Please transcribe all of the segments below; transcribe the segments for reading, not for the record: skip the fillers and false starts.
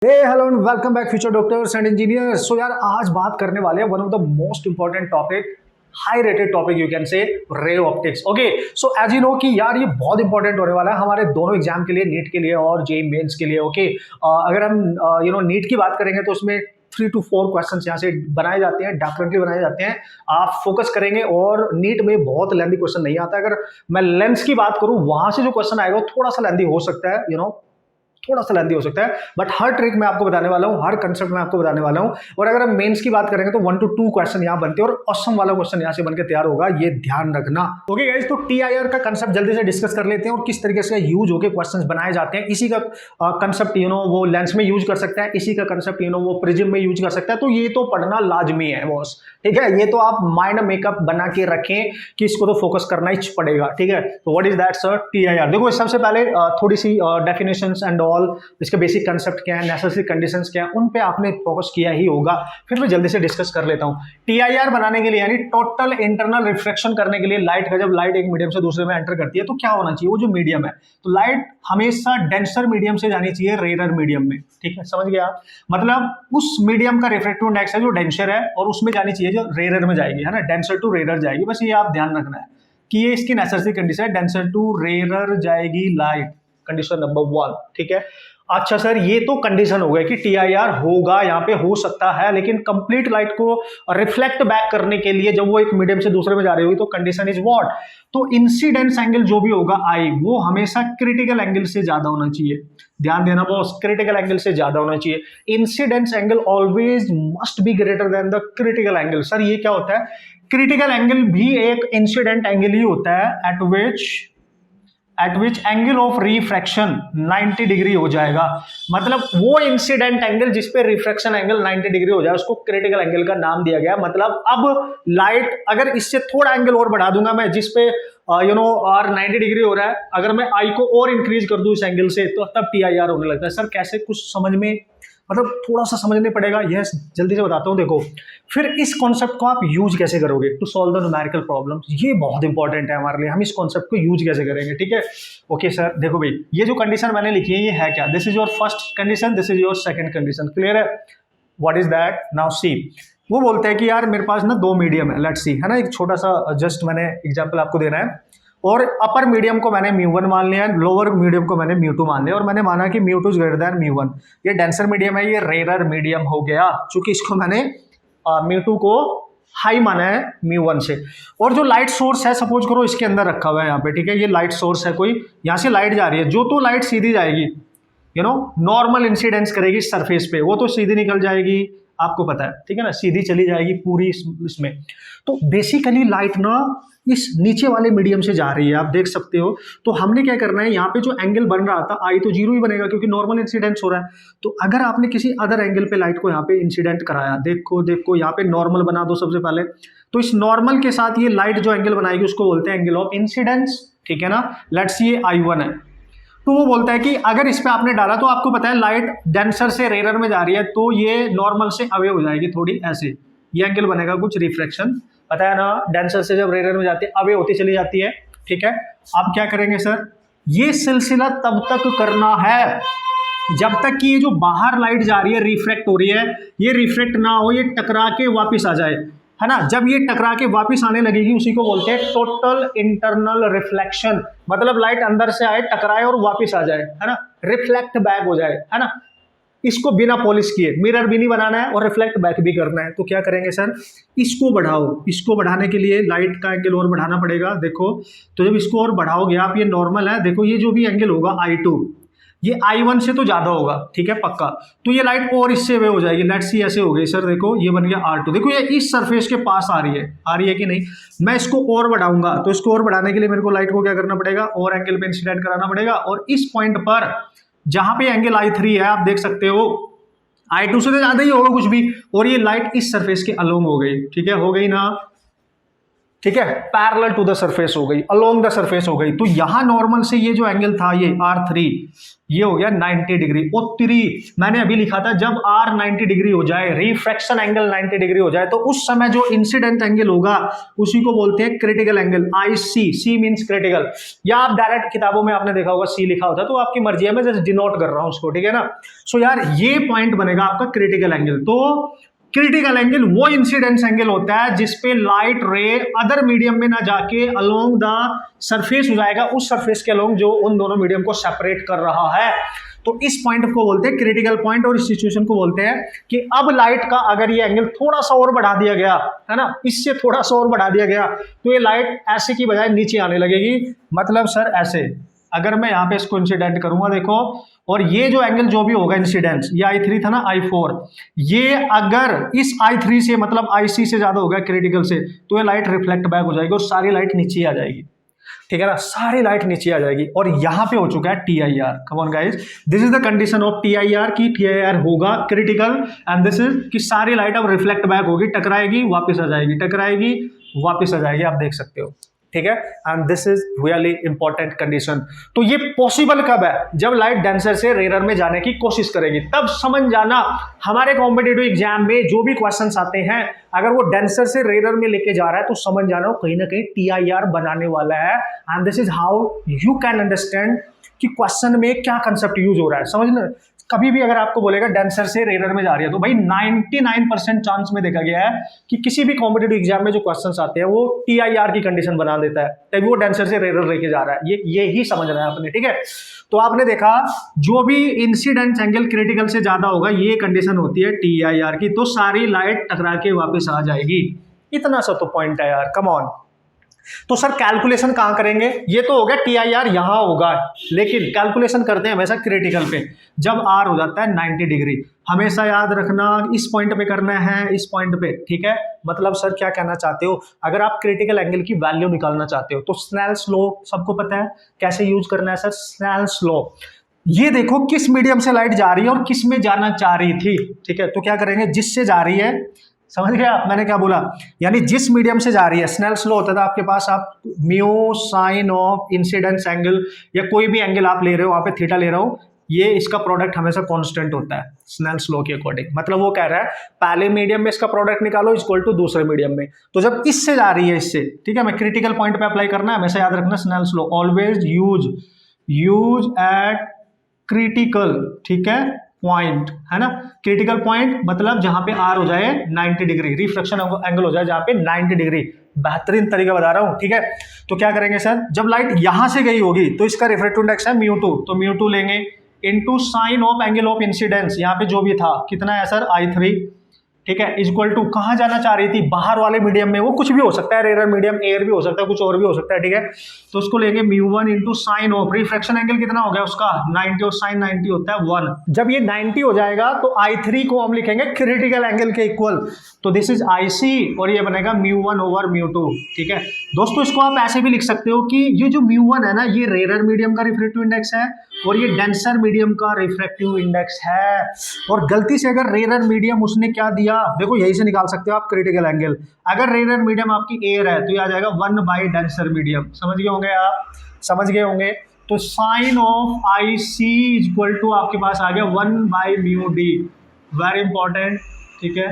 Hello and welcome back future doctors and engineers. So यार आज बात करने वाले हैं one of the most important topic, high rated topic you can say, ray optics. Okay, so as you know कि यार ये बहुत इंपॉर्टेंट होने वाला है हमारे दोनों एग्जाम के लिए, नीट के लिए और जेईई मेंस के लिए। ओके, अगर हम नीट की बात करेंगे तो उसमें 3 to 4 क्वेश्चंस यहाँ से बनाए जाते हैं, डेफिनेटली बनाए जाते हैं। आप फोकस करेंगे और नीट में बहुत लेंथी क्वेश्चन नहीं आता। अगर मैं लेंस की बात करूं, वहां से जो क्वेश्चन आएगा वो थोड़ा सा लेंथी हो सकता है, थोड़ा सा लेंथी हो सकता है, बट हर ट्रिक मैं आपको बताने वाला हूं, हर कंसेप्ट मैं आपको बताने वाला हूं। और अगर हम मेंस की बात करेंगे तो 1 to 2 क्वेश्चन यहां बनते हैं और ऑसम वाला क्वेश्चन यहां से बनकर तैयार होगा, ये ध्यान रखना। ओके गाइस, तो टीआईआर का कंसेप्ट जल्दी से डिस्कस कर लेते हैं और किस तरीके से यूज होकर क्वेश्चंस बनाए जाते हैं। इसी का कंसेप्ट वो लेंस में यूज कर सकता है, इसी का कंसेप्ट वो प्रिज्म में यूज कर सकता है। तो ये तो पढ़ना लाजमी है बॉस, ठीक है। ये तो आप माइंड मेकअप बना के रखें कि इसको तो फोकस करना ही पड़ेगा, ठीक है। तो what is that sir? TIR. देखो सबसे पहले थोड़ी सी डेफिनेशंस एंड ऑल, इसके बेसिक कंसेप्ट क्या है, नेसेसरी कंडीशंस क्या है, उन पे आपने फोकस किया ही होगा। फिर मैं जल्दी से डिस्कस कर लेता हूं। टीआईआर बनाने के लिए यानी टोटल इंटरनल रिफ्लेक्शन करने के लिए लाइट का, जब लाइट एक मीडियम से दूसरे में एंटर करती है तो क्या होना चाहिए, वो जो मीडियम है, तो लाइट हमेशा डेंसर मीडियम से जानी चाहिए रेयर मीडियम में, ठीक है। समझ गया? मतलब उस मीडियम का रिफ्रैक्टिव इंडेक्स है जो डेंसर है और उसमें जानी चाहिए जो रेयर में जाएगी, है ना, डेंसर टू रेयर जाएगी। बस ये आप ध्यान रखना है कि ये इसकी नेसेसरी कंडीशन है, डेंसर टू रेयर जाएगी लाइट, कंडीशन नंबर 1, ठीक है। अच्छा सर, ये तो कंडीशन हो गया कि टीआईआर होगा, यहाँ पे हो सकता है, लेकिन कंप्लीट लाइट को रिफ्लेक्ट बैक करने के लिए जब वो एक मीडियम से दूसरे में जा रही होगी तो कंडीशन इज व्हाट? तो इंसिडेंस एंगल जो भी होगा आई, वो हमेशा क्रिटिकल एंगल से ज्यादा होना चाहिए। ध्यान देना बॉस, क्रिटिकल एंगल से ज्यादा होना चाहिए। Incidence angle always must be greater then the critical angle. Sir ये क्या होता है? क्रिटिकल एंगल भी एक इंसिडेंट एंगल ही होता है eight which angle of refraction 90 degree हो जाएगा। मतलब वो इंसिडेंट एंगल जिस पे रिफ्रैक्शन एंगल 90 डिग्री हो जाए उसको क्रिटिकल एंगल का नाम दिया गया। मतलब अब लाइट अगर इससे थोड़ा एंगल और बढ़ा दूंगा मैं, जिस पे और 90 डिग्री हो रहा है, अगर मैं आई को और इंक्रीज कर दूं इस एंगल से, तो तब टीआईआर होने लगता है। सर कैसे? कुछ समझ में, मतलब थोड़ा सा समझने पड़ेगा। यस, जल्दी से बताता हूँ। देखो फिर इस कॉन्सेप्ट को आप यूज कैसे करोगे to solve the numerical problems, ये बहुत इंपॉर्टेंट है हमारे लिए। हम इस कॉन्सेप्ट को यूज कैसे करेंगे, ठीक है। ओके सर, देखो भाई, ये जो कंडीशन मैंने लिखी है ये है क्या? This is your first condition, this is your second condition. Clear है? What is that? Now see, वो बोलते हैं कि यार मेरे पास ना 2 मीडियम है, लेट्स सी, है ना। एक छोटा सा जस्ट मैंने एग्जाम्पल आपको देना है। और अपर मीडियम को मैंने μ1 मान लिया, लोअर मीडियम को मैंने μ2 मान लिया, और मैंने माना कि μ2 इज ग्रेटर देन μ1। ये डेंसर मीडियम है, ये रेयर मीडियम हो गया, चूंकि इसको मैंने μ2 को हाई माना है μ1 से। और जो लाइट सोर्स है, सपोज करो इसके अंदर रखा हुआ है यहाँ पे, ठीक है। ये लाइट सोर्स है कोई, यहाँ से लाइट जा रही है, जो तो लाइट सीधी जाएगी, नॉर्मल इंसिडेंस करेगी सरफेस पे, वो तो सीधी निकल जाएगी, आपको पता है, ठीक है ना, सीधी चली जाएगी पूरी इसमें। तो बेसिकली लाइट ना इस नीचे वाले मीडियम से जा रही है, आप देख सकते हो। तो हमने क्या करना है, यहाँ पे जो एंगल बन रहा था आई तो 0 ही बनेगा क्योंकि नॉर्मल इंसिडेंस हो रहा है। तो अगर आपने किसी अदर एंगल पे लाइट को यहाँ पे इंसिडेंट कराया, देखो यहाँ पे नॉर्मल बना दो सबसे पहले। तो इस नॉर्मल के साथ ये लाइट जो एंगल बनाएगी उसको बोलते हैं एंगल ऑफ इंसिडेंस, ठीक है ना। लेट्स ये I1 है, तो वो बोलता है कि अगर इस पे आपने डाला, तो आपको पता है लाइट डेंसर से रेयर में जा रही है, तो ये नॉर्मल से अवे हो जाएगी थोड़ी, ऐसे ये एंगल बनेगा कुछ, रिफ्लेक्शन, पता है ना, डेंसर से जब रेयर में जाती है अवे होती चली जाती है, ठीक है। आप क्या करेंगे सर, ये सिलसिला तब तक करना है जब तक कि ये जो बाहर लाइट जा रही है, रिफ्लेक्ट हो रही है, ये रिफ्लेक्ट ना हो, ये टकरा के वापिस आ जाए, है ना। जब ये टकरा के वापस आने लगेगी उसी को बोलते हैं टोटल इंटरनल रिफ्लेक्शन। मतलब लाइट अंदर से आए, टकराए और वापस आ जाए, है ना, रिफ्लेक्ट बैक हो जाए, है ना। इसको बिना पॉलिश किए, मिरर भी नहीं बनाना है और रिफ्लेक्ट बैक भी करना है। तो क्या करेंगे सर, इसको बढ़ाओ, इसको बढ़ाने के लिए लाइट का एंगल और बढ़ाना पड़ेगा। देखो, तो जब इसको और बढ़ाओगे आप, ये नॉर्मल है, देखो ये जो भी एंगल होगा I2, ये I1 से तो ज्यादा होगा, ठीक है, पक्का। तो ये लाइट और इससे वे हो जाएगी, लेट्स सी ऐसे हो गई सर, देखो ये बन गया R2। देखो ये इस सरफेस के पास आ रही है कि नहीं। मैं इसको और बढ़ाऊंगा, तो इसको और बढ़ाने के लिए मेरे को लाइट को क्या करना पड़ेगा, और एंगल पे इंसिडेंट कराना पड़ेगा। और इस पॉइंट पर जहां पे एंगल I3 है, आप देख सकते हो I2 से तो ज्यादा ही होगा कुछ भी, और ये लाइट इस सरफेस के अलोंग हो गई, ठीक है, हो गई ना। ठीक है, पैरेलल टू द सरफेस हो गई, अलोंग द सरफेस हो गई। तो यहां नॉर्मल से ये जो एंगल था ये R3 ये हो गया 90 डिग्री। ओ तेरी, मैंने अभी लिखा था जब R 90 डिग्री हो जाए, रिफ्रैक्शन एंगल 90 डिग्री हो जाए, तो उस समय जो इंसिडेंट एंगल होगा उसी को बोलते हैं critical angle, IC। C means critical, या आप डायरेक्ट किताबों में आपने देखा होगा C लिखा होता है, तो आपकी मर्जी है, मैं जस्ट डिनोट कर रहा हूं उसको, ठीक है ना। सो यार ये पॉइंट बनेगा आपका क्रिटिकल एंगल। तो क्रिटिकल एंगल वो इंसिडेंस एंगल होता है जिसपे लाइट रे अदर मीडियम में ना जाके अलोंग द सरफेस हो जाएगा, उस सरफेस के अलोंग जो उन दोनों मीडियम को सेपरेट कर रहा है। तो इस पॉइंट को बोलते हैं क्रिटिकल पॉइंट, और इस सिचुएशन को बोलते हैं कि अब लाइट का अगर ये एंगल थोड़ा सा और बढ़ा दिया गया है ना, इससे थोड़ा सा और बढ़ा दिया गया, तो ये लाइट ऐसे की बजाय नीचे आने लगेगी। मतलब सर ऐसे, अगर मैं यहाँ पे इसको इंसिडेंट करूंगा देखो, और ये जो एंगल जो भी होगा इंसिडेंस, ये I3 था ना, I4, ये अगर इस I3 से मतलब IC से ज्यादा होगा क्रिटिकल से, तो ये लाइट रिफ्लेक्ट बैक हो जाएगी और सारी लाइट नीचे आ जाएगी, ठीक है ना, सारी लाइट नीचे आ जाएगी। और यहां पे हो चुका है TIR। Come on guys, this is the condition of TIR की TIR होगा क्रिटिकल, एंड दिस इज कि सारी लाइट अब रिफ्लेक्ट बैक होगी, टकराएगी वापस आ जाएगी, टकराएगी वापस आ जाएगी, आप देख सकते हो, ठीक है। And this is really important condition. तो ये पॉसिबल कब है? जब लाइट डेंसर से रेयर में जाने की कोशिश करेगी, तब समझ जाना हमारे कॉम्पिटिटिव एग्जाम में जो भी क्वेश्चंस आते हैं, अगर वो डेंसर से रेयर में लेके जा रहा है तो समझ जाना वो कहीं ना कहीं TIR बनाने वाला है। And this is how you can understand कि क्वेश्चन में क्या कंसेप्ट यूज हो रहा है, समझना। कभी भी अगर आपको बोलेगा डेंसर से रेयर में जा रही है, तो भाई 99% चांस में देखा गया है कि किसी भी कॉम्पिटिटिव एग्जाम में जो क्वेश्चंस आते हैं वो TIR की कंडीशन बना देता है, तभी वो डेंसर से रेयर लेके जा रहा है। ये ही समझना है आपने, ठीक है। तो आपने देखा जो भी इंसिडेंट एंगल क्रिटिकल से ज्यादा होगा, ये कंडीशन होती है TIR की, तो सारी लाइट टकरा के वापस आ जाएगी। इतना सा तो पॉइंट है यार, कम ऑन। तो सर कैलकुलेशन कहां करेंगे? ये तो हो गया TIR यहां होगा, लेकिन कैलकुलेशन करते हैं हमेशा क्रिटिकल पे, जब R हो जाता है 90 डिग्री। हमेशा याद रखना इस पॉइंट पे करना है, इस पॉइंट पे, ठीक है। मतलब सर क्या कहना चाहते हो, अगर आप क्रिटिकल एंगल की वैल्यू निकालना चाहते हो तो स्नेल्स लॉ सबको पता है कैसे यूज करना है सर, स्नेल्स लॉ। ये देखो किस मीडियम से लाइट जा रही है और किस में जाना चाह रही थी, ठीक है। तो क्या करेंगे, जिससे जा रही है, समझ गया मैंने क्या बोला, यानी जिस मीडियम से जा रही है, स्नेल्स लॉ होता था आपके पास, आप mu sign of incidence angle या कोई भी एंगल आप ले रहे हो, वहां पे थीटा ले रहा हूं, ये इसका प्रोडक्ट हमेशा कांस्टेंट होता है स्नेल्स लॉ के अकॉर्डिंग। मतलब वो कह रहा है पहले मीडियम में इसका प्रोडक्ट निकालो इक्वल टू दूसरे मीडियम में, तो जब इससे जा रही है इससे, ठीक है, मैं क्रिटिकल पॉइंट पे अप्लाई करना है, हमेशा याद रखना Snell's law, always use at critical, ठीक है, पॉइंट, है ना। क्रिटिकल पॉइंट मतलब जहां पे R हो जाए 90 डिग्री, रिफ्लेक्शन एंगल हो जाए जहां पे 90 डिग्री। बेहतरीन तरीका बता रहा हूं, ठीक है। तो क्या करेंगे सर, जब लाइट यहां से गई होगी तो इसका रिफ्रैक्टिव इंडेक्स है μ2, तो μ2 लेंगे into sine of angle of incidence, यहाँ पे जो भी था कितना है सर I3, ठीक है, इक्वल टू कहां जाना चाह रही थी, बाहर वाले मीडियम में, वो कुछ भी हो सकता है, रेयर मीडियम, एयर भी हो सकता है, कुछ और भी हो सकता है, ठीक है। तो उसको लेंगे μ1 into sine of, refraction angle कितना हो गया उसका 90, और साइन 90 होता है 1। जब ये 90 हो जाएगा तो I3 को हम लिखेंगे क्रिटिकल एंगल के इक्वल, तो दिस इज IC, और ये बनेगा μ1 ओवर μ2, ठीक है। दोस्तों इसको आप ऐसे भी लिख सकते हो कि ये जो μ1 है ना, ये रेयर मीडियम का रिफ्रैक्टिव इंडेक्स है और ये डेंसर मीडियम का रिफ्रैक्टिव इंडेक्स है। और गलती से अगर रेयर मीडियम उसने क्या दिया, देखो यही से निकाल सकते हो आप क्रिटिकल एंगल। अगर रेयर मीडियम आपकी एयर है तो ये आ जाएगा 1 बाई डेंसर मीडियम, समझ गए होंगे आप, समझ गए होंगे। तो sine of IC equal to आपके पास आ गया 1 बाई μd, वेरी इंपॉर्टेंट, ठीक है।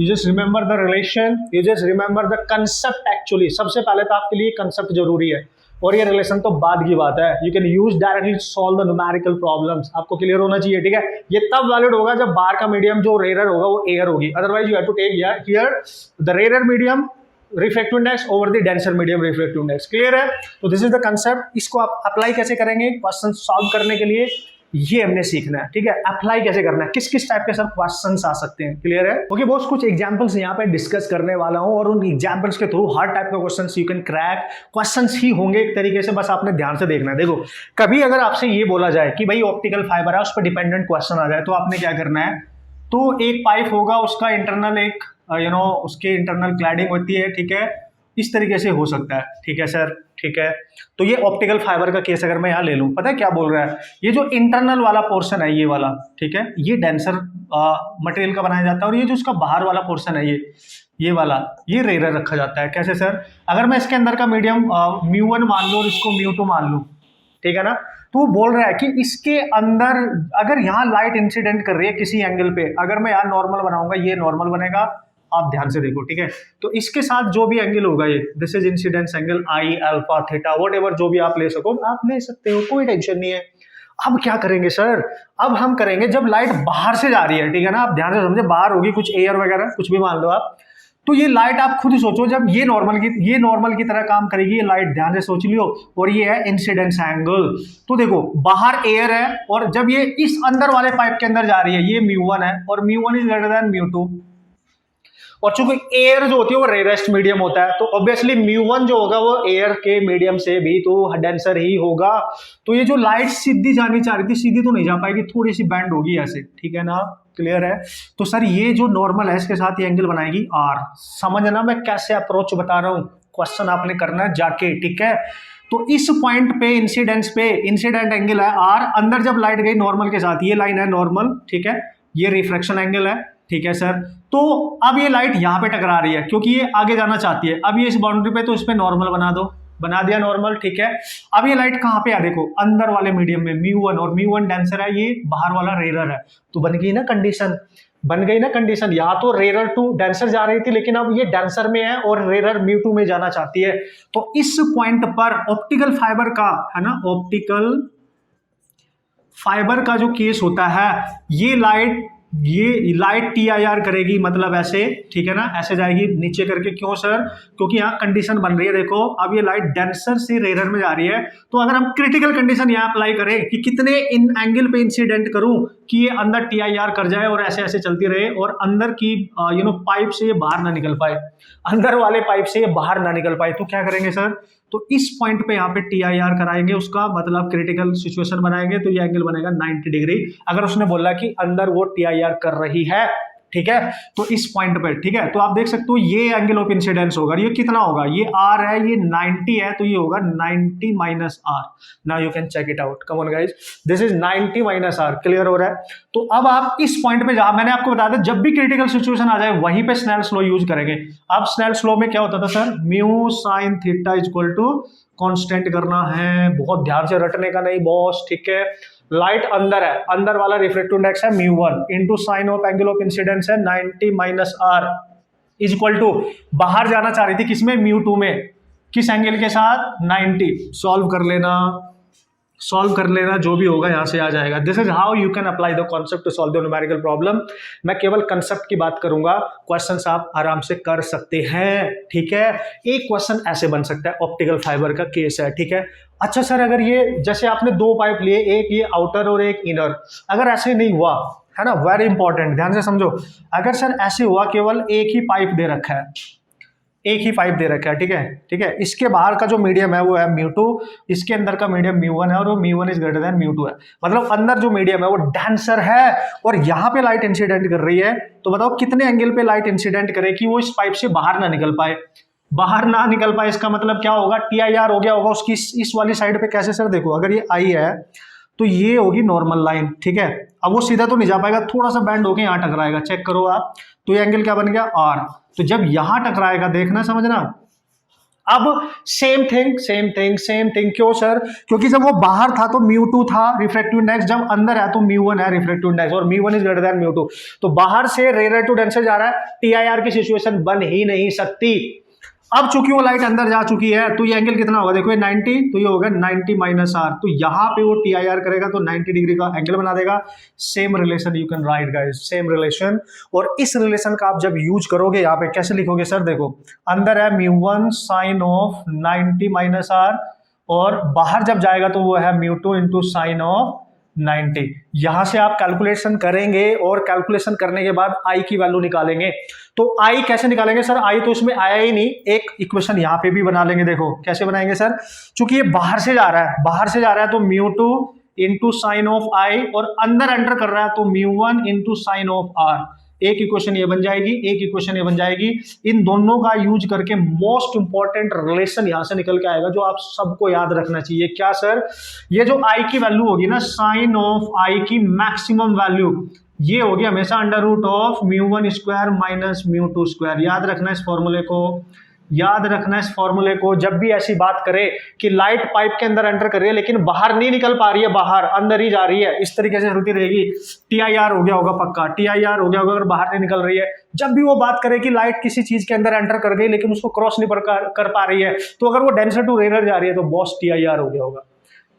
You just remember the relation, you just remember the concept. Actually सबसे पहले तो आपके लिए कंसेप्ट जरूरी है, और ये रिलेशन तो बाद की बात है। You can use directly solve the numerical problems, आपको क्लियर होना चाहिए, ठीक है। ये तब वैलिड होगा जब बाहर का मीडियम जो रेयर होगा वो एयर होगी, otherwise you have to take here the rarer medium refractive index over the denser medium refractive index, clear है। तो दिस इज द कंसेप्ट। इसको आप अप्लाई कैसे करेंगे क्वेश्चन सॉल्व करने के लिए, ये हमने सीखना है, ठीक है। अप्लाई कैसे करना है, किस किस टाइप के सर क्वेश्चंस आ सकते हैं, क्लियर है। ओके बॉस, कुछ एग्जांपल्स यहाँ पे डिस्कस करने वाला हूँ, और उन एग्जांपल्स के थ्रू हर टाइप के questions you can crack. Questions ही होंगे एक तरीके से, बस आपने ध्यान से देखना है। देखो कभी अगर आपसे ये बोला जाए कि भाई ऑप्टिकल फाइबर है, उस पर डिपेंडेंट क्वेश्चन आ जाए, तो आपने क्या करना है, तो एक पाइप होगा, उसका इंटरनल एक उसके इंटरनल क्लैडिंग होती है, ठीक है, इस तरीके से हो सकता है। ठीक है सर, ठीक है। तो ये ऑप्टिकल फाइबर का केस अगर मैं यहाँ ले लूँ, पता है क्या बोल रहा है, ये जो इंटरनल वाला पोर्शन है ये वाला, ठीक है, ये डेंसर मटेरियल का बनाया जाता है, और ये जो उसका बाहर वाला पोर्शन है ये वाला, ये रेयर रखा जाता है। कैसे सर, अगर मैं इसके अंदर का मीडियम μ1 मान लूँ और इसको μ2 मान लूँ, ठीक है ना, तो वो बोल रहा है कि इसके अंदर अगर यहाँ लाइट इंसिडेंट कर रही है किसी एंगल पे, अगर मैं यहाँ नॉर्मल बनाऊंगा, ये नॉर्मल बनेगा, आप ध्यान से देखो, ठीक है। तो इसके साथ जो भी एंगल होगा, ये this is incidence angle, I, alpha, theta, whatever जो भी आप ले सको आप ले सकते हो, कोई टेंशन नहीं है। अब क्या करेंगे सर, अब हम करेंगे जब लाइट बाहर से जा रही है, ठीक है ना, आप ध्यान से समझे, बाहर होगी कुछ एयर वगैरह कुछ भी मान लो आप, तो ये लाइट आप खुद ही सोचो, जब ये नॉर्मल की तरह काम करेगी ये लाइट, ध्यान से सोच लियो, और ये है इंसिडेंस एंगल। तो देखो बाहर एयर है, और जब ये इस अंदर वाले पाइप के अंदर जा रही है, ये μ1 है, और μ1 इज ग्रेटर देन μ2, और चूंकि एयर जो होती है वो रेयरेस्ट मीडियम होता है, तो ऑब्वियसली μ1 जो होगा वो एयर के मीडियम से भी तो डेंसर ही होगा। तो ये जो लाइट सीधी जानी चाह रही थी, सीधी तो नहीं जा पाएगी, थोड़ी सी बैंड होगी ऐसे, ठीक है ना, क्लियर है। तो सर ये जो नॉर्मल है इसके साथ ये एंगल बनाएगी आर। समझना मैं कैसे अप्रोच बता रहा हूँ, क्वेश्चन आपने करना है जाके, ठीक है। तो इस पॉइंट पे इंसिडेंट एंगल है आर, अंदर जब लाइट गई नॉर्मल के साथ, ये लाइन है नॉर्मल, ठीक है, ये रिफ्रैक्शन एंगल है, ठीक है सर। तो अब ये लाइट यहाँ पे टकरा रही है क्योंकि ये आगे जाना चाहती है, अब ये इस बाउंड्री पे, तो इस पे नॉर्मल बना दो, बना दिया नॉर्मल, ठीक है। अब ये लाइट कहाँ पे है, देखो अंदर वाले मीडियम में μ1, और μ1 डेंसर है, ये बाहर वाला रेयर है, तो बन गई ना कंडीशन, यहाँ तो रेयर टू डेंसर जा रही थी, लेकिन अब ये डेंसर में है और रेयर μ2 में जाना चाहती है। तो इस पॉइंट पर ऑप्टिकल फाइबर का, है ना, ऑप्टिकल फाइबर का जो केस होता है, ये लाइट TIR करेगी, मतलब ऐसे, ठीक है ना, ऐसे जाएगी नीचे करके। क्यों सर, क्योंकि यहाँ कंडीशन बन रही है, देखो अब ये लाइट डेंसर से रेयर में जा रही है, तो अगर हम क्रिटिकल कंडीशन यहाँ अप्लाई करें कि कितने इन एंगल पे इंसिडेंट करूं कि ये अंदर TIR कर जाए और ऐसे ऐसे चलती रहे, और अंदर की पाइप से ये बाहर ना निकल पाए, अंदर वाले पाइप से ये बाहर ना निकल पाए, तो क्या करेंगे सर, तो इस पॉइंट पे यहाँ पे TIR कराएंगे, उसका मतलब क्रिटिकल सिचुएशन बनाएंगे, तो ये एंगल बनेगा 90 डिग्री। अगर उसने बोला कि अंदर वो TIR कर रही है, ठीक है, तो इस पॉइंट पे, ठीक है, तो आप देख सकते हो ये एंगल ऑफ इंसिडेंस होगा, ये कितना होगा, ये R है, ये 90 है, तो ये होगा 90 minus R। Now you can check it out, come on guys, this is 90 minus R, क्लियर हो रहा है। तो अब आप इस पॉइंट पे, जहां मैंने आपको बताया था जब भी क्रिटिकल सिचुएशन आ जाए वहीं पे स्नेल्स लॉ यूज करेंगे। अब स्नेल्स लॉ में क्या होता था sir, mu sine theta equal to constant करना है, बहुत ध्यान से रटने का नहीं बॉस, ठीक है। लाइट अंदर है, अंदर वाला रिफ्रैक्टिव इंडेक्स है μ1 into sine of angle of incidence है 90 minus R is equal to, बाहर जाना चाह रही थी किसमें, μ2 में, किस एंगल के साथ, 90। सॉल्व कर लेना, जो भी होगा यहां से आ जाएगा। This is how you can apply the concept to solve the numerical problem. मैं केवल कंसेप्ट की बात करूंगा, क्वेश्चंस आप आराम से कर सकते हैं, ठीक है। एक क्वेश्चन ऐसे बन सकता है, ऑप्टिकल फाइबर का केस है, ठीक है। अच्छा सर, अगर ये जैसे आपने दो पाइप लिए, एक ये आउटर और एक इनर, अगर ऐसे नहीं हुआ, है ना, वेरी इंपॉर्टेंट, ध्यान से समझो, अगर सर ऐसे हुआ, केवल एक ही पाइप दे रखा है, ठीक है, इसके बाहर का जो मीडियम है वो है μ2, इसके अंदर का मीडियम μ1 है, और वो μ1 इज ग्रेटर देन μ2 है, मतलब अंदर जो मीडियम है वो डेंसर है, और यहाँ पे लाइट इंसिडेंट कर रही है, तो बताओ कितने एंगल पे लाइट इंसिडेंट करे कि वो इस पाइप से बाहर ना निकल पाए। इसका मतलब क्या होगा, TIR हो गया होगा उसकी इस वाली साइड पे। कैसे सर, देखो अगर ये I है तो ये होगी नॉर्मल लाइन, ठीक है, अब वो सीधा तो नहीं जा पाएगा, थोड़ा सा बैंड होके यहाँ टकराएगा, चेक करो आप, तो ये एंगल क्या बन गया, R। तो जब यहां टकराएगा, देखना समझना, अब सेम थिंग, क्यों सर, क्योंकि जब वो बाहर था तो μ2 था रिफ्रैक्टिव इंडेक्स, जब अंदर है तो μ1 है रिफ्रैक्टिव इंडेक्स, और μ1 इज ग्रेटर देन μ2, तो बाहर से रेयर टू डेंसर जा रहा है, TIR की सिचुएशन बन ही नहीं सकती। अब चूंकि वो लाइट अंदर जा चुकी है, तो ये एंगल कितना होगा, देखो ये 90, तो ये होगा 90 माइनस R, तो यहाँ पे वो TIR करेगा तो 90 डिग्री का एंगल बना देगा। Same relation you can right guys, same relation, और इस रिलेशन का आप जब यूज करोगे यहाँ पे कैसे लिखोगे सर, देखो अंदर है μ1 साइन ऑफ 90 माइनस R, और बाहर जब जाएगा तो वो है μ2 इंटू साइन ऑफ 90। यहां से आप कैलकुलेशन करेंगे, और कैलकुलेशन करने के बाद I की वैल्यू निकालेंगे। तो I कैसे निकालेंगे सर, I तो इसमें आया ही नहीं, एक इक्वेशन यहां पे भी बना लेंगे। देखो कैसे बनाएंगे सर, चूंकि ये बाहर से जा रहा है तो μ2 इंटू साइन ऑफ I, और अंदर एंटर कर रहा है तो μ1 इंटू साइन ऑफ R एक इक्वेशन ये बन जाएगी, एक इक्वेशन ये बन जाएगी। इन दोनों का यूज करके मोस्ट इंपॉर्टेंट रिलेशन यहां से निकल के आएगा जो आप सबको याद रखना चाहिए। क्या सर? ये जो आई की वैल्यू होगी ना, साइन ऑफ आई की मैक्सिमम वैल्यू, ये होगी हमेशा under root of μ1 square minus μ2 square. याद रखना इस फॉर्मूले को, याद रखना इस फॉर्मूले को। जब भी ऐसी बात करे कि लाइट पाइप के अंदर एंटर कर रही है लेकिन बाहर नहीं निकल पा रही है, बाहर अंदर ही जा रही है, इस तरीके से चलती रहेगी, TIR हो गया होगा पक्का, TIR हो गया होगा अगर बाहर नहीं निकल रही है। जब भी वो बात करे कि लाइट किसी चीज के अंदर एंटर कर गई लेकिन उसको क्रॉस नहीं कर पा रही है, तो अगर वो डेंसर टू रेयर जा रही है तो बॉस TIR हो गया होगा।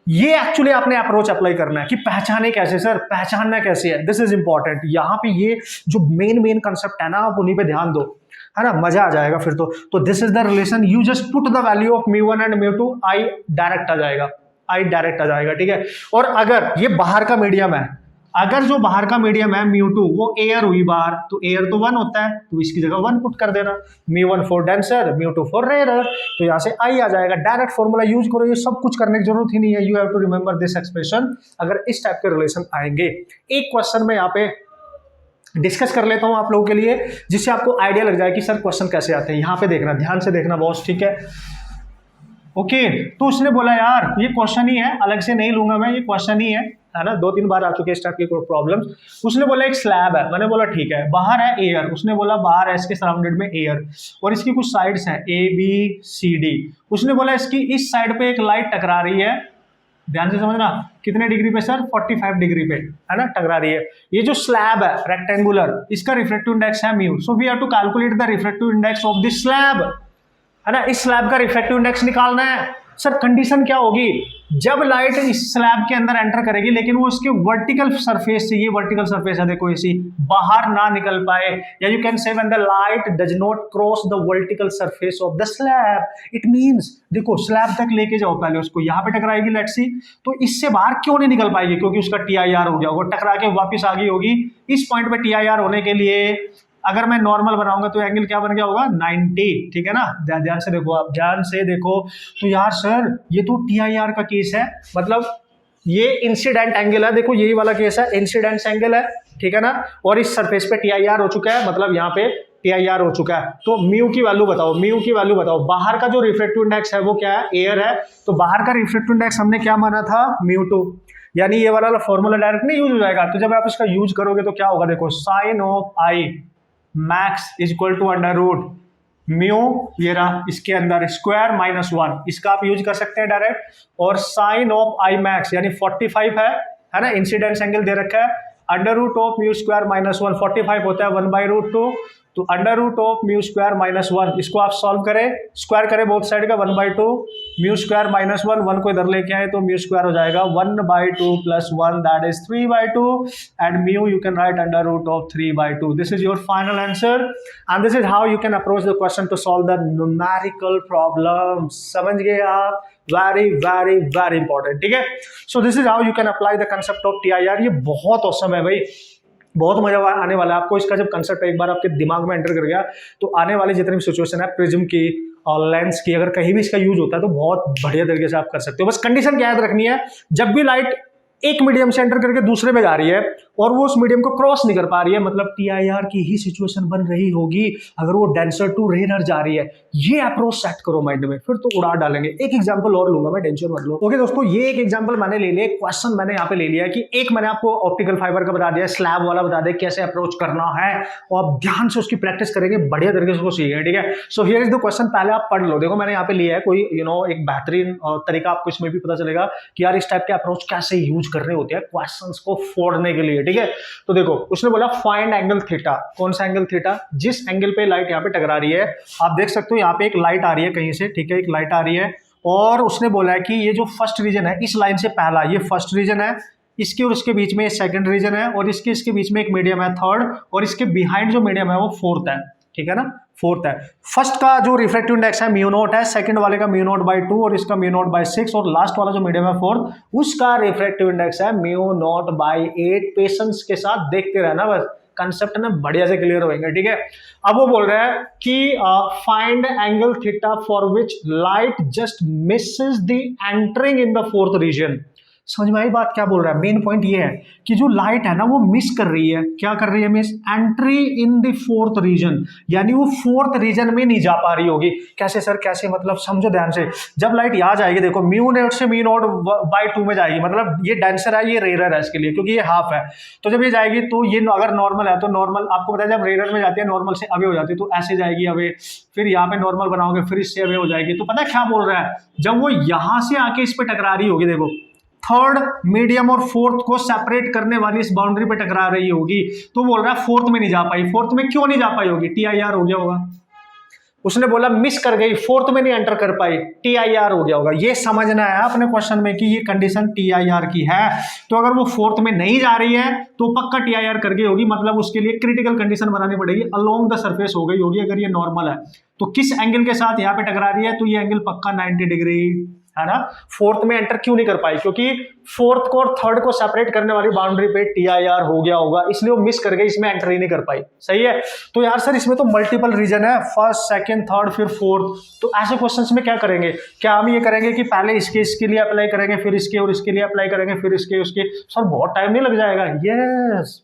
ये एक्चुअली आपने अप्रोच अप्लाई करना है कि पहचाने कैसे सर, पहचानना कैसे है, दिस इज इंपॉर्टेंट। यहाँ पे ये जो मेन कंसेप्ट है ना, आप उन्हीं पे ध्यान दो, है ना, मजा आ जाएगा फिर तो this is the relation, you just put the value of μ1 and μ2, i direct आ जाएगा, आई डायरेक्ट आ जाएगा, ठीक है। और अगर ये बाहर का मीडियम है, अगर जो बाहर का मीडियम है μ2 वो एयर हुई बाहर, तो एयर तो 1 होता है, तो इसकी जगह 1 पुट कर देना, μ1 फॉर डेंसर, μ2 फॉर रेयर, तो यहाँ से आई आ जाएगा। डायरेक्ट फॉर्मूला यूज करो, ये सब कुछ करने की जरूरत ही नहीं है, you have to remember this expression अगर इस टाइप के रिलेशन आएंगे। एक क्वेश्चन में यहाँ पे डिस्कस कर लेता हूँ आप लोगों के लिए, जिससे आपको आइडिया लग जाए कि सर क्वेश्चन कैसे आते हैं। यहाँ पे देखना, ध्यान से देखना बॉस, ठीक है, ओके। तो उसने बोला यार ये क्वेश्चन ही है, अलग से नहीं लूंगा मैं, ये क्वेश्चन ही है ना, 2-3 बार आ चुके हैं इस टाइप की प्रॉब्लम्स। उसने बोला एक स्लैब है, मैंने बोला ठीक है, बाहर है एयर, उसने बोला बाहर है इसके सराउंडेड में एयर, और इसकी कुछ साइड्स हैं ABCD। उसने बोला इसकी इस साइड पे एक लाइट टकरा रही है, ध्यान से समझना, कितने डिग्री पे सर? 45 डिग्री पे, है ना, टकरा रही है। ये जो स्लैब है रेक्टेंगुलर, इसका रिफ्रैक्टिव इंडेक्स है mu, so we have to calculate the refractive index of this slab, है ना, इस स्लैब का रिफ्रैक्टिव इंडेक्स निकालना है। सर कंडीशन क्या होगी? जब लाइट इस स्लैब के अंदर एंटर करेगी लेकिन वो उसके वर्टिकल सरफेस से, ये वर्टिकल सरफेस है देखो, इसी बाहर ना निकल पाए, या यू कैन से when the light does not cross the vertical surface of the slab, it means देखो स्लैब तक लेके जाओ पहले उसको, यहाँ पे टकराएगी लेट्स सी, तो इससे बाहर क्यों नहीं निकल पाएगी? क्योंकि उसका TIR हो गया होगा, टकरा के वापिस आ गई होगी। इस पॉइंट पे TIR होने के लिए अगर मैं नॉर्मल बनाऊंगा तो एंगल क्या बन गया होगा? 90, ठीक है ना। ध्यान से देखो, आप ध्यान से देखो, तो यार सर ये तो TIR का केस है, मतलब ये इंसिडेंट एंगल है, देखो यही वाला केस है, इंसिडेंट एंगल है, ठीक है ना, और इस सरफेस पे TIR हो चुका है, मतलब यहाँ पे TIR हो चुका है। तो म्यू की वैल्यू बताओ, म्यू की वैल्यू बताओ। बाहर का जो रिफ्रैक्टिव इंडेक्स है वो क्या है? एयर है, तो बाहर का रिफ्रैक्टिव इंडेक्स हमने क्या माना था? μ2, यानी ये वाला फॉर्मूला डायरेक्ट नहीं यूज हो जाएगा। तो जब आप इसका यूज करोगे तो क्या होगा? देखो sine of i max is equal to under root mu, ये रहा इसके अंदर स्क्वायर माइनस 1, इसका आप यूज कर सकते हैं डायरेक्ट। और साइन ऑफ आई मैक्स यानी 45 है ना, इंसिडेंस एंगल दे रखा है, under root of mu square minus 1, 45 होता है 1/√2, तो under root of mu square minus 1, इसको आप सॉल्व करें, स्क्वायर करें बोथ साइड का, 1/2 म्यू स्क्वायर माइनस 1 को इधर लेके आए तो म्यू स्क्वायर हो जाएगा 1/2 plus 1 that is 3/2, and mu you can write under root of 3/2। This is your final answer and this is how you can approach the question to solve the numerical problem. समझ गए आप? Very very very important, ठीक है। So this is how you can apply the concept of TIR। ये बहुत awesome है भाई, बहुत मजा आने वाला है आपको इसका। जब कंसेप्ट एक बार आपके दिमाग में एंटर कर गया तो आने वाली जितनी भी सिचुएशन है प्रिज्म की और लेंस की, अगर कहीं भी इसका यूज होता है तो बहुत बढ़िया तरीके से आप कर सकते हो। बस कंडीशन क्या याद रखनी है, जब भी लाइट एक मीडियम से एंटर करके दूसरे में जा रही है और वो उस मीडियम को क्रॉस नहीं कर पा रही है, मतलब TIR की ही सिचुएशन बन रही होगी अगर वो डेंसर टू रेयर जा रही है। ये अप्रोच सेट करो माइंड में, फिर तो उड़ा डालेंगे। एक एग्जांपल और लूंगा मैं, टेंशन मत लो। ओके दोस्तों, ये एक एग्जांपल मैंने ले लिया, क्वेश्चन मैंने यहाँ पे ले लिया कि एक मैंने आपको ऑप्टिकल फाइबर का बता दिया, स्लैब वाला बता दिया कैसे अप्रोच करना है, और आप ध्यान से उसकी प्रैक्टिस करेंगे, बढ़िया तरीके से उसको सीखेंगे, ठीक है। So here is the question, पहले आप पढ़ लो। देखो मैंने यहाँ पे लिया है कोई एक बेहतरीन तरीका, आपको इसमें भी पता चलेगा कि यार इस टाइप के अप्रोच कैसे यूज करने होते हैं क्वेश्चंस को फोड़ने के लिए, ठीक है। तो देखो उसने बोला फाइंड एंगल थीटा। कौन सा एंगल थीटा? जिस एंगल पे लाइट यहाँ पे टकरा रही है, आप देख सकते हो यहाँ पे एक लाइट आ रही है कहीं से, ठीक है, एक लाइट आ रही है, और उसने बोला है कि ये जो फर्स्ट रीजन है, इस लाइन से पहला ये फर्स्ट रीजन है, इसके और इसके बीच में सेकंड रीजन है, और इसके बीच में एक मीडियम है थर्ड, और इसके बिहाइंड जो मीडियम है वो फोर्थ है, ठीक है ना, फोर्थ है। फर्स्ट का जो रिफ्रैक्टिव इंडेक्स है μ0 है, सेकंड वाले का μ0/2 और इसका μ0/6, और लास्ट वाला जो मीडियम है फोर्थ, उसका रिफ्रैक्टिव इंडेक्स है μ0/8। पेशेंस के साथ देखते रहना, बस कंसेप्ट ना बढ़िया से क्लियर होंगे, ठीक है। अब वो बोल रहा है कि find angle theta for which light just misses the entering in the fourth region. समझ में आई बात क्या बोल रहा है? मेन पॉइंट ये है कि जो लाइट है ना वो मिस कर रही है, क्या कर रही है miss? Entry in the fourth region, यानी वो फोर्थ रीजन में नहीं जा पा रही होगी। कैसे सर, कैसे? मतलब समझो ध्यान से, जब लाइट यहाँ जाएगी, देखो म्यू नॉट से म्यू नॉट बाई 2 में जाएगी, मतलब ये डेंसर है, ये रेयर है इसके लिए, क्योंकि ये हाफ है। तो जब ये जाएगी तो ये अगर नॉर्मल है तो नॉर्मल, आपको पता है जब रेयर में जाती है नॉर्मल से अवे हो जाती है, तो ऐसे जाएगी अवे, फिर यहाँ पे नॉर्मल बनाओगे, फिर इससे अवे हो जाएगी। तो पता है क्या बोल रहा है, जब वो यहां से आके इस पे टकरा रही होगी, देखो थर्ड, मीडियम और फोर्थ को सेपरेट करने वाली इस बाउंड्री पे टकरा रही होगी, तो बोल रहा है फोर्थ में नहीं जा पाई। फोर्थ में क्यों नहीं जा पाई होगी? TIR हो गया होगा। उसने बोला मिस कर गई, फोर्थ में नहीं एंटर कर पाई, TIR हो गया होगा। ये समझना है अपने क्वेश्चन में कि ये कंडीशन TIR की है। तो अगर वो फोर्थ में नहीं जा रही है तो पक्का TIR कर गई होगी, मतलब उसके लिए क्रिटिकल कंडीशन बनानी पड़ेगी, अलोंग द सरफेस हो गई होगी। अगर ये नॉर्मल है तो किस एंगल के साथ यहाँ पे टकरा रही है, तो ये एंगल पक्का 90 डिग्री है ना। फोर्थ में एंटर क्यों नहीं कर पाई? क्योंकि फोर्थ को और थर्ड को सेपरेट करने वाली बाउंड्री पे TIR हो गया होगा, इसलिए वो मिस कर गई, इसमें एंटर ही नहीं कर पाई। सही है। तो यार सर इसमें तो मल्टीपल रीजन है, फर्स्ट, सेकंड, थर्ड, फिर फोर्थ, तो ऐसे क्वेश्चंस में क्या करेंगे? क्या हम ये करेंगे कि पहले इसके लिए अप्लाई करेंगे, फिर इसके और इसके लिए अप्लाई करेंगे, फिर इसके उसके? सर बहुत टाइम नहीं लग जाएगा? यस।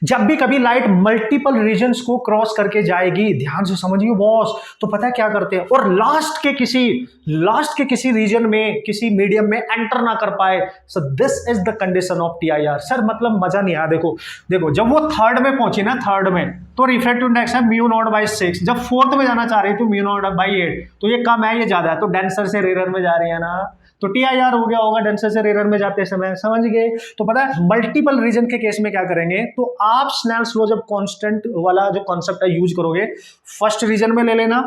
जब भी कभी लाइट मल्टीपल रीजन्स को क्रॉस करके जाएगी, ध्यान से समझिए बॉस, तो पता है क्या करते हैं, और लास्ट के किसी रीजन में, किसी मीडियम में एंटर ना कर पाए, सो this is the condition of TIR। Sir मतलब मजा नहीं आया। देखो जब वो थर्ड में पहुंची ना, थर्ड में, तो रिफ्रैक्टिव इंडेक्स है म्यू नॉट बाई 6। जब फोर्थ में जाना चाह रही थी म्यू नॉट बाई 8, तो ये कम है, ये ज्यादा है, तो डेंसर से रेयर में जा रही है ना, तो TIR हो गया होगा डेंसर से रेयर में जाते समय। समझ गए? तो पता है मल्टीपल रीजन के केस में क्या करेंगे, तो आप स्नेल्स लॉ जब कांस्टेंट वाला जो कॉन्सेप्ट है यूज करोगे, फर्स्ट रीजन में ले लेना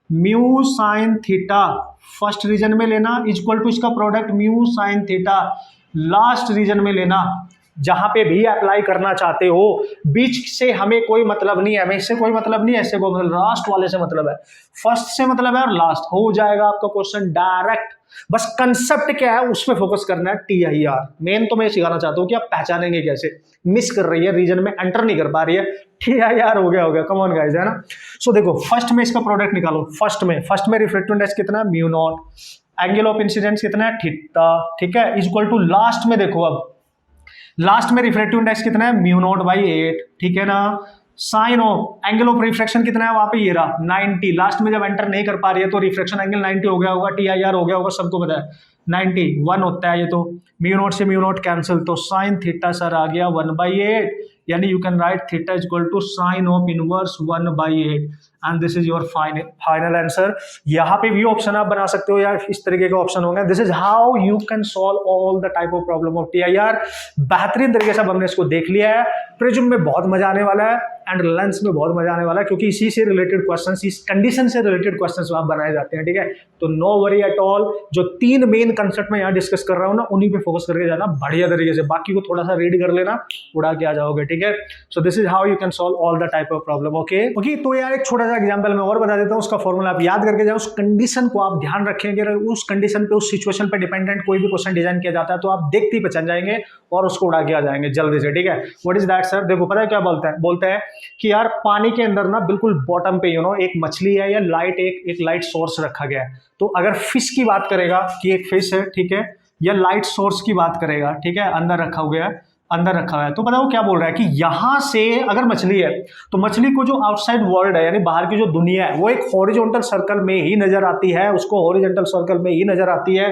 mu sine theta, first region में लेना इक्वल टू इसका product mu sine theta, last region में लेना, जहां पे भी अप्लाई करना चाहते हो, बीच से हमें कोई मतलब नहीं है, हमें इससे कोई मतलब नहीं है, इससे कोई मतलब, लास्ट वाले से मतलब है, फर्स्ट से मतलब है, और लास्ट हो जाएगा आपका क्वेश्चन डायरेक्ट। बस कंसेप्ट क्या है उसमें फोकस करना है, TIR। मेन तो मैं सिखाना चाहता हूं कि आप पहचानेंगे कैसे, मिस कर रही है, रीजन में एंटर नहीं कर पा रही है, TIR हो गया, कम ऑन गाइस, है ना। सो देखो फर्स्ट में इसका प्रोडक्ट निकालो, फर्स्ट में रिफ्लेक्टिव इंडेक्स कितना है, mu naught, angle of incidence कितना है, थीटा, ठीक है, इक्वल टू लास्ट में, देखो अब लास्ट में रिफ्लेक्टिव इंडेक्स कितना है, म्यू नॉट बाई 8, ठीक है ना। Sine of angle of refraction कितना है वहां पे, ये रहा 90, लास्ट में जब एंटर नहीं कर पा रही है तो रिफ्रैक्शन एंगल 90 हो गया होगा, TIR हो गया होगा, सबको पता है 91 होता है ये, तो म्यू नॉट से म्यू नॉट कैंसिल, तो साइन थीटा सर आ गया 1/8, यानी you can write theta equal to sine of inverse 1/8, and this is your final answer. यहाँ पे भी ऑप्शन आप बना सकते हो या इस तरीके का ऑप्शन होंगे। This is how you can solve all the type of problem of TIR। बेहतरीन तरीके से हमने इसको देख लिया है। प्रिज्म में बहुत मजा आने वाला है एंड लेंस में बहुत मजा आने वाला है, क्योंकि इसी से रिलेटेड क्वेश्चंस, इस कंडीशन से रिलेटेड क्वेश्चंस वहां बनाए जाते हैं, ठीक है। तो नो वरी एट ऑल, जो 3 मेन कंसेप्ट में यहाँ डिस्कस कर रहा हूँ ना, उन्हीं पे फोकस करके जाना बढ़िया तरीके से, बाकी को थोड़ा सा रीड कर लेना, उड़ा के आ जाओगे, ठीक है। So this is how you can solve all the type of problem. Okay, तो यार एक छोटा सा एग्जाम्पल मैं और बता देता हूँ, उसका फॉर्मूला आप याद करके जाओ, उस कंडीशन को आप ध्यान रखेंगे, उस कंडीशन पे, उस सिचुएशन पे डिपेंडेंट कोई भी क्वेश्चन डिजाइन किया जाता है तो आप देखते ही पहचान जाएंगे और उसको उड़ा के आ जाएंगे जल्दी से, ठीक है। What is that sir? देखो पता है क्या बोलता है कि यार पानी के अंदर ना बिल्कुल बॉटम पे एक मछली है या लाइट, एक लाइट सोर्स रखा गया है। तो अगर फिश की बात करेगा कि एक फिश है, ठीक है, या लाइट सोर्स की बात करेगा, ठीक है, अंदर रखा हुआ है, तो पता है वो क्या बोल रहा है कि यहां से अगर मछली है तो मछली को जो आउटसाइड वर्ल्ड है, यानी बाहर की जो दुनिया है, वो एक हॉरिजॉन्टल सर्कल में ही नजर आती है, उसको हॉरिजॉन्टल सर्कल में ही नजर आती है।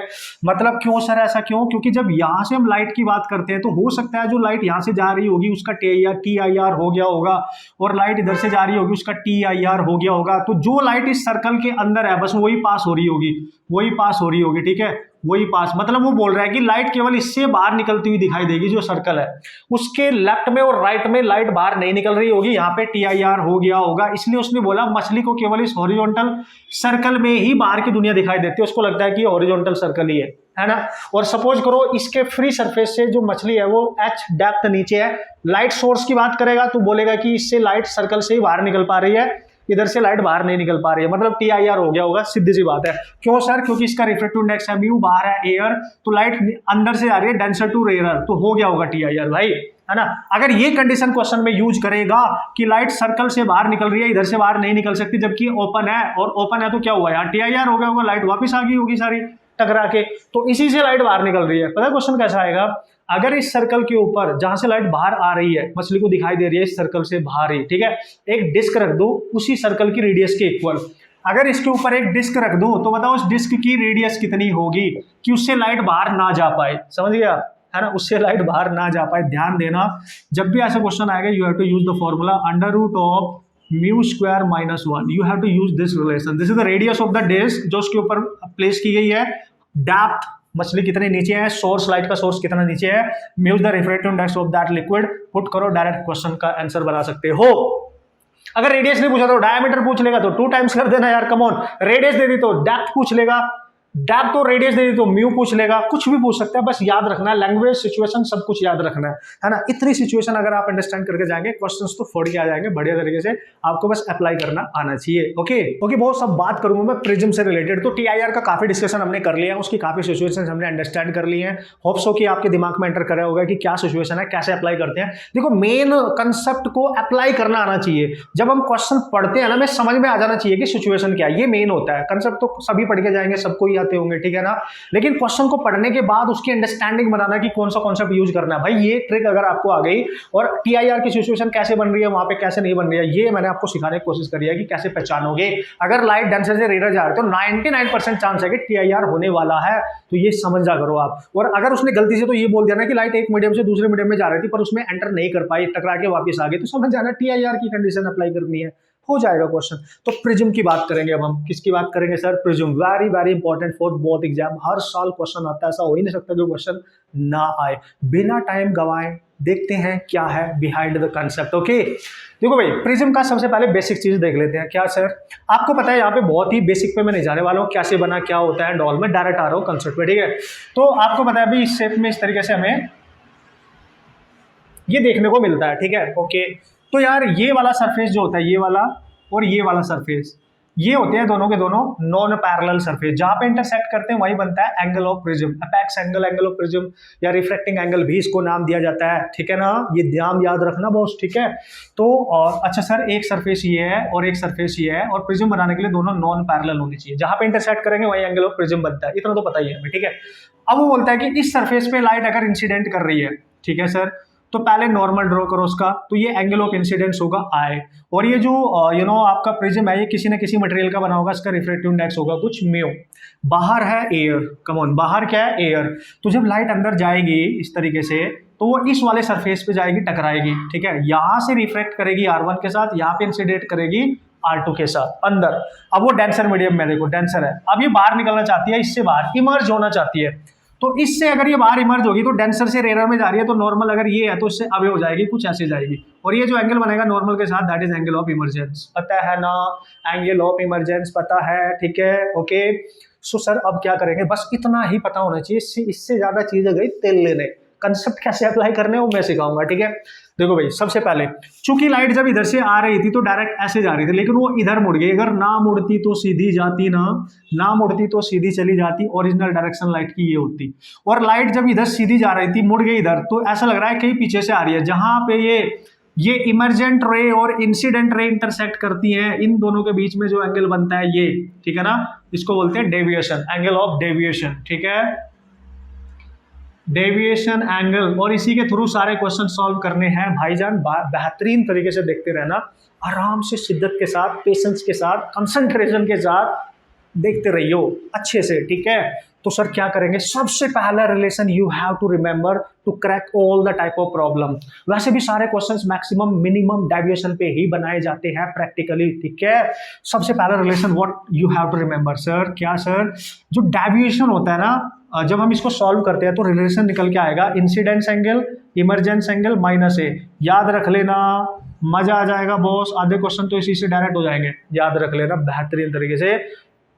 मतलब क्यों सर, ऐसा क्यों? क्योंकि जब यहां से हम लाइट की बात करते हैं तो हो सकता है जो लाइट यहां से जा रही होगी उसका TIR हो गया होगा, और लाइट इधर से जा रही होगी उसका TIR हो गया होगा। तो जो लाइट इस सर्कल के अंदर है बस वही पास हो रही होगी, ठीक है, वही पास। मतलब वो बोल रहा है कि लाइट केवल इससे बाहर निकलती हुई दिखाई देगी, जो सर्कल है उसके लेफ्ट में और राइट में लाइट बाहर नहीं निकल रही होगी, यहाँ पे TIR हो गया होगा। इसलिए उसने बोला मछली को केवल इस हॉरिजॉन्टल सर्कल में ही बाहर की दुनिया दिखाई देती है, उसको लगता है कि हॉरिजॉन्टल सर्कल ही है ना। और सपोज करो इसके फ्री सरफेस से जो मछली है वो h डेप्थ नीचे है, लाइट सोर्स की बात करेगा तो बोलेगा कि इससे लाइट सर्कल से ही बाहर निकल पा रही है, इधर से लाइट बाहर नहीं निकल पा रही है, मतलब TIR हो गया होगा, सीधी सी बात है। क्यों सर? क्योंकि इसका रिफ्रैक्टिव इंडेक्स है म्यू, बाहर है एयर, तो लाइट अंदर से आ रही है डेंसर टू रेयर, तो हो गया होगा TIR भाई, है ना। अगर ये कंडीशन क्वेश्चन में यूज करेगा कि लाइट सर्कल से बाहर निकल रही है, इधर से बाहर नहीं निकल सकती, जबकि ओपन है, और ओपन है तो क्या हुआ यार, TIR हो गया होगा, लाइट वापस आ गई होगी सारी, टकरा के, तो इसी से लाइट बाहर निकल रही है। पता है क्वेश्चन कैसा आएगा, अगर इस सर्कल के ऊपर जहां से लाइट बाहर आ रही है, मछली को दिखाई दे रही है इस सर्कल से बाहर ही, ठीक है, एक डिस्क रख दो उसी सर्कल की रेडियस के इक्वल, अगर इसके ऊपर एक डिस्क रख दूं तो बताओ उस डिस्क की रेडियस कितनी होगी कि उससे लाइट बाहर ना जा पाए, समझ गया है ना, उससे लाइट बाहर ना जा पाए। ध्यान देना जब भी ऐसा क्वेश्चन आएगा you have to use the formula under root of mu square minus 1, you have to use this relation, this is the radius of the disc जो उसके ऊपर प्लेस की गई है, डेप्थ मछली कितने नीचे है, सोर्स लाइट का सोर्स कितना नीचे है, mu the refractive index of that liquid, put करो डायरेक्ट क्वेश्चन का आंसर बना सकते हो। अगर रेडियस नहीं पूछा तो डायमीटर पूछ लेगा तो 2 टाइम्स कर देना यार, कम ऑन। रेडियस दे दी तो डेप्थ पूछ लेगा, डेप्थ तो रेडियस दे दी तो म्यू पूछ लेगा, कुछ भी पूछ सकता है, बस याद रखना है लैंग्वेज सिचुएशन सब कुछ याद रखना है ना। इतनी सिचुएशन अगर आप अंडरस्टैंड करके जाएंगे क्वेश्चंस तो फोड़ के आ जाएंगे बढ़िया तरीके से, आपको बस अप्लाई करना आना चाहिए। ओके बहुत सब बात करूंगा मैं प्रिज्म से रिलेटेड, तो टीआईआर का काफी डिस्कशन हमने कर लिया है, उसकी काफी सिचुएशन हमने अंडरस्टैंड कर ली है, होप सो कि आपके दिमाग में एंटर करा होगा कि क्या सिचुएशन है, कैसे अप्लाई करते हैं। देखो मेन कंसेप्ट को अप्लाई करना आना चाहिए, जब हम क्वेश्चन पढ़ते हैं ना हमें समझ में आ जाना चाहिए कि सिचुएशन क्या है, ये मेन होता है। कंसेप्ट तो सभी पढ़ के जाएंगे, सबको ही आते होंगे, ठीक है ना, लेकिन क्वेश्चन को पढ़ने के बाद उसकी अंडरस्टैंडिंग बनाना कि कौन सा कॉन्सेप्ट यूज करना है। भाई ये ट्रिक अगर आपको आ गई और टीआईआर की सिचुएशन कैसे बन रही है वहां पे कैसे नहीं बन रही है, ये मैंने आपको सिखाने की कोशिश करी है कि कैसे पहचानोगे। अगर लाइट डेंसर से रेडर जा रहे तो 99% चांस है कि टीआईआर होने वाला है, तो ये समझ जा करो आप। और अगर उसने गलती से तो ये बोल दिया ना कि लाइट एक मीडियम से दूसरे मीडियम में जा रही थी पर उसमें एंटर नहीं कर पाई, टकरा के वापस आ गई, तो समझ जाना टीआईआर की कंडीशन अप्लाई करनी है, हो जाएगा क्वेश्चन। तो प्रिज्म की बात करेंगे अब हम, किसकी बात करेंगे sir, prism, very very important for both exam, हर साल क्वेश्चन आता है, ऐसा हो ही नहीं सकता कि क्वेश्चन ना आए। बिना टाइम गवाए देखते हैं क्या है बिहाइंड द कंसेप्ट। ओके देखो भाई प्रिज्म का सबसे पहले बेसिक चीज देख लेते हैं। क्या सर, आपको पता है यहाँ पे बहुत ही बेसिक पे मैं नहीं जाने वाला हूँ, कैसे बना क्या होता है डॉल में, डायरेक्ट आ रहा हूँ कंसेप्ट पे, ठीक है। तो आपको पता है अभी इस शेप में इस तरीके से हमें ये देखने को मिलता है, ठीक है। ओके तो यार ये वाला सरफेस जो होता है, ये वाला और ये वाला सरफेस, ये होते हैं दोनों के दोनों नॉन पैरेलल सरफेस, जहां पे इंटरसेक्ट करते हैं वही बनता है angle of prism, apex angle, angle of prism या रिफ्रैक्टिंग एंगल भी इसको नाम दिया जाता है, ठीक है ना, ये ध्यान याद रखना बॉस, ठीक है। तो और अच्छा सर एक सरफेस ये है और एक सरफेस ये है, और प्रिज्म बनाने के लिए दोनों नॉन पैरेलल होनी चाहिए, जहां पे इंटरसेक्ट करेंगे वही एंगल ऑफ प्रिज्म बनता है, इतना तो पता ही है हमें, ठीक है। अब वो बोलता है कि इस सरफेस पे लाइट अगर इंसिडेंट कर रही है, ठीक है सर, तो पहले नॉर्मल ड्रॉ करो उसका, तो ये एंगल ऑफ इंसिडेंस होगा आई, और ये जो आपका प्रिज्म है ये किसी न किसी मटेरियल का बना होगा, इसका रिफ्रैक्टिव इंडेक्स होगा कुछ म्यू, बाहर है एयर, कम ऑन, बाहर क्या है एयर, तो जब लाइट अंदर जाएगी इस तरीके से तो वो इस वाले सरफेस पे जाएगी, टकराएगी, ठीक है, यहां से रिफ्रैक्ट करेगी R1 के साथ, यहाँ पे इंसिडेंट करेगी R2 के साथ अंदर। अब वो डेंसर मीडियम में, देखो डेंसर है, अब ये बाहर निकलना चाहती है, इससे बाहर इमर्ज होना चाहती है, तो इससे अगर ये बाहर इमर्ज होगी तो डेंसर से रेयर में जा रही है, तो नॉर्मल अगर ये है तो इससे अवे हो जाएगी, कुछ ऐसे जाएगी, और ये जो एंगल बनेगा नॉर्मल के साथ that is angle of emergence, पता है ना, एंगल ऑफ इमर्जेंस पता है, ठीक है। ओके सो सर अब क्या करेंगे, बस इतना ही पता होना चाहिए, इससे ज्यादा चीज गई तेल लेने, कंसेप्ट कैसे अप्लाई करने वो मैं सिखाऊंगा, ठीक है। देखो भाई सबसे पहले चूंकि लाइट जब इधर से आ रही थी तो डायरेक्ट ऐसे जा रही थी, लेकिन वो इधर मुड़ गई, अगर ना मुड़ती तो सीधी जाती, ना मुड़ती तो सीधी चली जाती, ओरिजिनल डायरेक्शन लाइट की ये होती, और लाइट जब इधर सीधी जा रही थी मुड़ गई इधर, तो ऐसा लग रहा है कहीं पीछे से आ रही है, जहां पे ये इमरजेंट रे और इंसिडेंट रे इंटरसेक्ट करती हैं, इन दोनों के बीच में जो एंगल बनता है ये, ठीक है ना, इसको बोलते हैं डेविएशन, एंगल ऑफ डेविएशन, ठीक है, डेविएशन एंगल, और इसी के थ्रू सारे क्वेश्चन सॉल्व करने हैं भाईजान, बेहतरीन तरीके से देखते रहना, आराम से, शिद्दत के साथ, पेशेंस के साथ, कंसंट्रेशन के साथ देखते रहियो अच्छे से, ठीक है। तो सर क्या करेंगे, सबसे पहला relation you have to remember to crack all the type of problem, वैसे भी सारे क्वेश्चंस मैक्सिमम मिनिमम डेविएशन पे ही बनाए जाते हैं प्रैक्टिकली, ठीक है। सबसे पहला relation what you have to remember, sir क्या सर, जो डेविएशन होता है ना, जब हम इसको सॉल्व करते हैं तो रिलेशन निकल के आएगा incidence angle emergence angle minus A, याद रख लेना, मजा आ जाएगा बॉस, आधे क्वेश्चन तो इसी से डायरेक्ट हो जाएंगे, याद रख लेना बेहतरीन तरीके से,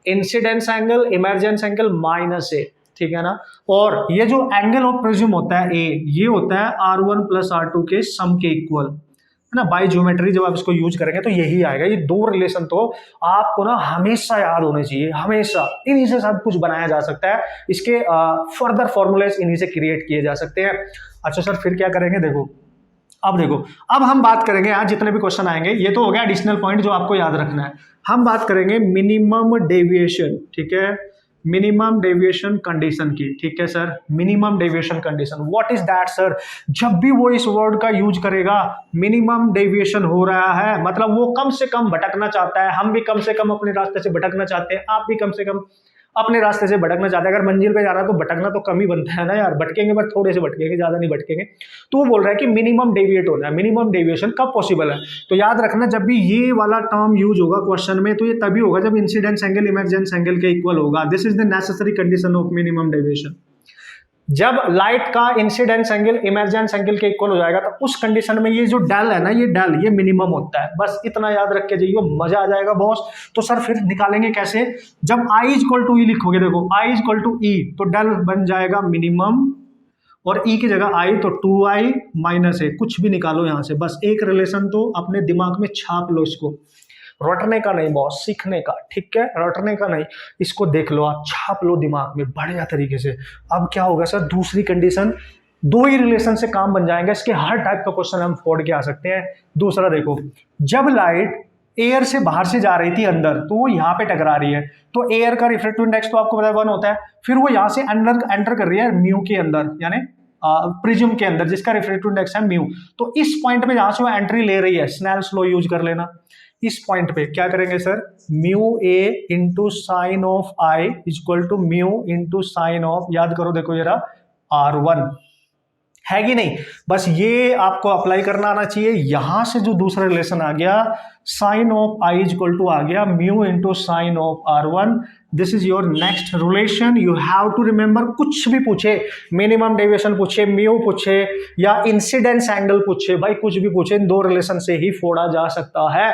incidence angle emergence angle minus A, ठीक है ना। और ये जो एंगल ऑफ प्रिज्म होता है ए, ये होता है R1 प्लस R2 के सम के इक्वल, है ना, बाय ज्योमेट्री जब आप इसको यूज करेंगे तो यही आएगा। ये दो रिलेशन तो आपको ना हमेशा याद होने चाहिए, हमेशा, इन्हीं से सब कुछ बनाया जा सकता है, इसके फर्दर फॉर्मूलेस इन्हीं से क्रिएट किए जा सकते हैं। अच्छा सर फिर क्या करेंगे, देखो अब हम बात करेंगे, आज जितने भी क्वेश्चन आएंगे ये तो हो गया एडिशनल पॉइंट जो आपको याद रखना है, हम बात करेंगे मिनिमम डेविएशन, ठीक है, मिनिमम डेविएशन कंडीशन की, ठीक है sir, minimum deviation condition, what is that sir? जब भी वो इस वर्ड का यूज करेगा मिनिमम डेविएशन हो रहा है, मतलब वो कम से कम भटकना चाहता है, हम भी कम से कम अपने रास्ते से भटकना चाहते हैं, आप भी कम से कम अपने रास्ते से भटकना चाहते हैं। अगर मंजिल पे जाना है तो भटकना तो कम ही बनता है ना यार, भटकेंगे बस थोड़े से भटकेंगे, ज्यादा नहीं भटकेंगे। तो वो बोल रहा है कि मिनिमम डेविएट होना है। मिनिमम डेविएशन कब पॉसिबल है? तो याद रखना, जब भी ये वाला टर्म यूज होगा क्वेश्चन में तो ये तभी होगा जब इंसिडेंस एंगल इमरजेंस एंगल के इक्वल होगा। This is the necessary condition of minimum deviation. जब लाइट का इंसिडेंस एंगल इमरजेंस एंगल के इक्वल हो जाएगा तो उस कंडीशन में ये जो डेल है ना, ये डेल ये मिनिमम होता है। बस इतना याद रख के जाइए, मजा आ जाएगा बॉस। तो सर फिर निकालेंगे कैसे? जब I इक्वल टू ई लिखोगे, देखो I इक्वल टू ई तो डेल बन जाएगा मिनिमम, और ई की जगह I तो 2i माइनस ए, कुछ भी निकालो यहां से, बस एक रिलेशन तो अपने दिमाग में छाप लो, इसको रटने का नहीं बॉस, सीखने का, ठीक है, रटने का नहीं, इसको देख लो आप, छाप लो दिमाग में बढ़िया तरीके से। अब क्या होगा सर, दूसरी कंडीशन, दो ही रिलेशन से काम बन जाएंगे, इसके हर टाइप का क्वेश्चन हम फोड़ के आ सकते हैं। दूसरा देखो, जब लाइट एयर से बाहर से जा रही थी अंदर, तो वो यहाँ पे टकरा रही है, तो एयर का रिफ्रैक्टिव इंडेक्स तो आपको पता है 1 होता है, फिर वो यहाँ से एंटर कर रही है म्यू के अंदर, यानी प्रिज्म के अंदर, जिसका रिफ्रैक्टिव इंडेक्स है म्यू। तो इस पॉइंट पे जहां से वो एंट्री ले रही है, स्नेल्स लॉ यूज कर लेना। इस पॉइंट पे क्या करेंगे sir, mu A into sine of I equal to mu into sine of, याद करो देखो जरा, R1 है कि नहीं? बस ये आपको अप्लाई करना आना चाहिए। यहां से जो दूसरा रिलेशन आ गया, sine of I equal to आ गया mu into sine of R1। This is your next relation. You have to remember, कुछ भी पूछे, मिनिमम डेविएशन पूछे, म्यू पूछे या इंसिडेंस एंगल पूछे, भाई कुछ भी पूछे, इन दो रिलेशन से ही फोड़ा जा सकता है।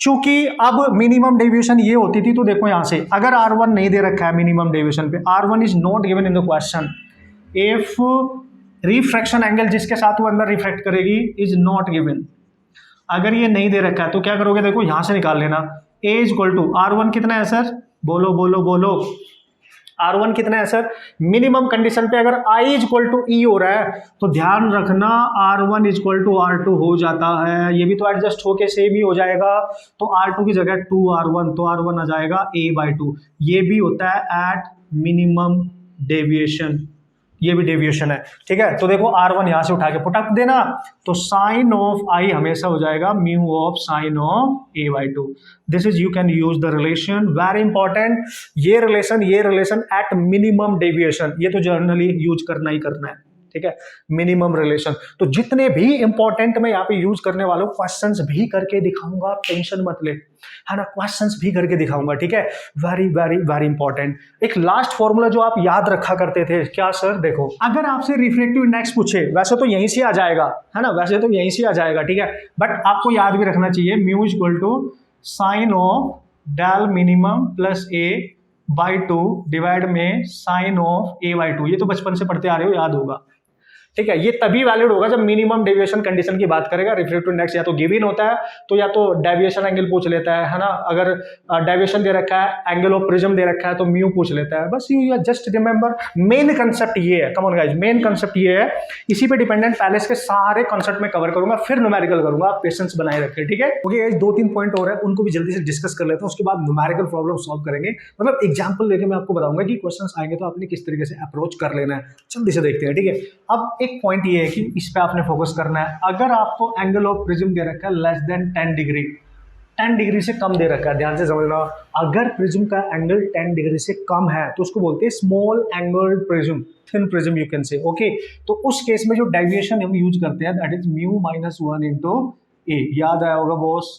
चूंकि अब मिनिमम डेविएशन ये होती थी, तो देखो यहां से अगर R1 नहीं दे रखा है मिनिमम डेविएशन पे, R1 is not given in the question, if refraction angle जिसके साथ वो अंदर रिफ्रैक्ट करेगी इज नॉट गिवन, अगर ये नहीं दे रखा है तो क्या करोगे, देखो यहां से निकाल लेना, A इक्वल टू R1 कितना है सर, बोलो बोलो बोलो, R1 कितना है सर? मिनिमम कंडीशन पे अगर I इक्वल टू ई हो रहा है तो ध्यान रखना R1 इक्वल टू R2 हो जाता है, ये भी तो एडजस्ट होके सेम ही हो जाएगा, तो R2 की जगह 2R1, तो R1 आ जाएगा A/2, ये भी होता है एट मिनिमम डेविएशन, ये भी डेविएशन है, ठीक है। तो देखो R1 यहां से उठा के पुटअप देना, तो साइन ऑफ I हमेशा हो जाएगा mu of sine of A/2। This is, you can use the relation, very important, ये रिलेशन एट मिनिमम डेविएशन, ये तो जनरली यूज करना ही करना है, ठीक है, मिनिमम रिलेशन। तो जितने भी इंपॉर्टेंट मैं यहाँ पे यूज करने वाला हूँ, क्वेश्चंस भी करके दिखाऊंगा, आप टेंशन मत ले, है ना, क्वेश्चंस भी करके दिखाऊंगा, ठीक है, वेरी वेरी वेरी इंपॉर्टेंट। एक लास्ट फॉर्मूला जो आप याद रखा करते थे, क्या सर? देखो, अगर आपसे रिफ्रैक्टिव इंडेक्स पूछे, वैसे तो यहीं से आ जाएगा, है ना, वैसे तो यहीं से आ जाएगा, ठीक है, बट आपको याद भी रखना चाहिए, mu equal to sine of del minimum plus A/2 divide में साइन ऑफ A/2, ये तो बचपन से पढ़ते आ रहे हो, याद होगा, ठीक है। ये तभी वैलिड होगा जब मिनिमम डेविएशन कंडीशन की बात करेगा। रिफ्रैक्टिव इंडेक्स या तो गिवन होता है, तो या तो डेविएशन एंगल पूछ लेता है ना, अगर डेविएशन दे रखा है, एंगल ऑफ प्रिज्म दे रखा है तो म्यू पूछ लेता है। बस you just remember, main concept ये है, कम ऑन गाइस, मेन कंसेप्ट ये है, इसी पे डिपेंडेंट पहले इसके सारे कंसेप्ट में कवर करूंगा, फिर न्यूमेरिकल करूंगा, आप पेशेंस बनाए रखें, ठीक है। ओके, 2-3 पॉइंट और है, उनको भी जल्दी से डिस्कस कर लेते हैं, उसके बाद न्यूमेरिकल प्रॉब्लम सॉल्व करेंगे, मतलब एग्जाम्पल लेके मैं आपको बताऊंगा कि क्वेश्चन आएंगे तो आपने किस तरीके से अप्रोच कर लेना है। जल्दी से देखते हैं, ठीक है। अब एक पॉइंट ये है कि इस पे आपने फोकस करना है, अगर आपको एंगल ऑफ प्रिज्म दे रखा है लेस देन 10 डिग्री, 10 डिग्री से कम दे रखा है, ध्यान से समझना, अगर प्रिज्म का एंगल 10 डिग्री से कम है तो उसको बोलते हैं small angle prism, thin prism you can से, ओके। तो उस केस में जो डेविएशन हम यूज करते हैं that is mu minus 1 into A, याद आया होगा बॉस,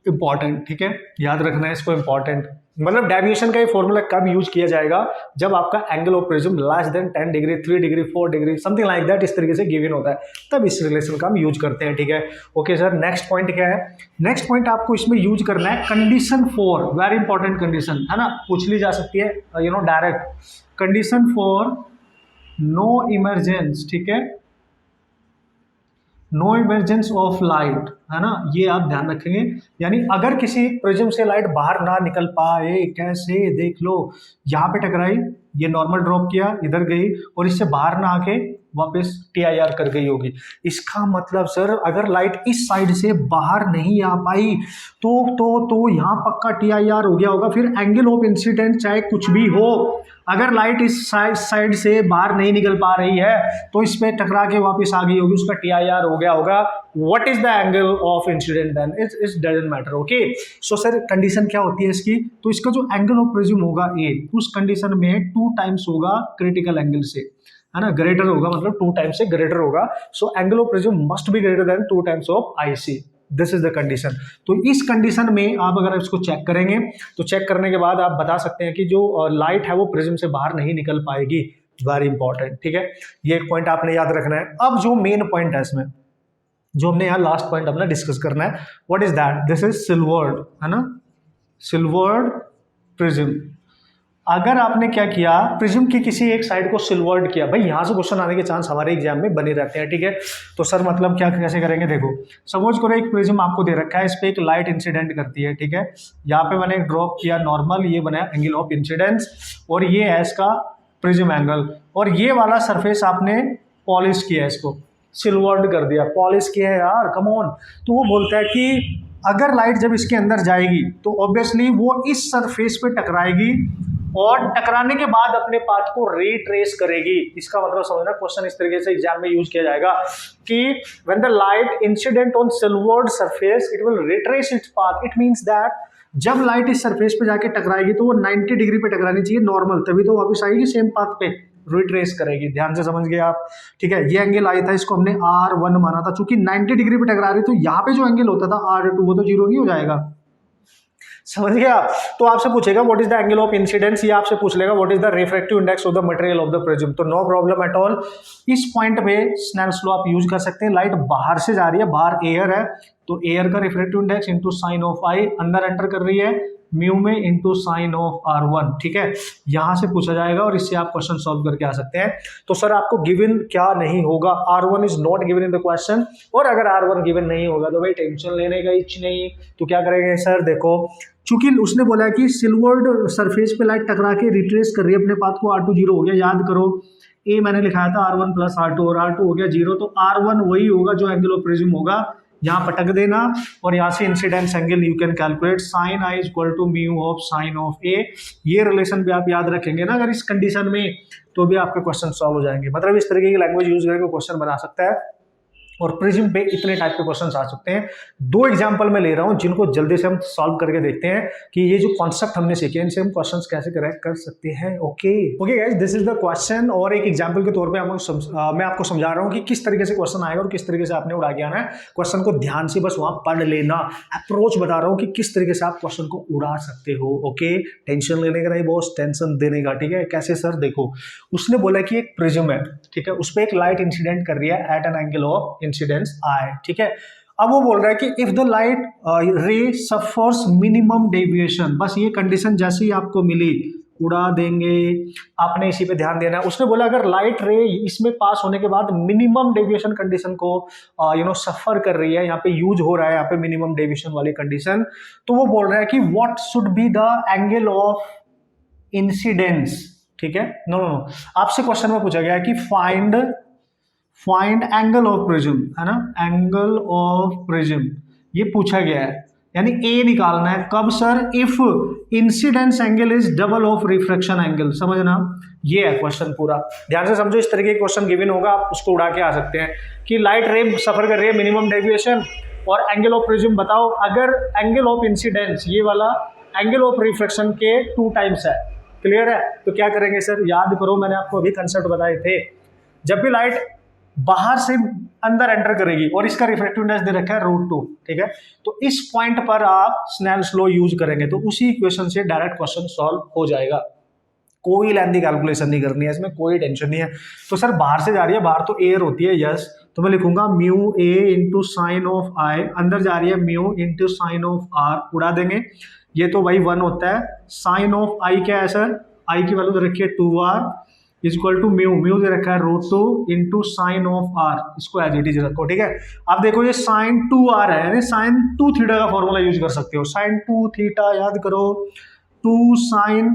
इंपॉर्टेंट, ठीक है, याद रखना है इसको, इंपॉर्टेंट, मतलब डेविएशन का ये फॉर्मूला कब यूज किया जाएगा, जब आपका angle of prism less than 10 degree, 3 degree, 4 degree, something like that, इस तरीके से गिवन होता है, तब इस रिलेशन का हम यूज करते हैं, ठीक है। ओके सर, नेक्स्ट पॉइंट क्या है? नेक्स्ट पॉइंट आपको इसमें यूज करना है कंडीशन 4, वेरी इंपॉर्टेंट कंडीशन, है ना, पूछ ली जा सकती है, you know, direct, condition 4 no emergence, ठीक है, नो इमरजेंस ऑफ लाइट, है ना, ये आप ध्यान रखेंगे, यानी अगर किसी प्रिज्म से लाइट बाहर ना निकल पाए, कैसे, देख लो, यहाँ पे टकराई, ये नॉर्मल ड्रॉप किया, इधर गई और इससे बाहर ना आके वापस TIR कर गई होगी। इसका मतलब सर अगर लाइट इस साइड से बाहर नहीं आ पाई तो यहाँ पक्का TIR हो गया होगा। फिर एंगल ऑफ इंसिडेंट चाहे कुछ भी हो, अगर लाइट इस साइड से बाहर नहीं निकल पा रही है तो इस पे टकरा के वापस आ गई होगी, उसका TIR हो गया होगा। What is the angle of incidence then, it doesn't matter. Okay, so sir condition क्या होती है इसकी, तो इसका जो एंगल ऑफ प्रिज्म होगा ए, उस कंडीशन में 2 टाइम्स होगा क्रिटिकल एंगल से, है ना, ग्रेटर होगा, मतलब 2 टाइम्स से ग्रेटर होगा। So angle of prism must be greater than 2 times of IC। This is the condition. तो इस कंडीशन में आप अगर इसको चेक करेंगे तो चेक करने के बाद आप बता सकते हैं कि जो लाइट है वो प्रिज्म से बाहर नहीं निकल पाएगी। वेरी इंपॉर्टेंट, ठीक है, ये एक पॉइंट आपने याद रखना है। अब जो मेन पॉइंट है इसमें, जो हमने यहाँ लास्ट पॉइंट अपना डिस्कस करना है, what is that, this is silvered, है ना, सिल्वर्ड प्रिज्म। अगर आपने क्या किया, प्रिज्म की किसी एक साइड को सिल्वर्ड किया, भाई यहां से क्वेश्चन आने के चांस हमारे एग्जाम में बने रहते हैं, ठीक है। तो सर मतलब क्या कैसे करेंगे, देखो सपोज करो एक प्रिज्म आपको दे रखा है, इस पे एक लाइट इंसिडेंट करती है, ठीक है। यहाँ पे मैंने ड्रॉप किया नॉर्मल, ये बनाया एंगल ऑफ इंसिडेंस, और ये है इसका प्रिज्म एंगल, और ये वाला सरफेस आपने पॉलिश किया है, इसको सिल्वर्ड कर दिया, पॉलिश किया है यार, कम ऑन। तो वो बोलता है कि अगर लाइट जब इसके अंदर जाएगी तो ऑब्वियसली वो इस सरफेस पे टकराएगी और टकराने के बाद अपने पाथ को रिट्रेस करेगी। इसका मतलब समझना, क्वेश्चन इस तरीके से एग्जाम में यूज किया जाएगा कि when the light incident on silvered surface it will retrace its path. It means that जब लाइट इस सरफेस पे जाके टकराएगी तो वो 90 डिग्री पे टकरानी चाहिए नॉर्मल, तभी तो वापस आएगी सेम पाथ पे, रिट्रेस करेगी। ध्यान से समझ गए आप, ठीक है। ये एंगल आया था, इसको हमने R1 माना था, चूंकि 90 डिग्री पे टकरा रही, तो यहाँ पे जो एंगल होता था R2 वो तो 0 नहीं हो जाएगा, समझ गया। तो आपसे पूछेगा what is the angle of incidence, ये आपसे पूछ लेगा what is the refractive index of the material of the prism. तो नो प्रॉब्लम एट ऑल, इस पॉइंट पे स्नेल्स लॉ आप यूज कर सकते हैं। लाइट बाहर से जा रही है, बाहर एयर है, तो एयर का refractive index into sine of i, अंदर एंटर कर रही है म्यू में इंटू साइन ऑफ R1, ठीक है। यहां से पूछा जाएगा और इससे आप क्वेश्चन सॉल्व करके आ सकते हैं। तो सर आपको गिवन क्या नहीं होगा, R1 is not given in the question, और अगर R1 गिवन नहीं होगा तो भाई टेंशन लेने का इच नहीं। तो क्या करेंगे सर, देखो चूंकि उसने बोला है कि सिल्वर्ड सरफेस पे लाइट टकरा के रिट्रेस कर रही है अपने पाथ को, R2 0 हो गया, याद करो ए मैंने लिखाया था R1 प्लस R2, और R2 हो गया 0, तो R1 वही होगा जो एंगल ऑफ प्रिज्म होगा, यहाँ पटक देना और यहाँ से incidence angle you can calculate sine i equal to mu of sine of A. ये रिलेशन भी आप याद रखेंगे ना अगर इस कंडीशन में, तो भी आपके क्वेश्चन सॉल्व हो जाएंगे। मतलब इस तरीके की लैंग्वेज यूज करके क्वेश्चन बना सकता है, और प्रिज्म पे इतने टाइप के क्वेश्चंस आ सकते हैं। 2 एग्जांपल मैं ले रहा हूं जिनको जल्दी से हम सॉल्व करके देखते हैं कि ये जो कॉन्सेप्ट हमने सीखे इनसे हम क्वेश्चंस कैसे करेक्ट कर सकते हैं। Okay guys, this is the question, और एक एग्जांपल के तौर पे मैं आपको समझा रहा हूं कि किस तरीके से क्वेश्चन आएगा और किस तरीके से आपने उड़ा के आना है। क्वेश्चन को ध्यान से बस वहां पढ़ लेना, अप्रोच बता रहा हूं कि किस तरीके से आप क्वेश्चन को उड़ा सकते हो। ओके, टेंशन लेने का नहीं बॉस, टेंशन देने का, ठीक है। कैसे सर, देखो उसने बोला कि एक प्रिज्म है, ठीक है, उस पर एक लाइट इंसिडेंट कर रही है at an angle of incidence i, ठीक है। अब वो बोल रहा है कि if the light ray suffers minimum deviation, बस ये कंडीशन जैसे ही आपको मिली उड़ा देंगे, आपने इसी पे ध्यान देना है। उसने बोला अगर लाइट रे इसमें पास होने के बाद मिनिमम डेविएशन कंडीशन को सफर कर रही है, यहाँ पे यूज हो रहा है, यहाँ पे मिनिमम डेविएशन वाली कंडीशन, तो वो बोल रहा है कि what should be the angle of incidence, ठीक है। नो, आपसे क्वेश्चन में पूछा गया है कि फाइंड एंगल ऑफ प्रिज्म, है ना, एंगल ऑफ प्रिज्म ये पूछा गया है, यानी ए निकालना है। कब sir, if incidence angle is double of refraction angle, समझना, ये है क्वेश्चन पूरा। ध्यान से समझो, इस तरीके के क्वेश्चन गिवन होगा, आप उसको उड़ा के आ सकते हैं कि लाइट रे सफर कर रही है मिनिमम डेविएशन और एंगल ऑफ प्रिज्म बताओ। अगर एंगल ऑफ इंसिडेंस ये वाला एंगल ऑफ रिफ्रैक्शन के 2 टाइम्स है, क्लियर है, तो क्या करेंगे सर, याद करो मैंने आपको अभी कंसेप्ट बताए थे, जब भी लाइट बाहर से अंदर एंटर करेगी और इसका रिफ्रैक्टिव इंडेक्स दे रखा है √2, ठीक है, तो इस पॉइंट पर आप स्नेल्स लॉ यूज करेंगे तो उसी इक्वेशन से डायरेक्ट क्वेश्चन सॉल्व हो जाएगा। कोई लेंथी कैलकुलेशन नहीं करनी है, इसमें कोई टेंशन नहीं है। तो सर बाहर से जा रही है, बाहर तो एयर होती है, यस, तो मैं लिखूंगा mu A into sine of i, अंदर जा रही है mu into sine of r, उड़ा देंगे, ये तो भाई 1 होता है। साइन ऑफ आई क्या है सर, आई की वैल्यू दे रखी है 2r इक्वल टू म्यू दे रखा है √2 इंटू साइन ऑफ आर, इसको एज इट इज रखो, ठीक है। अब देखो ये साइन 2r है, यानी साइन 2 थीटा का फॉर्मूला यूज कर सकते हो, साइन 2 थीटा याद करो, 2 sine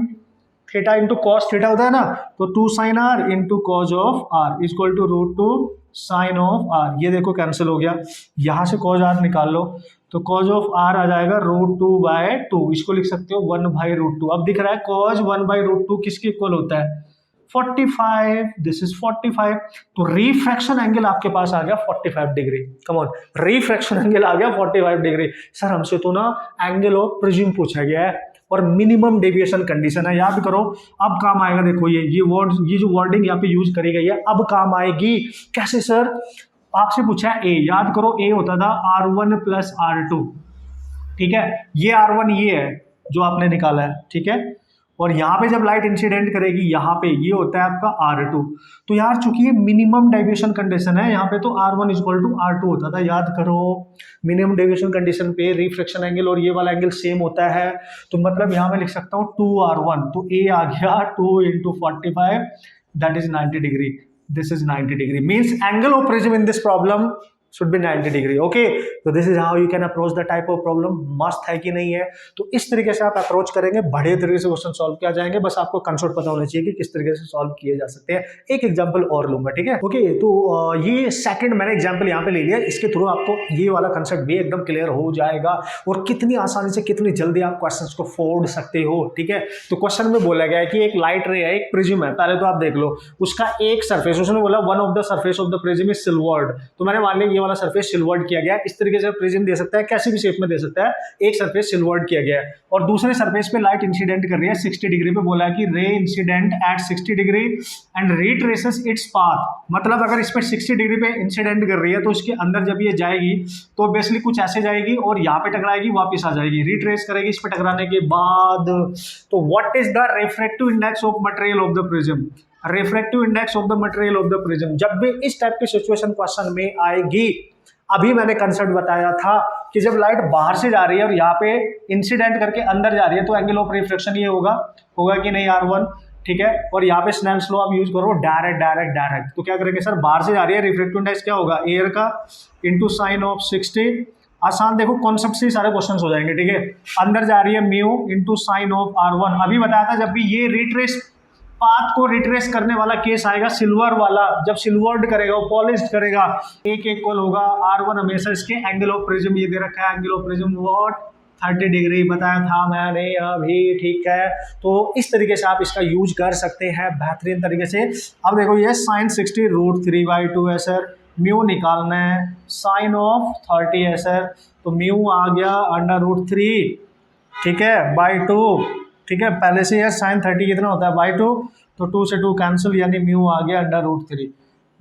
theta into cos theta होता है ना, तो 2 sine R into cos of R equal to √2 sine of R. ये देखो कैंसिल हो गया, यहां से कॉज आर निकाल लो, तो कॉज ऑफ आर आ जाएगा √2/2, इसको लिख सकते हो 1/√2। अब दिख रहा है कॉज 1/√2 किसके इक्वल होता है 45, दिस इज 45, तो रिफ्रैक्शन एंगल आपके पास आ गया 45 degree. Come on, refraction angle आ गया 45 डिग्री। सर हमसे तो ना एंगल ऑफ प्रिज्म पूछा गया है और मिनिमम डेविएशन कंडीशन है, याद करो। अब काम आएगा, देखो ये जो वर्डिंग यहाँ पे यूज करी गई है अब काम आएगी। कैसे सर, आपसे पूछा है ए, याद करो ए होता था R1 + R2, ठीक है, ये R1 ये है जो आपने निकाला है, ठीक है, और यहाँ पे जब लाइट इंसिडेंट करेगी यहाँ पे ये होता है आपका R2। तो यार चूंकि ये मिनिमम डेविएशन कंडीशन है, यहाँ पे तो R1 = R2 होता था, याद करो। मिनिमम डेविएशन कंडीशन पे रिफ्रैक्शन एंगल और ये वाला एंगल सेम होता है, तो मतलब यहाँ मैं लिख सकता हूँ 2R1, तो ए आ गया 2 × 45, that is 90 degree. This is 90 degree, means angle of prism in this problem should be 90 degree. Okay, तो this is how you can approach the type of problem. मस्त है कि नहीं है? तो इस तरीके से आप अप्रोच करेंगे, बढ़िया तरीके से क्वेश्चन सॉल्व किया जाएंगे। बस आपको कंसेप्ट पता होना चाहिए कि किस तरीके से सॉल्व किए जा सकते हैं। एक एग्जांपल और लूंगा, ठीक है। ओके, तो ये सेकंड मैंने एग्जांपल यहाँ पे ले लिया, इसके थ्रू आपको ये वाला कंसेप्ट भी एकदम क्लियर हो जाएगा और कितनी आसानी से कितनी जल्दी आप क्वेश्चन को फोड़ सकते हो, ठीक है। तो क्वेश्चन में बोला गया है कि एक लाइट रे है, एक प्रिज्म है, पहले तो आप देख लो उसका एक सरफेस, उसने बोला one of the surface of the prism is silvered, तो मैंने मान लिया ये वाला सरफेस सिल्वर्ड किया गया। इस तरीके से प्रिज्म दे सकता है, कैसी भी शेप में दे सकता है। एक सरफेस सिल्वर्ड किया गया है और दूसरे सरफेस पे लाइट इंसिडेंट कर रही है 60 डिग्री पे, बोला है कि ray incident at 60 degree and retraces its path. मतलब अगर इस पे 60 डिग्री पे इंसिडेंट कर रही है तो इसके अंदर जब ये जाएगी तो बेसिकली कुछ ऐसे जाएगी और यहाँ पे टकराएगी, वापस आ जाएगी, रिट्रेस करेगी इस पे टकराने के बाद। तो what is the refractive index of material of the prism? Refractive index of the material of the prism जब भी इस टाइप की सिचुएशन क्वेश्चन में आएगी, अभी मैंने कंसेप्ट बताया था कि जब लाइट बाहर से जा रही है और यहाँ पे इंसिडेंट करके अंदर जा रही है तो एंगल ऑफ रिफ्रैक्शन ये होगा कि नहीं R1, ठीक है। और यहाँ पे स्नेल्स लॉ आप यूज करो, डायरेक्ट। तो क्या करेंगे सर, बाहर से जा रही है, रिफ्रैक्टिव इंडेक्स क्या होगा एयर का इंटू साइन ऑफ 60। आसान, देखो कॉन्सेप्ट से सारे क्वेश्चन हो जाएंगे, ठीक है। अंदर जा रही है mu into sine of R1। अभी बताया था जब भी ये रिट्रेस पाथ को रिट्रेस करने वाला केस आएगा सिल्वर वाला, जब सिल्वर्ड करेगा, पॉलिश्ड करेगा, एक इक्वल होगा R1 हमेशा इसके एंगल ऑफ प्रिज्म, ये दे रखा है angle of prism what 30 degree बताया था मैंने अभी, ठीक है। तो इस तरीके से आप इसका यूज कर सकते हैं बेहतरीन तरीके से। अब देखो ये साइन 60 √3/2 है सर, म्यू निकालना है, साइन ऑफ 30 है सर, तो म्यू आ गया √3, ठीक है, /2, ठीक है। पहले से यार साइन 30 कितना होता है /2, तो 2 से 2 कैंसिल, यानी म्यू आ गया √3।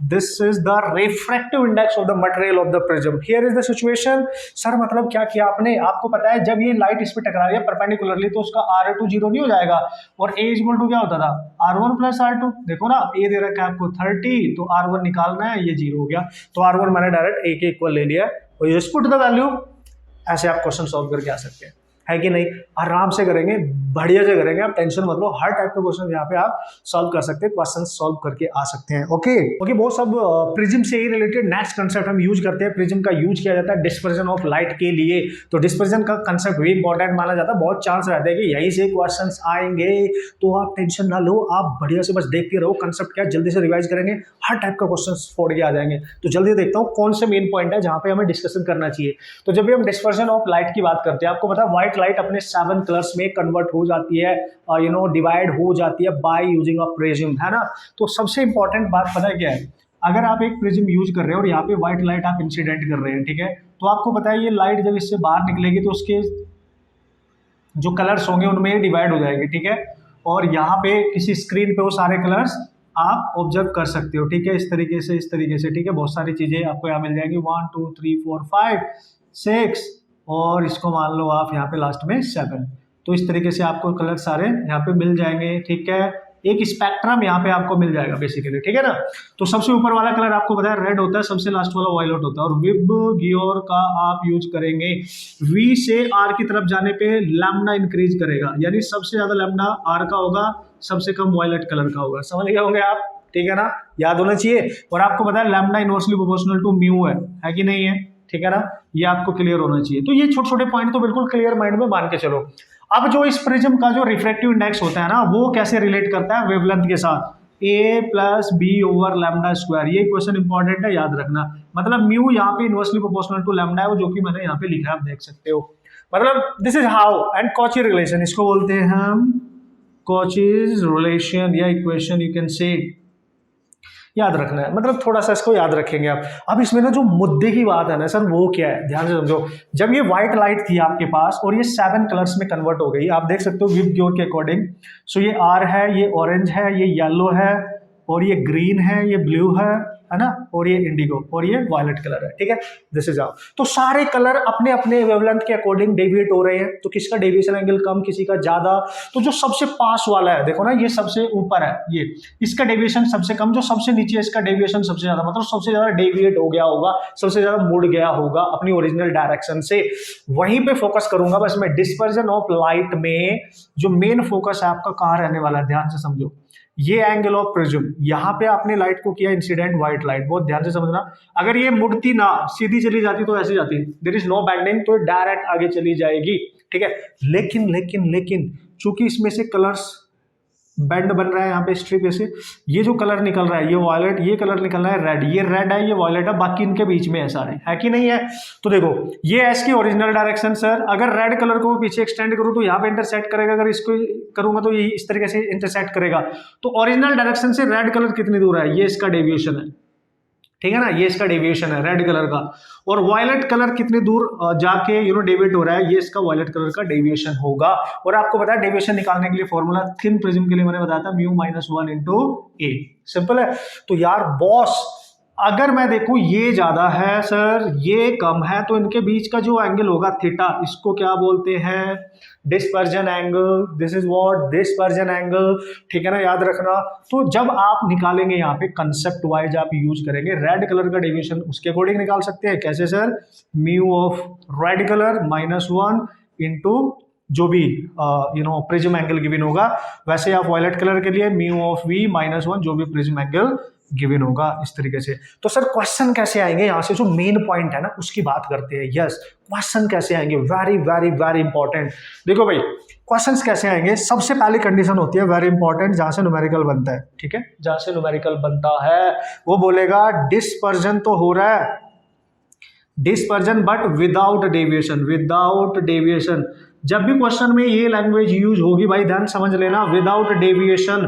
This is the refractive index of the material of the prism. Here is the situation. Sir मतलब क्या किया आपने, आपको पता है जब ये लाइट इस पे टकरा रही है परपेंडिकुलरली तो उसका R2 0 नहीं हो जाएगा, और A = क्या होता था R1 + R2। देखो ना, A दे रखा है आपको 30, तो R1 निकालना है, ये 0 हो गया, तो R1 मैंने डायरेक्ट A के इक्वल ले लिया और ये पुट द वैल्यू। ऐसे आप क्वेश्चन सॉल्व करके आ सकते हैं, है कि नहीं। आराम से करेंगे, बढ़िया से करेंगे, आप टेंशन मत लो, हर टाइप के क्वेश्चन यहाँ पे आप सॉल्व कर सकते हैं, क्वेश्चन सॉल्व करके आ सकते हैं। ओके, वो सब प्रिज्म से ही रिलेटेड नेक्स्ट कंसेप्ट हम यूज करते हैं। प्रिज्म का यूज किया जाता है डिस्पर्जन ऑफ लाइट के लिए, तो डिस्पर्जन का कंसेप्ट भी इंपॉर्टेंट माना जाता है। बहुत चांस रहता है कि यहीं से क्वेश्चन आएंगे, तो आप टेंशन ना लो, आप बढ़िया से बस देखते रहो कंसेप्ट क्या, जल्दी से रिवाइज करेंगे, हर टाइप का क्वेश्चन फोड़ के आ जाएंगे। तो जल्दी देखता हूँ कौन से मेन पॉइंट है जहाँ पे हमें डिस्कशन करना चाहिए। तो जब भी हम डिस्पर्जन ऑफ लाइट की बात करते हैं, आपको पता है व्हाइट लाइट अपने 7 कलर्स में कन्वर्ट हो जाती है, डिवाइड हो जाती है बाय यूजिंग अ प्रिज्म, है ना। तो सबसे इंपॉर्टेंट बात पता है क्या है, अगर आप एक प्रिज्म यूज कर रहे हो और यहाँ पे व्हाइट लाइट आप इंसिडेंट कर रहे हैं, ठीक है, तो आपको पता है ये लाइट जब इससे बाहर निकलेगी तो उसके जो कलर्स होंगे उनमें डिवाइड हो जाएंगे, ठीक है। और यहाँ पे किसी स्क्रीन पे वो सारे कलर्स आप ऑब्जर्व कर सकते हो, ठीक है, इस तरीके से, ठीक है। बहुत सारी चीजें आपको यहाँ मिल जाएंगी, 1 2 3 4 5 6, और इसको मान लो आप यहाँ पे लास्ट में 7। तो इस तरीके से आपको कलर सारे यहाँ पे मिल जाएंगे, ठीक है। एक स्पेक्ट्रम यहाँ पे आपको मिल जाएगा बेसिकली, ठीक है ना। तो सबसे ऊपर वाला कलर आपको पता है रेड होता है, सबसे लास्ट वाला वायलेट होता है। और विब गियोर का आप यूज करेंगे, V से R की तरफ जाने पे लैम्डा इंक्रीज करेगा, यानी सबसे ज्यादा लैम्डा R का होगा, सबसे कम वायलेट कलर का होगा। समझ गए होंगे आप, ठीक है ना, याद होना चाहिए। और आपको पता है lambda inversely proportional to mu है कि नहीं है, ठीक है ना, ये आपको क्लियर होना चाहिए। तो ये छोटे छोटे पॉइंट तो बिल्कुल क्लियर माइंड में मान के चलो। अब जो इस प्रिज्म का जो रिफ्रैक्टिव इंडेक्स होता है ना, वो कैसे रिलेट करता है वेवलेंथ के साथ, a plus B over lambda square. ये क्वेश्चन इंपॉर्टेंट है, याद रखना। मतलब म्यू यहाँ पे इनवर्सली प्रोपोर्शनल टू लैम्डा है, जो कि मैंने यहाँ पे लिखा है, आप देख सकते हो। मतलब this is how and Cauchy relation, इसको बोलते हैं हम कॉचीज रिलेशन या इक्वेशन, यू कैन से, याद रखना है। मतलब थोड़ा सा इसको याद रखेंगे आप। अब इसमें ना जो मुद्दे की बात है ना सर, वो क्या है, ध्यान से समझो। जब ये व्हाइट लाइट थी आपके पास और ये 7 कलर्स में कन्वर्ट हो गई, आप देख सकते हो विद ग्योर के अकॉर्डिंग। सो ये आर है, ये ऑरेंज है, ये येलो है, और ये ग्रीन है, ये ब्लू है ना, और ये इंडिगो, और ये वायलेट कलर है, ठीक है। This is how. तो सारे कलर अपने अपने वेवलेंथ के अकॉर्डिंग डेविएट हो रहे हैं। तो किसका डेविएशन एंगल कम, किसी का ज्यादा। तो जो सबसे पास वाला है, देखो ना, ये सबसे ऊपर है, ये इसका डेविएशन सबसे कम, जो सबसे नीचे इसका डेविएशन सबसे ज्यादा, मतलब सबसे ज्यादा डेविएट हो गया होगा, सबसे ज्यादा मुड़ गया होगा अपनी ओरिजिनल डायरेक्शन से। वहीं पे फोकस करूंगा बस मैं। डिस्पर्जन ऑफ लाइट में जो मेन फोकस है आपका कहाँ रहने वाला है, ध्यान से समझो। ये एंगल ऑफ प्रिज्म, यहां पे आपने लाइट को किया इंसिडेंट व्हाइट लाइट, बहुत ध्यान से समझना। अगर ये मुड़ती ना, सीधी चली जाती तो ऐसे जाती, देयर इज नो बेंडिंग, तो डायरेक्ट आगे चली जाएगी, ठीक है। लेकिन लेकिन लेकिन चूंकि इसमें से कलर्स बैंड बन रहा है यहाँ पे स्ट्रिप, ऐसे ये जो कलर निकल रहा है, ये वॉयलेट, ये कलर निकल रहा है रेड, ये रेड है, ये वॉयलेट है, बाकी इनके बीच में है सारे, है कि नहीं है। तो देखो ये एस की ओरिजिनल डायरेक्शन सर, अगर रेड कलर को पीछे एक्सटेंड करूँ तो यहाँ पे इंटरसेक्ट करेगा, अगर इसको करूंगा तो ये इस तरीके से इंटरसेक्ट करेगा। तो ओरिजिनल डायरेक्शन से रेड कलर कितनी दूर है, ये इसका डेविएशन है, ठीक है ना, ये इसका डेविएशन है रेड कलर का। और वायलेट कलर कितने दूर जाके डेविएट हो रहा है, ये इसका वायलेट कलर का डेविएशन होगा। और आपको पता है डेविएशन निकालने के लिए फॉर्मूला थिन प्रिज्म के लिए मैंने बताया था, म्यू माइनस 1 इंटू ए, सिंपल है। तो यार बॉस, अगर मैं देखूं ये ज्यादा है सर, ये कम है, तो इनके बीच का जो एंगल होगा थीटा, इसको क्या बोलते हैं, dispersion angle. This is what, dispersion angle, ठीक है ना, याद रखना। तो जब आप निकालेंगे यहाँ पे कंसेप्ट वाइज आप यूज करेंगे, रेड कलर का डेविएशन उसके अकॉर्डिंग निकाल सकते हैं। कैसे sir, mu of red colour minus 1 into जो भी प्रिज्म एंगल गिवन होगा, वैसे आप वायलेट कलर के लिए म्यू ऑफ वी माइनस 1 जो भी प्रिज्म एंगल गिवन होगा, इस तरीके से। तो सर क्वेश्चन कैसे आएंगे, यहां से जो मेन पॉइंट है ना उसकी बात करते हैं। यस, क्वेश्चन कैसे आएंगे, वेरी वेरी वेरी इंपॉर्टेंट। देखो भाई क्वेश्चंस कैसे आएंगे, सबसे पहली कंडीशन होती है वेरी इंपॉर्टेंट, जहां से न्यूमेरिकल बनता है, ठीक है, जहां से न्यूमेरिकल बनता है वो बोलेगा डिस्पर्जन तो हो रहा है, dispersion but without deviation, without deviation. जब भी क्वेश्चन में ये लैंग्वेज यूज होगी भाई ध्यान समझ लेना, विदाउट डेविएशन,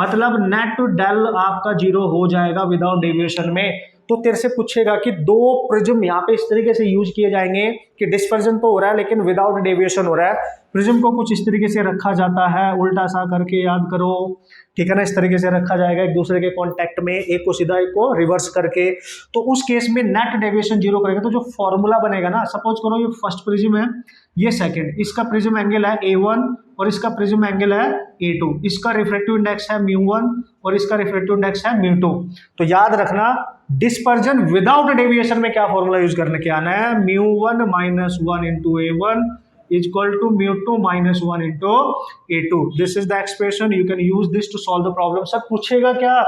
मतलब नेट डेल आपका 0 हो जाएगा विदाउट डेविएशन में। तो तेरे से पूछेगा कि दो प्रिज्म यहाँ पे इस तरीके से यूज किए जाएंगे कि डिस्पर्जन तो हो रहा है लेकिन विदाउट डेविएशन हो रहा है। प्रिज्म को कुछ इस तरीके से रखा जाता है, उल्टा सा करके, याद करो, ठीक है ना, इस तरीके से रखा जाएगा एक दूसरे के कांटेक्ट में, एक को सीधा एक को रिवर्स करके। तो उस केस में नेट डेविएशन 0 करेगा। तो जो फॉर्मूला बनेगा ना, सपोज करो ये फर्स्ट प्रिज्म है, ये सेकंड, इसका प्रिज्म एंगल है A1 और इसका प्रिज्म एंगल है A2, इसका रिफ्रैक्टिव इंडेक्स है μ1 और इसका रिफ्रैक्टिव इंडेक्स है μ2। तो याद रखना डिस्पर्जन विदाउट डेविएशन में क्या फॉर्मूला यूज करने के आना है, μ1 minus 1 into A1 is equal to μ2 minus 1 into A2. This is the expression, you can use this to solve the problem. Sir पूछेगा क्या,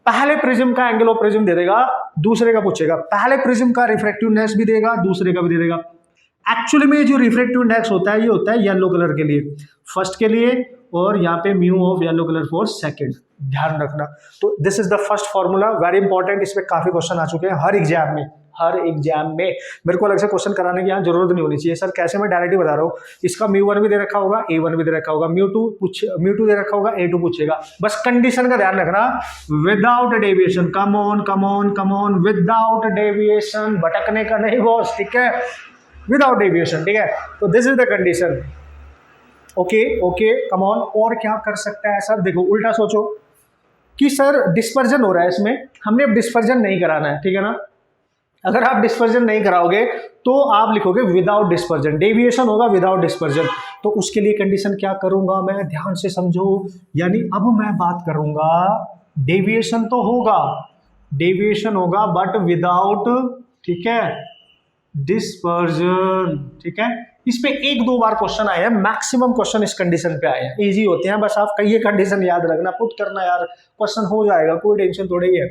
पहले प्रिज्म का एंगल ऑफ प्रिज्म दे देगा, दूसरे का पूछेगा, पहले प्रिज्म का रिफ्रैक्टिव इंडेक्स भी देगा, दूसरे का भी दे देगा। एक्चुअली में जो रिफ्रैक्टिव इंडेक्स होता है ये होता है येलो कलर के लिए फर्स्ट के लिए, और यहाँ पे mu of yellow colour for second, ध्यान रखना। तो this is the first formula, very important, इसमें काफी क्वेश्चन आ चुके हैं हर एग्जाम में, हर एग्जाम में। मेरे को अलग से क्वेश्चन कराने की यहाँ जरूरत नहीं होनी चाहिए। सर कैसे, मैं डायरेक्ट ही बता रहा हूँ, इसका μ1 भी दे रखा होगा, A1 भी दे रखा होगा, μ2 दे रखा होगा, A2 पूछेगा। बस कंडीशन का ध्यान रखना, without deviation, come on come on come on, without deviation, भटकने का नहीं बॉस, ठीक है, विदाउट डेविएशन, ठीक है। तो this is the condition, okay okay, come on. और क्या कर सकता है सर, देखो उल्टा सोचो कि सर डिस्पर्जन हो रहा है इसमें, हमने अब डिस्पर्जन नहीं कराना है, ठीक है ना। अगर आप डिस्पर्जन नहीं कराओगे तो आप लिखोगे विदाउट डिस्पर्जन, डेविएशन होगा विदाउट डिस्पर्जन। तो उसके लिए कंडीशन क्या करूंगा मैं, ध्यान से समझो, यानी अब मैं बात करूंगा डेविएशन तो होगा, डेविएशन होगा बट विदाउट, ठीक है, डिस्पर्जन, ठीक है। इस पे 1-2 बार क्वेश्चन आए हैं, मैक्सिमम क्वेश्चन इस कंडीशन पे आए हैं, इजी होते हैं, बस आप ये कंडीशन याद रखना, पुट करना यार, क्वेश्चन हो जाएगा, कोई टेंशन थोड़ी ही है।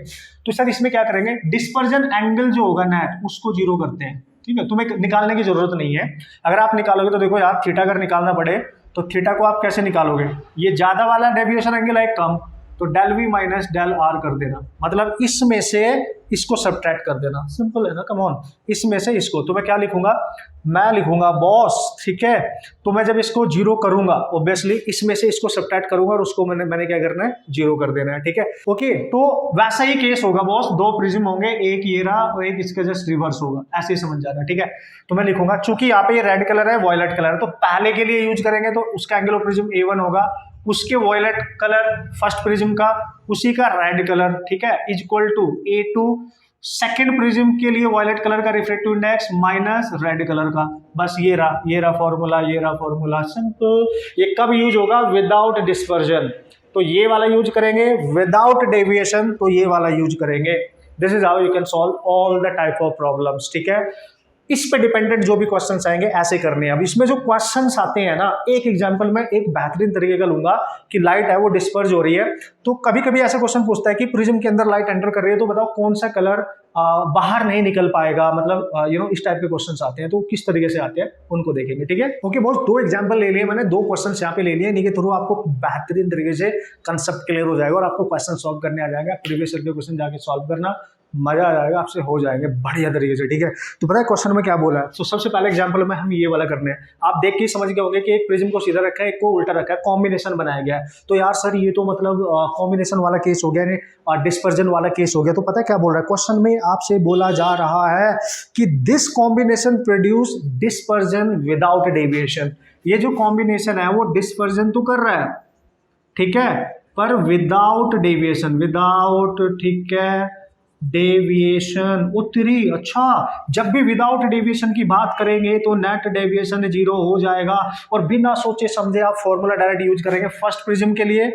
तो सर इसमें क्या करेंगे, डिस्पर्जन एंगल जो होगा नेट उसको 0 करते हैं, ठीक है, तुम्हें निकालने की जरूरत नहीं है। अगर आप निकालोगे तो देखो यार थीटा अगर निकालना पड़े तो थीटा को आप कैसे निकालोगे, ये ज़्यादा वाला डेविएशन एंगल है कम, तो del V minus del R कर देना, मतलब इसमें से इसको सब्ट्रैक्ट कर देना, सिंपल है ना, कम ऑन, इसमें से इसको, तो मैं क्या लिखूंगा, मैं लिखूंगा बॉस, ठीक है, तो मैं जब इसको जीरो करूंगा ऑब्वियसली इसमें से इसको सब्ट्रैक्ट करूंगा और उसको मैंने क्या करना है, जीरो कर देना है, ठीक है, ओके। तो वैसा ही केस होगा बॉस, दो प्रिज्म होंगे, एक ये रहा और एक इसका जस्ट रिवर्स होगा, ऐसे ही समझ जाना, ठीक है। तो मैं लिखूंगा, चूंकि यहाँ पे ये रेड कलर है वॉयलेट कलर है, तो पहले के लिए यूज करेंगे तो उसका एंगल ऑफ प्रिज्म A1 होगा, उसके वॉयलेट कलर फर्स्ट प्रिज्म का, उसी का रेड कलर, ठीक है, is equal to A2 second prism के लिए वॉयलेट कलर का refractive index minus red colour का, बस ये रहा फॉर्मूला, ये रहा फॉर्मूला, सिंपल। ये कब यूज होगा, विदाउट डिस्पर्जन, तो ये वाला यूज करेंगे, विदाउट डेविएशन तो ये वाला यूज करेंगे। This is how you can solve all the type of problems, ठीक है। इस पे डिपेंडेंट जो भी क्वेश्चंस आएंगे ऐसे करने हैं। अब इसमें जो क्वेश्चंस आते हैं ना, एक एग्जांपल में एक बेहतरीन तरीके का लूंगा कि लाइट है वो डिस्पर्ज हो रही है, तो कभी कभी ऐसा क्वेश्चन पूछता है कि प्रिज्म के अंदर लाइट एंटर कर रही है, तो बताओ कौन सा कलर बाहर नहीं निकल पाएगा, मतलब इस टाइप के क्वेश्चंस आते हैं, तो किस तरीके से आते हैं उनको देखेंगे, ठीक है। ओके बॉस, दो एग्जांपल ले लिए मैंने, दो क्वेश्चंस यहाँ पे ले लिए, इन्हीं के थ्रू आपको बेहतरीन तरीके से कंसेप्ट क्लियर हो जाएगा और आपको क्वेश्चन सॉल्व करने आ जाएगा। प्रीवियस ईयर के क्वेश्चन जाके सॉल्व करना, मजा आ जाएगा, आपसे हो जाएंगे बढ़िया तरीके से, ठीक है। तो पता है क्वेश्चन में क्या बोला है, तो सबसे पहले एग्जांपल में हम ये वाला करने हैं, आप देख के समझ गए होंगे कि एक प्रिज्म को सीधा रखा है, एक को उल्टा रखा है, कॉम्बिनेशन बनाया गया है। तो यार सर ये तो मतलब कॉम्बिनेशन वाला केस हो गया, नहीं डिस्पर्जन वाला केस हो गया। तो पता है क्या बोल रहा है क्वेश्चन में, आपसे बोला जा रहा है कि this combination produce dispersion without deviation. ये जो कॉम्बिनेशन है वो डिस्पर्जन तो कर रहा है, ठीक है, पर विदाउट डेविएशन, विदाउट, ठीक है, डेविएशन उत्तरी। अच्छा, जब भी विदाउट डेविएशन की बात करेंगे तो नेट डेविएशन 0 हो जाएगा और बिना सोचे समझे आप फॉर्मूला डायरेक्ट यूज करेंगे फर्स्ट प्रिज्म के लिए।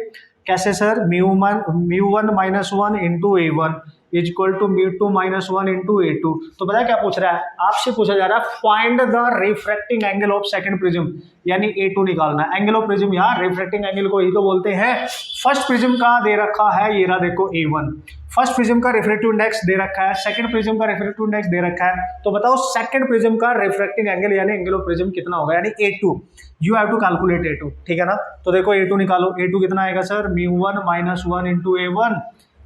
कैसे sir, μ1 minus 1 into A1 is equal to μ2 minus 1 into A2। तो पता है क्या पूछ रहा है, आपसे पूछा जा रहा है find the refracting angle of second prism, यानी A2 निकालना है। एंगल ऑफ प्रिज्म, यार रिफ्रैक्टिंग एंगल को ही तो बोलते हैं। फर्स्ट प्रिज्म का दे रखा है, ये रहा देखो A1, फर्स्ट प्रिज्म का रिफ्रैक्टिव इंडेक्स दे रखा है, सेकंड प्रिज्म का रिफ्रैक्टिव इंडेक्स दे रखा है। तो बताओ सेकंड प्रिज्म का रिफ्रैक्टिंग एंगल यानी एंगल ऑफ प्रिज्म कितना होगा, यानी A2। You have to calculate A2, ठीक है ना। तो देखो A2 निकालो, A2 कितना आएगा sir, μ1 minus 1 into A1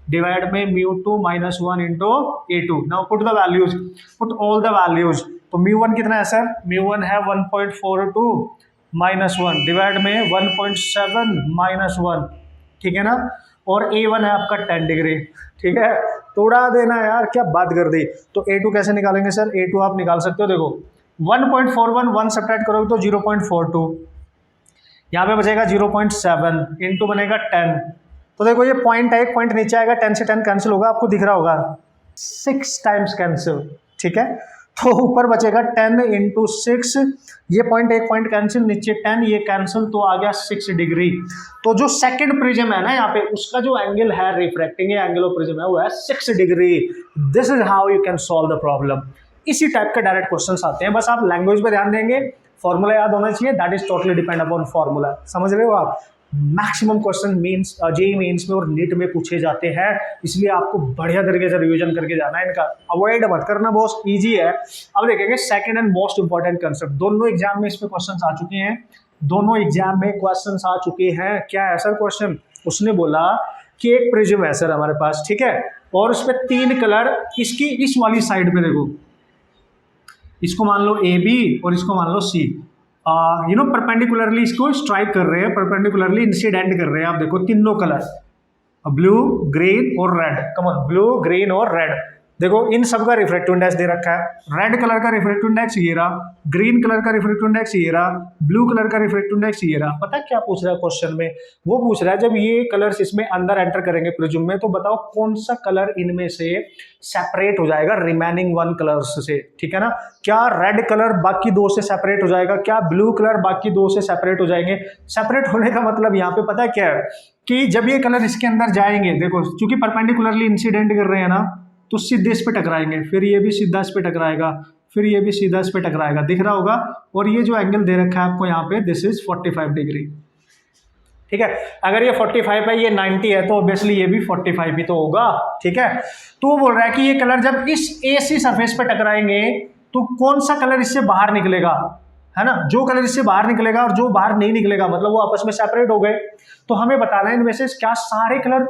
divide में μ2 minus 1 into A2। Now put the values, put all the values. तो μ1 कितना है सर, μ1 है 1.42 माइनस 1 डिवाइड में 1.7 माइनस 1, ठीक है ना, और A1 है आपका 10 डिग्री, ठीक है। तोड़ा देना यार, क्या बात कर दी। तो A2 कैसे निकालेंगे सर, A2 आप निकाल सकते हो, देखो 1.41 1 सब्ट्रैक्ट करोगे तो 0.42, यहाँ पे बचेगा 0.7 इंटू बनेगा 10। तो देखो ये पॉइंट है, एक पॉइंट नीचे आएगा, 10 से 10 कैंसिल होगा, आपको दिख रहा होगा 6 टाइम्स कैंसिल, ठीक है। तो ऊपर बचेगा 10 इंटू 6, ये पॉइंट एक पॉइंट कैंसिल, नीचे 10, ये कैंसिल, तो आ गया 6 डिग्री। तो जो सेकंड प्रिज्म है ना यहाँ पे, उसका जो एंगल है रिफ्रैक्टिंग एंगल ऑफ प्रिज्म है वो है 6 degree. This is how you can solve the problem. इसी टाइप के डायरेक्ट क्वेश्चंस आते हैं, बस आप लैंग्वेज पे ध्यान देंगे, फॉर्मूला याद होना चाहिए, that is totally depend upon formula, समझ रहे हो आप। Maximum question means JEE Mains में और नीट में पूछे जाते हैं, इसलिए आपको बढ़िया तरीके से रिवीजन करके जाना है, इनका अवॉइड मत करना, बहुत इजी है। अब देखेंगे second and most important concept, दोनों एग्जाम में इसमें क्वेश्चंस आ चुके हैं, दोनों एग्जाम में क्वेश्चंस आ चुके हैं। क्या है सर क्वेश्चन, उसने बोला कि एक प्रिज्म है सर हमारे पास, ठीक है, और उसमें 3 कलर, इसकी इस वाली साइड में देखो, इसको मान लो AB और इसको मान लो C, परपेंडिकुलरली इसको स्ट्राइक कर रहे हैं, परपेंडिकुलरली इंसिडेंट कर रहे हैं। आप देखो तीनों कलर, ब्लू, ग्रीन और red, come on, blue, green और रेड, देखो इन सब का रिफ्रैक्टिव इंडेक्स दे रखा है। रेड कलर का रिफ्रैक्टिव इंडेक्स ये रहा, ग्रीन कलर का रिफ्रैक्टिव इंडेक्स ये रहा, ब्लू कलर का रिफ्रैक्टिव इंडेक्स ये रहा। पता है क्या पूछ रहा है क्वेश्चन में, वो पूछ रहा है जब ये कलर्स इसमें अंदर एंटर करेंगे प्रिज्म में, तो बताओ कौन सा कलर इनमें से सेपरेट हो जाएगा रिमेनिंग 1 कलर्स से, ठीक है ना। क्या रेड कलर बाकी 2 से सेपरेट हो जाएगा, क्या ब्लू कलर बाकी 2 से सेपरेट हो जाएंगे। सेपरेट होने का मतलब यहाँ पे पता है क्या है कि जब ये कलर इसके अंदर जाएंगे, देखो चूंकि परपेंडिकुलरली इंसिडेंट कर रहे हैं ना, तो सीधे इस पे टकराएंगे, फिर ये भी सीधा इस पे टकराएगा, फिर ये भी सीधा इस पे टकराएगा, दिख रहा होगा। और ये जो एंगल दे रखा है आपको यहाँ पे, दिस इज 45 डिग्री, ठीक है। अगर ये 45 है, ये 90 है, तो ऑब्वियसली ये भी 45 ही तो होगा, ठीक है। तो वो बोल रहा है कि ये कलर जब इस AC सरफेस पे टकराएंगे तो कौन सा कलर इससे बाहर निकलेगा, है ना, जो कलर इससे बाहर निकलेगा और जो बाहर नहीं निकलेगा मतलब वो आपस में सेपरेट हो गए। तो हमें बताना है इनमें से क्या सारे कलर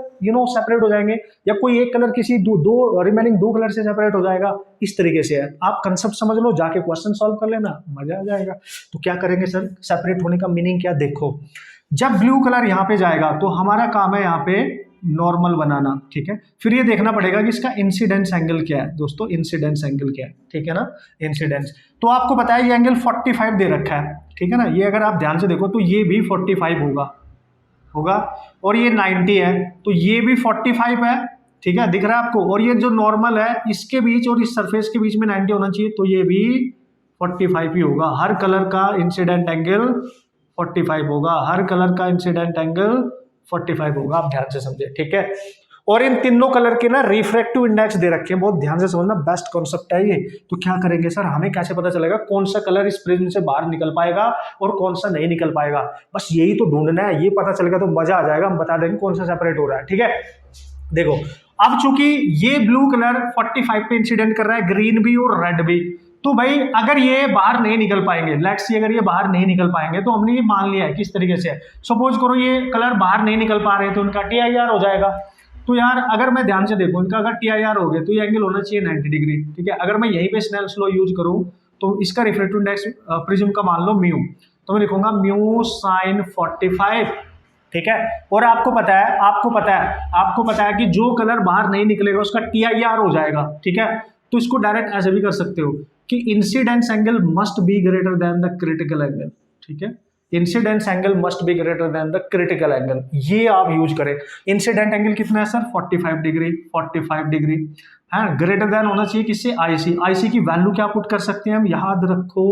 सेपरेट हो जाएंगे या कोई एक कलर किसी दो रिमेनिंग दो कलर से सेपरेट हो जाएगा। इस तरीके से है, आप कंसेप्ट समझ लो, जाके क्वेश्चन सॉल्व कर लेना, मजा आ जाएगा। तो क्या करेंगे सर, सेपरेट होने का मीनिंग क्या, देखो जब ब्लू कलर यहाँ पे जाएगा तो हमारा काम है यहाँ पे नॉर्मल बनाना, ठीक है। फिर ये देखना पड़ेगा कि इसका इंसिडेंस एंगल क्या है दोस्तों, इंसिडेंस एंगल क्या है, ठीक है ना, इंसिडेंस। तो आपको पता है ये एंगल 45 दे रखा है, ठीक है ना, ये अगर आप ध्यान से देखो तो ये भी 45 होगा और ये 90 है तो ये भी 45 है, ठीक है, दिख रहा है आपको। और ये जो नॉर्मल है इसके बीच और इस सरफेस के बीच में 90 होना चाहिए, तो ये भी 45 ही होगा। हर कलर का इंसिडेंट एंगल 45 होगा, हर कलर का इंसिडेंट एंगल 45 होगा, आप ध्यान से समझे, ठीक है। और इन तीनों कलर के ना रिफ्रैक्टिव इंडेक्स दे रखे हैं, बहुत ध्यान से समझना, बेस्ट कॉन्सेप्ट है ये। तो क्या करेंगे सर, हमें कैसे पता चलेगा कौन सा कलर इस प्रिज्म से बाहर निकल पाएगा और कौन सा नहीं निकल पाएगा, बस यही तो ढूंढना है। ये पता चलेगा तो मजा आ जाएगा, हम बता देंगे कौन सा सेपरेट हो रहा है, ठीक है। देखो अब चूंकि ये ब्लू कलर 45 पे इंसिडेंट कर रहा है, ग्रीन भी और रेड भी, तो भाई अगर ये बाहर नहीं निकल पाएंगे, लेट्स सी अगर ये बाहर नहीं निकल पाएंगे तो हमने ये मान लिया है किस तरीके से, सपोज करो ये कलर बाहर नहीं निकल पा रहे तो उनका TIR हो जाएगा। तो यार अगर मैं ध्यान से देखूं इनका अगर TIR हो गया तो ये एंगल होना चाहिए 90 डिग्री, ठीक है। अगर मैं यहीं पे स्नेल्स लॉ यूज करूं तो इसका रिफ्रैक्टिव इंडेक्स प्रिज्म का मान लो म्यू, तो मैं लिखूंगा म्यू साइन 45, ठीक है। और आपको पता है कि जो कलर बाहर नहीं निकलेगा उसका TIR हो जाएगा, ठीक है। तो इसको डायरेक्ट ऐसे भी कर सकते हो कि incidence angle must be greater then the critical angle, ठीक है। Incidence angle must be greater then the critical angle, ये आप यूज करें। इंसिडेंट एंगल कितना है सर, 45 डिग्री है, ग्रेटर देन होना चाहिए किससे, IC की वैल्यू क्या पुट कर सकते हैं हम, याद रखो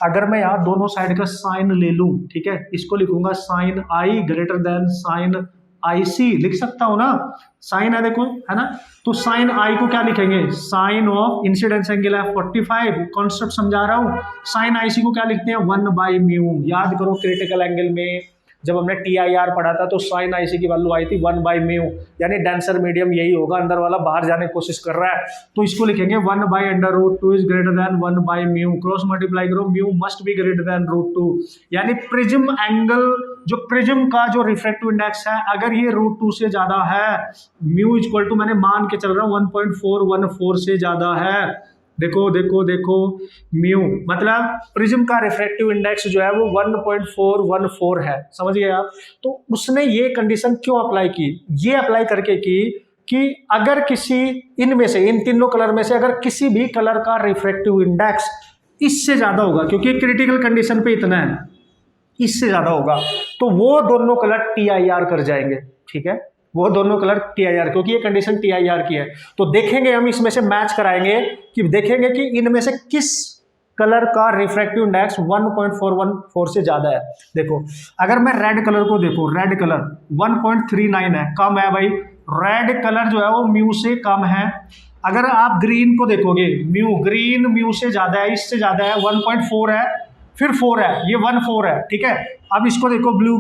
अगर मैं यहाँ दोनों साइड का साइन ले लूं, ठीक है, इसको लिखूंगा sine I greater than sine IC, लिख सकता हूं ना, साइन है देखो, है ना। तो साइन I को क्या लिखेंगे, साइन ऑफ इंसिडेंस एंगल है 45, कॉन्सेप्ट समझा रहा हूं। साइन IC को क्या लिखते हैं, 1/μ, याद करो क्रिटिकल एंगल में जब हमने TIR पढ़ा था तो साइन IC की वैल्यू आई थी 1/μ, यानी डेंसर मीडियम यही होगा, अंदर वाला बाहर जाने की कोशिश कर रहा है, तो इसको लिखेंगे 1/√2 is greater than 1/μ, cross multiply करो, mu must be greater than √2, यानी प्रिज्म एंगल, जो प्रिज्म का जो रिफ्रैक्टिव इंडेक्स है अगर ये √2 से ज्यादा है, म्यू इक्वल टू मैंने मान के चल रहा हूँ 1.414 से ज्यादा है, देखो म्यू मतलब प्रिज्म का रिफ्रैक्टिव इंडेक्स जो है वो 1.414 है, समझ गए आप। तो उसने ये कंडीशन क्यों अप्लाई की, ये अप्लाई करके की कि अगर किसी इनमें से, इन तीनों कलर में से अगर किसी भी कलर का रिफ्रैक्टिव इंडेक्स इससे ज्यादा होगा, क्योंकि क्रिटिकल कंडीशन पे इतना है, इससे ज्यादा होगा तो वो दोनों कलर TIR कर जाएंगे, ठीक है, वो दोनों कलर TIR, क्योंकि ये कंडीशन TIR की है। तो देखेंगे हम इसमें से मैच कराएंगे कि देखेंगे कि इनमें से किस कलर का रिफ्रैक्टिव इंडेक्स 1.414 से ज्यादा है। देखो अगर मैं रेड कलर को देखो, रेड कलर 1.39 है, कम है भाई, रेड कलर जो है वो म्यू से कम है। अगर आप ग्रीन को देखोगे, ग्रीन म्यू से ज्यादा है, इससे ज्यादा है, 1.4 है, फिर 4 है, ये 1.4 है, ठीक है। अब इसको देखो ब्लू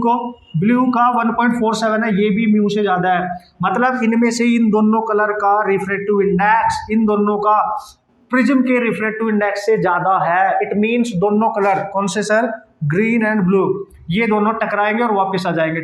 का 1.47 है, ये भी म्यू से ज्यादा है, मतलब इनमें से इन दोनों कलर का रिफ्रैक्टिव इंडेक्स, इन दोनों का प्रिज्म के रिफ्रैक्टिव इंडेक्स से ज्यादा है। इट मींस दोनों कलर कौन से सर, ग्रीन एंड ब्लू, ये दोनों टकराएंगे और वापस आ जाएंगे,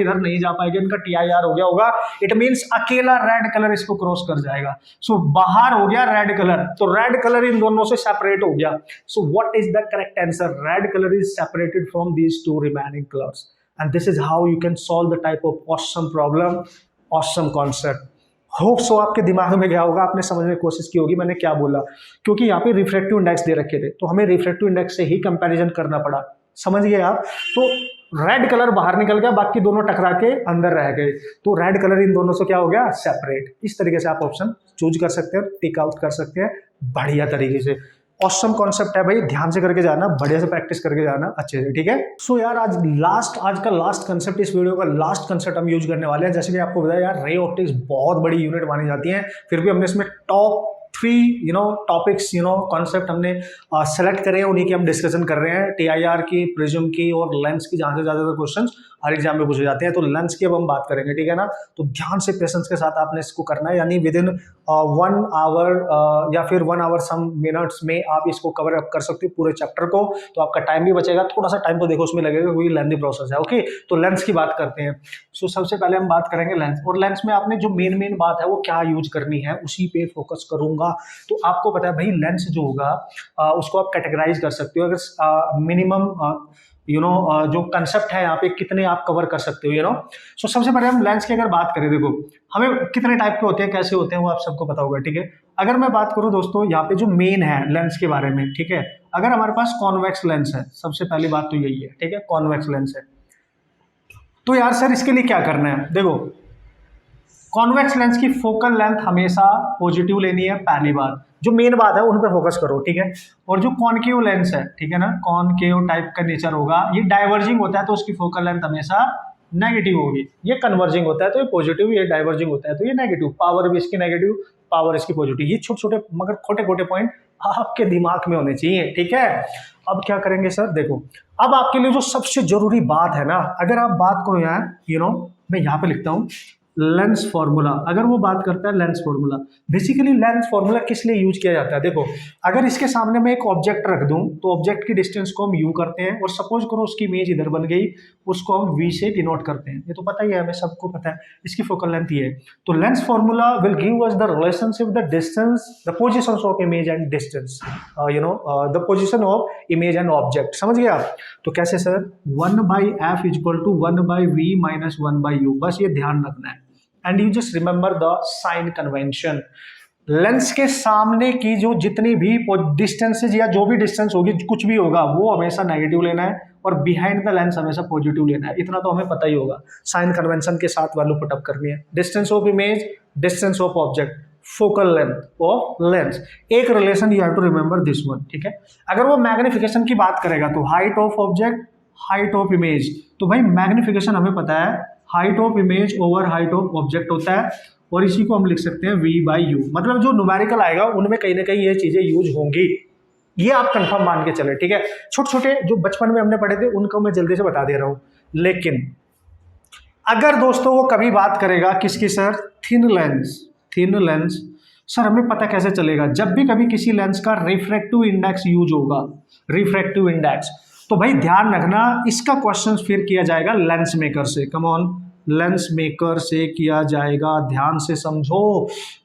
इधर नहीं जा पाएंगे, इनका TIR हो गया होगा। इट मींस अकेला रेड कलर इसको क्रॉस कर जाएगा। सो बाहर हो गया रेड कलर, तो रेड कलर इन दोनों से सेपरेट हो गया। So what is the correct answer, red colour is separated from these two remaining colours, and this is how you can solve the type of awesome problem, awesome concept. Hope so आपके दिमाग में गया होगा, आपने समझने की कोशिश की होगी मैंने क्या बोला, क्योंकि यहाँ पे रिफ्रैक्टिव इंडेक्स दे रखे थे तो हमें रिफ्रैक्टिव इंडेक्स से ही कंपैरिजन करना पड़ा, समझ गए आप। तो रेड कलर बाहर निकल गया, बाकी दोनों टकरा के अंदर रह गए, तो रेड कलर इन दोनों से क्या हो गया, सेपरेट। इस तरीके से आप ऑप्शन चूज कर सकते हैं, टिक आउट कर सकते हैं बढ़िया तरीके से। ऑसम कॉन्सेप्ट है भाई, ध्यान से करके जाना, बढ़िया से प्रैक्टिस करके जाना अच्छे से, ठीक है। सो यार आज का लास्ट कंसेप्ट, इस वीडियो का लास्ट कंसेप्ट हम यूज करने वाले हैं। जैसे कि आपको बताया यार, रे ऑप्टिक्स बहुत बड़ी यूनिट मानी जाती है, फिर भी हमने इसमें टॉप 3 टॉपिक्स कॉन्सेप्ट हमने सेलेक्ट करे हैं, उन्हीं की हम डिस्कशन कर रहे हैं, TIR की, प्रिज्म की और लेंस की, जहां से ज्यादा क्वेश्चंस हर एग्जाम में पूछे जाते हैं। तो लेंस की अब हम बात करेंगे, ठीक है ना। तो ध्यान से पेशेंस के साथ आपने इसको करना है, यानी विद इन 1 आवर या फिर 1 आवर सम मिनट्स में आप इसको कवर अप कर सकते हो पूरे चैप्टर को, तो आपका टाइम भी बचेगा। थोड़ा सा टाइम तो देखो उसमें लगेगा क्योंकि लेंथी प्रोसेस है। ओके, तो लेंस की बात करते हैं। सो सबसे पहले हम बात करेंगे लेंस, और लेंस में आपने जो मेन बात है वो क्या यूज करनी है उसी पे फोकस करूंगा। तो आपको पता है भाई लेंस जो होगा उसको आप कैटेगराइज कर सकते हो, अगर मिनिमम जो कंसेप्ट है यहाँ पे कितने आप कवर कर सकते हो सो सबसे पहले हम लेंस की अगर बात करें, देखो हमें कितने टाइप के होते हैं, कैसे होते हैं वो आप सबको पता होगा, ठीक है। अगर मैं बात करूं दोस्तों यहाँ पे जो मेन है लेंस के बारे में, ठीक है, अगर हमारे पास कॉन्वेक्स लेंस है, सबसे पहली बात तो यही है, ठीक है, कॉन्वेक्स लेंस है। तो यार सर इसके लिए क्या करना है, देखो कॉन्वेक्स लेंस की फोकल लेंथ हमेशा पॉजिटिव लेनी है, पहली बात, जो मेन बात है उन पे फोकस करो, ठीक है। और जो कॉनकेव लेंस है, ठीक है ना, कॉनकेव टाइप का नेचर होगा, ये डाइवर्जिंग होता है तो उसकी फोकल लेंथ हमेशा नेगेटिव होगी। ये कन्वर्जिंग होता है तो ये पॉजिटिव, ये डाइवर्जिंग होता है तो ये नेगेटिव, पावर भी इसकी नेगेटिव, पावर इसकी पॉजिटिव। ये छोटे छोटे मगर खोटे पॉइंट आपके दिमाग में होने चाहिए, ठीक है। अब क्या करेंगे सर, देखो अब आपके लिए जो सबसे जरूरी बात है ना, अगर आप बात करो यार मैं यहाँ पे लिखता हूँ लेंस फॉर्मूला। अगर वो बात करता है lens formula, basically lens formula किस लिए यूज किया जाता है, देखो अगर इसके सामने मैं एक ऑब्जेक्ट रख दूं तो ऑब्जेक्ट की डिस्टेंस को हम यू करते हैं, और सपोज करो उसकी इमेज इधर बन गई, उसको हम वी से डिनोट करते हैं। ये तो पता ही है, हमें सबको पता है इसकी फोकल लेंथ ये है। तो lens formula will give us the relationship the distance, the position of image and distance, the position of image and object, समझ गए आप। तो कैसे sir, 1/f equal to 1/v minus 1/u, बस ये ध्यान रखना है। And you just remember the sign convention. Lens के सामने की जो जितनी भी डिस्टेंसेज या जो भी डिस्टेंस होगी, कुछ भी होगा, वो हमेशा नेगेटिव लेना है, और बिहाइंड द लेंस हमेशा पॉजिटिव लेना है। इतना तो हमें पता ही होगा, साइन कन्वेंशन के साथ वैल्यू पुटअप करनी है। Distance of image, distance of object, focal length of lens, एक relation you have to remember this one, ठीक है। अगर वो मैग्निफिकेशन की बात करेगा तो height of object, height of image, तो भाई मैग्निफिकेशन हमें पता है height of image over height of object होता है, और इसी को हम लिख सकते हैं v/u। मतलब जो न्यूमेरिकल आएगा उनमें कहीं ना कहीं ये चीजें यूज होंगी, ये आप कंफर्म मान के चले, ठीक है। छोटे छोटे जो बचपन में हमने पढ़े थे उनको मैं जल्दी से बता दे रहा हूं। लेकिन अगर दोस्तों वो कभी बात करेगा किसकी सर, थिन लेंस, सर हमें पता कैसे चलेगा, जब भी कभी किसी लेंस का रिफ्रैक्टिव इंडेक्स यूज होगा, रिफ्रैक्टिव इंडेक्स, तो भाई ध्यान रखना इसका क्वेश्चन फिर किया जाएगा लेंस मेकर से। कम ऑन, लेंस मेकर से किया जाएगा, ध्यान से समझो।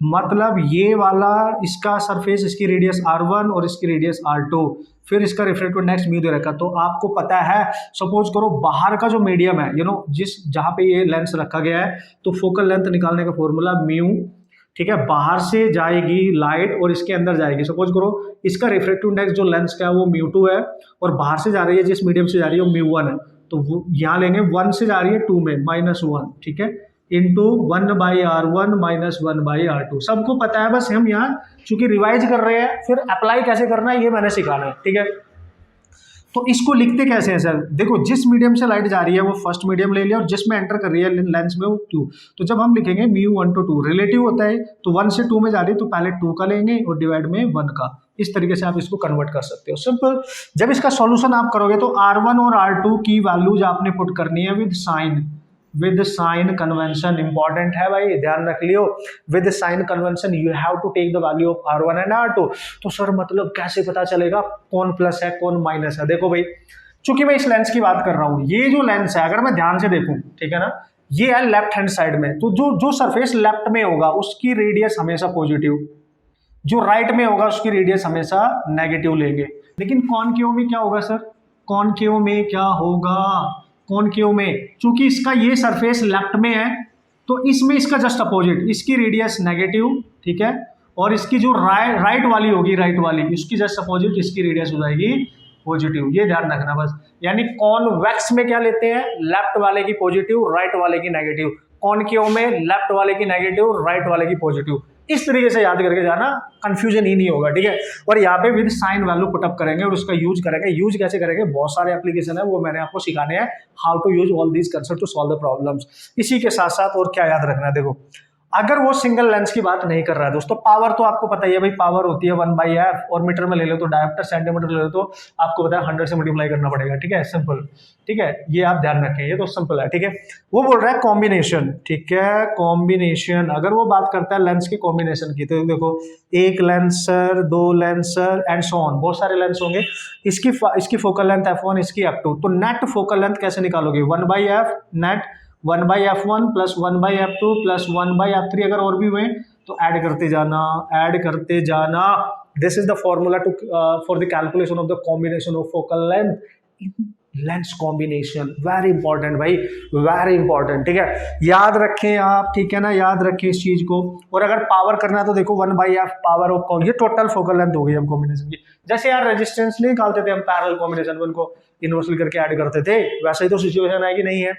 मतलब ये वाला इसका सरफेस, इसकी रेडियस r1 और इसकी रेडियस r2, फिर इसका रिफ्रैक्टिव इंडेक्स म्यू दे रखा। तो आपको पता है, सपोज करो बाहर का जो मीडियम है जिस जहां पे ये लेंस रखा गया है, तो फोकल लेंथ निकालने का फॉर्मूला म्यू, ठीक है। बाहर से जाएगी लाइट और इसके अंदर जाएगी, सपोज करो इसका रिफ्रैक्टिव इंडेक्स जो लेंस का है वो μ2 है, और बाहर से जा रही है जिस मीडियम से जा रही है वो μ1 है, तो वो यहाँ लेंगे 1 से जा रही है 2 में -1, ठीक है, इंटू 1/r1 माइनस 1/r2। सबको पता है, बस हम यहाँ चूंकि रिवाइज कर रहे हैं, फिर अप्लाई कैसे करना है ये मैंने सिखाना है, ठीक है। तो इसको लिखते कैसे हैं सर, देखो जिस मीडियम से लाइट जा रही है वो फर्स्ट मीडियम ले लिया, और जिसमें एंटर कर रही है लेंस में वो 2। तो जब हम लिखेंगे μ1 to 2, रिलेटिव होता है, तो 1 से 2 में जा रही है तो पहले 2 का लेंगे और डिवाइड में 1 का। इस तरीके से आप इसको कन्वर्ट कर सकते हो, सिंपल। जब इसका सॉल्यूशन आप करोगे तो r1 और r2 की वैल्यूज आपने पुट करनी है विद साइन कन्वेंशन। इंपॉर्टेंट है भाई, ध्यान रख लियो, with sign convention you have to take the value of r1 and r2। तो सर मतलब कैसे पता चलेगा कौन प्लस है कौन माइनस है, देखो भाई चूंकि मैं इस लेंस की बात कर रहा हूं, ये जो लेंस है अगर मैं ध्यान से देखूं, ठीक है ना, ये है लेफ्ट हैंड साइड में, तो जो सरफेस लेफ्ट में होगा उसकी रेडियस हमेशा पॉजिटिव, जो राइट में होगा उसकी रेडियस हमेशा नेगेटिव लेंगे। लेकिन कॉनकेव में क्या होगा सर, कॉनकेव में क्या होगा, कॉनकेव में चूंकि इसका ये सरफेस लेफ्ट में है तो इसमें इसका जस्ट अपोजिट, इसकी रेडियस नेगेटिव, ठीक है, और इसकी जो राइट वाली होगी, राइट वाली इसकी जस्ट अपोजिट इसकी रेडियस हो जाएगी पॉजिटिव। ये ध्यान रखना बस। यानी कॉन्वेक्स में क्या लेते हैं, लेफ्ट वाले की पॉजिटिव, राइट वाले की नेगेटिव। कॉनकेव में लेफ्ट वाले की नेगेटिव, राइट वाले की पॉजिटिव। इस तरीके से याद करके जाना, कंफ्यूजन ही नहीं होगा, ठीक है। और यहाँ पे विद साइन वैल्यू पुटअप करेंगे और उसका यूज करेंगे। यूज कैसे करेंगे, बहुत सारे एप्लीकेशन है, वो मैंने आपको सिखाने हैं, how to use all these concept to solve the problems. इसी के साथ साथ और क्या याद रखना है, देखो अगर वो सिंगल लेंस की बात नहीं कर रहा है दोस्तों। पावर तो आपको पता ही है भाई, पावर होती है 1/f, और मीटर में ले लो तो डायोप्टर, सेंटीमीटर ले लो तो आपको पता है 100 से मल्टीप्लाई करना पड़ेगा, ठीक है, सिंपल, ठीक है, ये आप ध्यान रखें, ये तो सिंपल है, ठीक है। वो बोल रहा है कॉम्बिनेशन, ठीक है, कॉम्बिनेशन, अगर वो बात करता है लेंस के कॉम्बिनेशन की, तो देखो एक लेंसर, दो लेंसर एंड सो ऑन, बहुत सारे लेंस होंगे, इसकी फोकल लेंथ f1, इसकी f2, तो नेट फोकल लेंथ कैसे निकालोगे, 1/f net, 1/f1 plus 1/f2 plus 1/f3, अगर और भी हुए तो ऐड करते जाना, ऐड करते जाना। This is the formula to for the calculation of the combination of focal length in lens combination. Very important भाई, वेरी इंपॉर्टेंट, ठीक है, याद रखें आप, ठीक है ना, याद रखें इस चीज को। और अगर पावर करना है तो देखो 1/f पावर ऑफ, ये टोटल फोकल लेंथ हो गई हम कॉम्बिनेशन की। जैसे यार रेजिस्टेंस नहीं निकालते थे हम पैरेलल कॉम्बिनेशन में, उनको इन्वर्सली करके ऐड करते थे, वैसे ही तो सिचुएशन है कि नहीं है।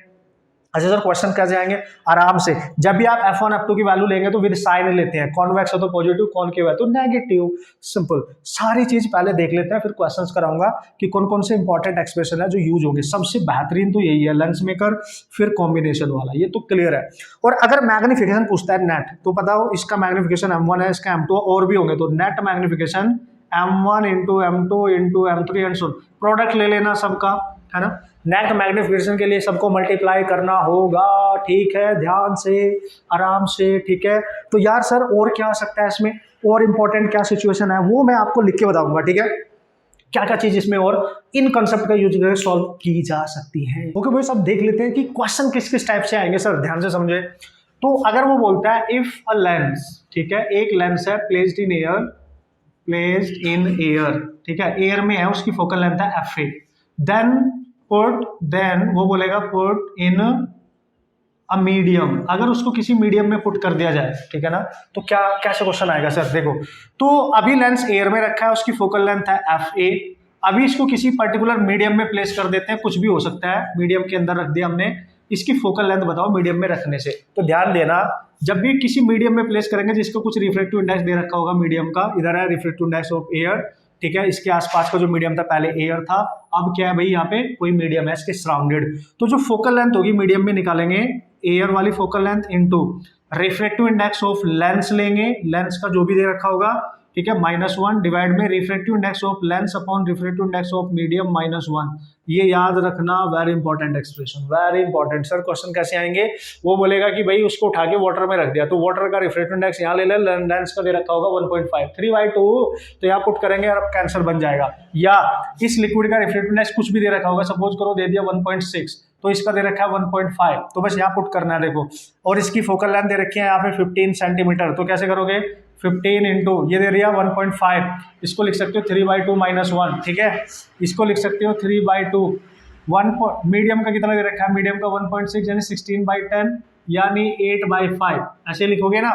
अच्छा सर क्वेश्चन कैसे आएंगे, आराम से, जब भी आप f1 f2 की वैल्यू लेंगे तो विद साइन लेते हैं, कॉन्वेक्स है तो पॉजिटिव, कॉनकेव है तो नेगेटिव, सिंपल, सारी चीज पहले देख लेते हैं, फिर क्वेश्चंस कराऊंगा कि कौन कौन से इंपॉर्टेंट एक्सप्रेशन है जो यूज होंगे। सबसे बेहतरीन तो यही है, लेंस मेकर, फिर कॉम्बिनेशन वाला, ये तो क्लियर है। और अगर मैग्निफिकेशन पूछता है नेट, तो बताओ इसका मैग्निफिकेशन m1 है, इसका m2, और भी होंगे, तो net magnification m1 into m2 into m3 and so, product ले लेना सबका, है ना, नेट मैग्निफिकेशन के लिए सबको मल्टीप्लाई करना होगा, ठीक है, ध्यान से, आराम से, ठीक है। तो यार सर और क्या आ सकता है इसमें, और इंपॉर्टेंट क्या सिचुएशन है, वो मैं आपको लिख के बताऊंगा, ठीक है, क्या क्या चीज इसमें और इन कंसेप्ट का यूज करके सॉल्व की जा सकती है। ओके भाई, सब देख लेते हैं कि क्वेश्चन किस किस टाइप से आएंगे सर, ध्यान से समझे। तो अगर वो बोलता है इफ अ लेंस, ठीक है, एक लेंस है placed in air, placed in air, ठीक है, एयर में है, उसकी फोकल लेंथ है f8, देन वो बोलेगा पुट इन अ मीडियम, अगर उसको किसी मीडियम में पुट कर दिया जाए, ठीक है ना, तो क्या कैसे क्वेश्चन आएगा सर, देखो, तो अभी लेंस एयर में रखा है, उसकी फोकल लेंथ है fa, अभी इसको किसी पर्टिकुलर मीडियम में प्लेस कर देते हैं, कुछ भी हो सकता है, मीडियम के अंदर रख दिया हमने, इसकी फोकल लेंथ बताओ मीडियम में रखने से। तो ध्यान देना, जब भी किसी मीडियम में प्लेस करेंगे जिसको कुछ रिफ्रैक्टिव इंडेक्स दे रखा होगा मीडियम का, इधर है रिफ्रैक्टिव इंडेक्स ऑफ एयर, ठीक है, इसके आसपास का जो मीडियम था पहले एयर था, अब क्या है भाई, यहाँ पे कोई मीडियम है इसके सराउंडेड, तो जो फोकल लेंथ होगी मीडियम में निकालेंगे एयर वाली focal length into refractive index of lens लेंगे, लेंस का जो भी दे रखा होगा, ठीक है, -1 डिवाइड में refractive index of lens upon refractive index of medium -1, ये याद रखना, very important expression, very important. Sir question कैसे आएंगे, वो बोलेगा कि भाई उसको उठा के वाटर में रख दिया, तो वाटर का रिफ्रैक्टिव इंडेक्स यहाँ ले ले, लेंस का दे रखा होगा 1.5, 3/2, तो यहाँ पुट करेंगे और अब कैंसर बन जाएगा। या इस लिक्विड का रिफ्रैक्टिव इंडेक्स कुछ भी दे रखा होगा, सपोज करो दे दिया 1.6, तो इसका दे रखा है 1.5, तो बस यहाँ पुट करना है, देखो, और इसकी फोकल लेंथ दे रखी है यहाँ पे 15 सेंटीमीटर, तो कैसे करोगे, 15 इंटू ये दे दिया 1.5, इसको लिख सकते हो 3/2 -1, ठीक है, इसको लिख सकते हो 3/2, मीडियम का कितना दे रखा है, मीडियम का 1.6 यानी 16/10 यानी 8/5, ऐसे लिखोगे ना,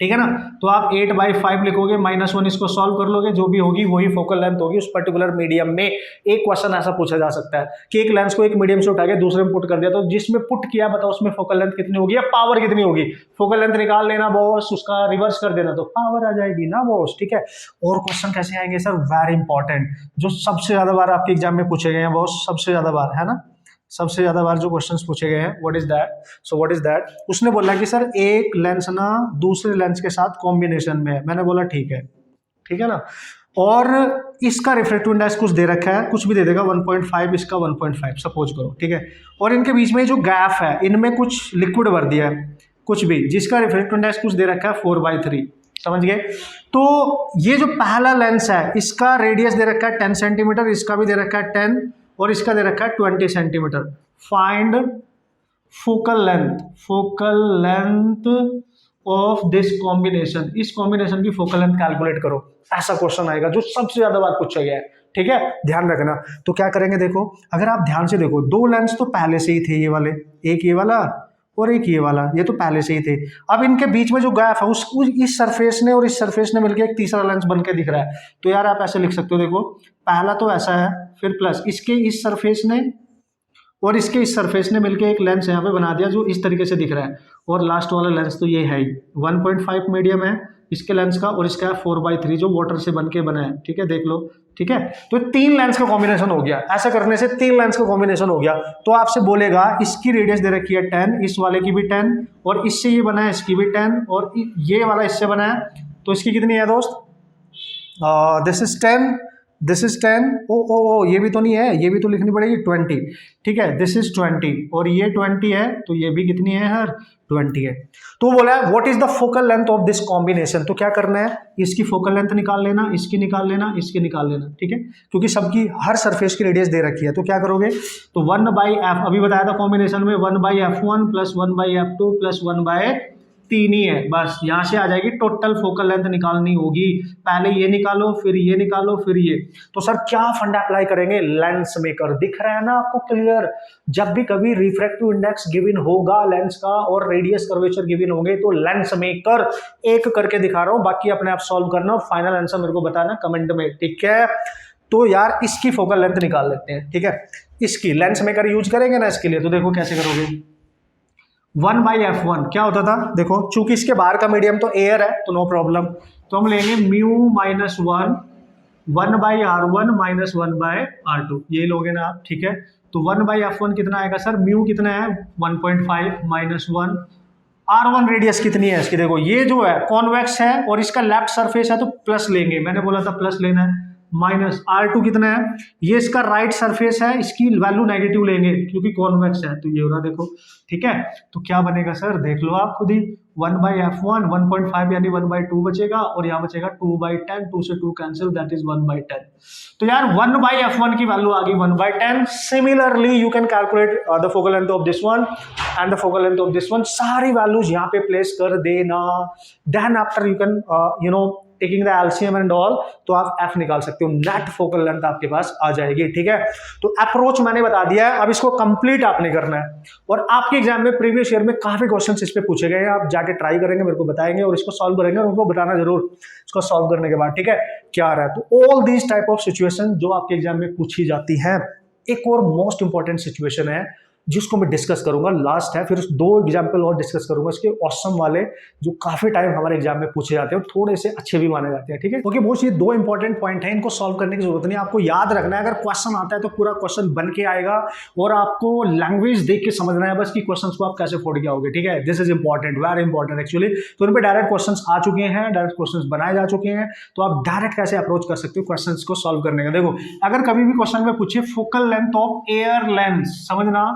ठीक है ना, तो आप 8/5 लिखोगे, -1 इसको सॉल्व कर लोगे, जो भी होगी वही फोकल लेंथ होगी उस पर्टिकुलर मीडियम में। एक क्वेश्चन ऐसा पूछा जा सकता है कि एक लेंस को एक मीडियम से उठा के दूसरे में पुट कर दिया, तो जिसमें पुट किया बताओ उसमें फोकल लेंथ कितनी होगी या पावर कितनी होगी, फोकल लेंथ निकाल लेना बॉस, उसका रिवर्स कर देना तो पावर आ जाएगी ना बॉस, ठीक है। और क्वेश्चन कैसे आएंगे सर, वेरी इंपॉर्टेंट, जो सबसे ज्यादा बार आपके एग्जाम में पूछे गए हैं बॉस, सबसे ज्यादा बार, है ना, सबसे ज्यादा बार जो क्वेश्चंस पूछे गए हैं, what is that, so what is that, उसने बोला कि सर एक लेंस ना दूसरे लेंस के साथ कॉम्बिनेशन में है, मैंने बोला ठीक है, ठीक है ना, और इसका रिफ्रैक्टिव इंडेक्स कुछ दे रखा है, कुछ भी दे देगा 1.5, इसका 1.5 सपोज करो, ठीक है, और इनके बीच में जो गैप है इनमें कुछ लिक्विड भर दिया है, कुछ भी, जिसका रिफ्रैक्टिव इंडेक्स कुछ दे रखा है 4/3, समझ गए। तो ये जो पहला लेंस है इसका रेडियस दे रखा है 10 सेंटीमीटर, इसका भी दे रखा है 10 और इसका दे रखा है 20 centimetre. Find focal length of this combination, इस कॉम्बिनेशन की फोकल लेंथ कैलकुलेट करो, ऐसा क्वेश्चन आएगा जो सबसे ज्यादा बार पूछा गया है, ठीक है, ध्यान रखना। तो क्या करेंगे, देखो अगर आप ध्यान से देखो, दो लेंस तो पहले से ही थे, ये वाले, एक ये वाला और एक ये वाला, ये तो पहले से ही थे। अब इनके बीच में जो गैप है उसको इस सरफेस ने और इस सरफेस ने मिलकर एक तीसरा लेंस बन के दिख रहा है, तो यार आप ऐसे लिख सकते हो, देखो पहला तो ऐसा है, फिर प्लस इसके इस सरफेस ने और इसके इस सरफेस ने मिलकर एक लेंस यहाँ पे बना दिया जो इस तरीके से दिख रहा है, और लास्ट वाला लेंस तो ये है ही 1.5 मीडियम है, इसके लेंस का और इसका है 4/3 जो वाटर से बन के बना है, ठीक है, देख लो, ठीक है। तो 3 लेंस का कॉम्बिनेशन हो गया, ऐसा करने से 3 लेंस का कॉम्बिनेशन हो गया। तो आपसे बोलेगा इसकी रेडियस दे रखी है 10, इस वाले की भी 10, और इससे ये बना है इसकी भी 10, और ये वाला इससे बना है, तो इसकी कितनी है दोस्त? दिस इज 10, दिस इज 10, ओ ये भी तो नहीं है, ये भी तो लिखनी पड़ेगी 20, ठीक है, दिस इज 20 और ये 20 है, तो ये भी कितनी है यार? 20 है। तो बोला है what is the focal length of this combination, तो क्या करना है, इसकी फोकल लेंथ निकाल लेना, इसकी निकाल लेना, इसकी निकाल लेना, ठीक है, क्योंकि सबकी हर सरफेस की रेडियस दे रखी है। तो क्या करोगे, तो 1/f, अभी बताया था कॉम्बिनेशन में 1/f1 प्लस 1/f2 प्लस 1/3 ही है, बस यहां से आ जाएगी टोटल फोकल लेंथ निकालनी होगी। पहले ये निकालो, फिर ये निकालो, फिर ये। तो सर क्या फंडा अप्लाई करेंगे? Lens maker. दिख रहा है ना आपको क्लियर? जब भी कभी रिफ्रैक्टिव इंडेक्स गिवन होगा लेंस का और रेडियस कर्वेचर गिवन होंगे तो लेंस मेकर एक करके दिखा रहा हूं, बाकी अपने आप सॉल्व करना और फाइनल आंसर मेरे को बताना कमेंट में, ठीक है। तो यार इसकी फोकल लेंथ निकाल लेते हैं, ठीक है, इसकी लेंस मेकर यूज करेंगे ना इसके लिए। तो देखो कैसे करोगे, 1/f1 क्या होता था, देखो चूंकि इसके बाहर का मीडियम तो एयर है तो नो प्रॉब्लम, तो हम लेंगे μ-1 1/r1 माइनस 1/r2, यही लोगे ना आप, ठीक है। तो 1/f1 कितना आएगा सर, म्यू कितना है 1.5 माइनस 1, r1 रेडियस कितनी है इसकी, देखो ये जो है कॉन्वेक्स है और इसका लेफ्ट सरफेस है तो प्लस लेंगे, मैंने बोला था प्लस लेना है, माइनस r2 कितना है, ये इसका राइट सरफेस है, इसकी वैल्यू नेगेटिव लेंगे क्योंकि कॉन्वेक्स है, तो ये हो रहा देखो, ठीक है। तो क्या बनेगा सर, देख लो आप खुद ही, 1/f1 1.5 यानी 1/2 बचेगा और यहाँ बचेगा 2/10, 2 से 2 कैंसिल, दैट इज 1/10। तो यार 1/f1 की वैल्यू आ गई 1/10। Similarly you can calculate the focal length of this one and the focal length of this one, सारी वैल्यूज यहाँ पे प्लेस कर देना। Then after you can you know taking the LCM and all, तो आप F निकाल सकते हो, नेट फोकल लेंथ आपके पास आ जाएगी, ठीक है। तो अप्रोच मैंने बता दिया है, अब इसको कंप्लीट आपने करना है। और आपके एग्जाम में प्रीवियस ईयर में काफी क्वेश्चंस इस पे पूछे गए हैं, आप जाके ट्राई करेंगे, मेरे को बताएंगे और इसको सॉल्व करेंगे और उनको बताना जरूर इसको सॉल्व करने के बाद, ठीक है, क्या आ रहा है। तो all these type of situation जो आपके एग्जाम में पूछी जाती है। एक और मोस्ट इंपॉर्टेंट सिचुएशन है जिसको मैं डिस्कस करूंगा, लास्ट है, फिर 2 एग्जाम्पल और डिस्कस करूंगा इसके ऑसम वाले जो काफी टाइम हमारे एग्जाम में पूछे जाते हैं और थोड़े से अच्छे भी माने जाते हैं, ठीक है। क्योंकि बहुत ये 2 इंपॉर्टेंट पॉइंट है, इनको सॉल्व करने की जरूरत नहीं, आपको याद रखना है। अगर क्वेश्चन आता है तो पूरा क्वेश्चन बन के आएगा और आपको लैंग्वेज देख के समझना है बस कि क्वेश्चन को आप कैसे फोड़ के आओगे, ठीक है। This is important, very important actually. तो इन पर डायरेक्ट क्वेश्चन आ चुके हैं, डायरेक्ट क्वेश्चन बनाए जा चुके हैं, तो आप डायरेक्ट कैसे अप्रोच कर सकते हो क्वेश्चन को सॉल्व करने का। देखो अगर कभी भी क्वेश्चन में पूछे focal length of air lens, समझना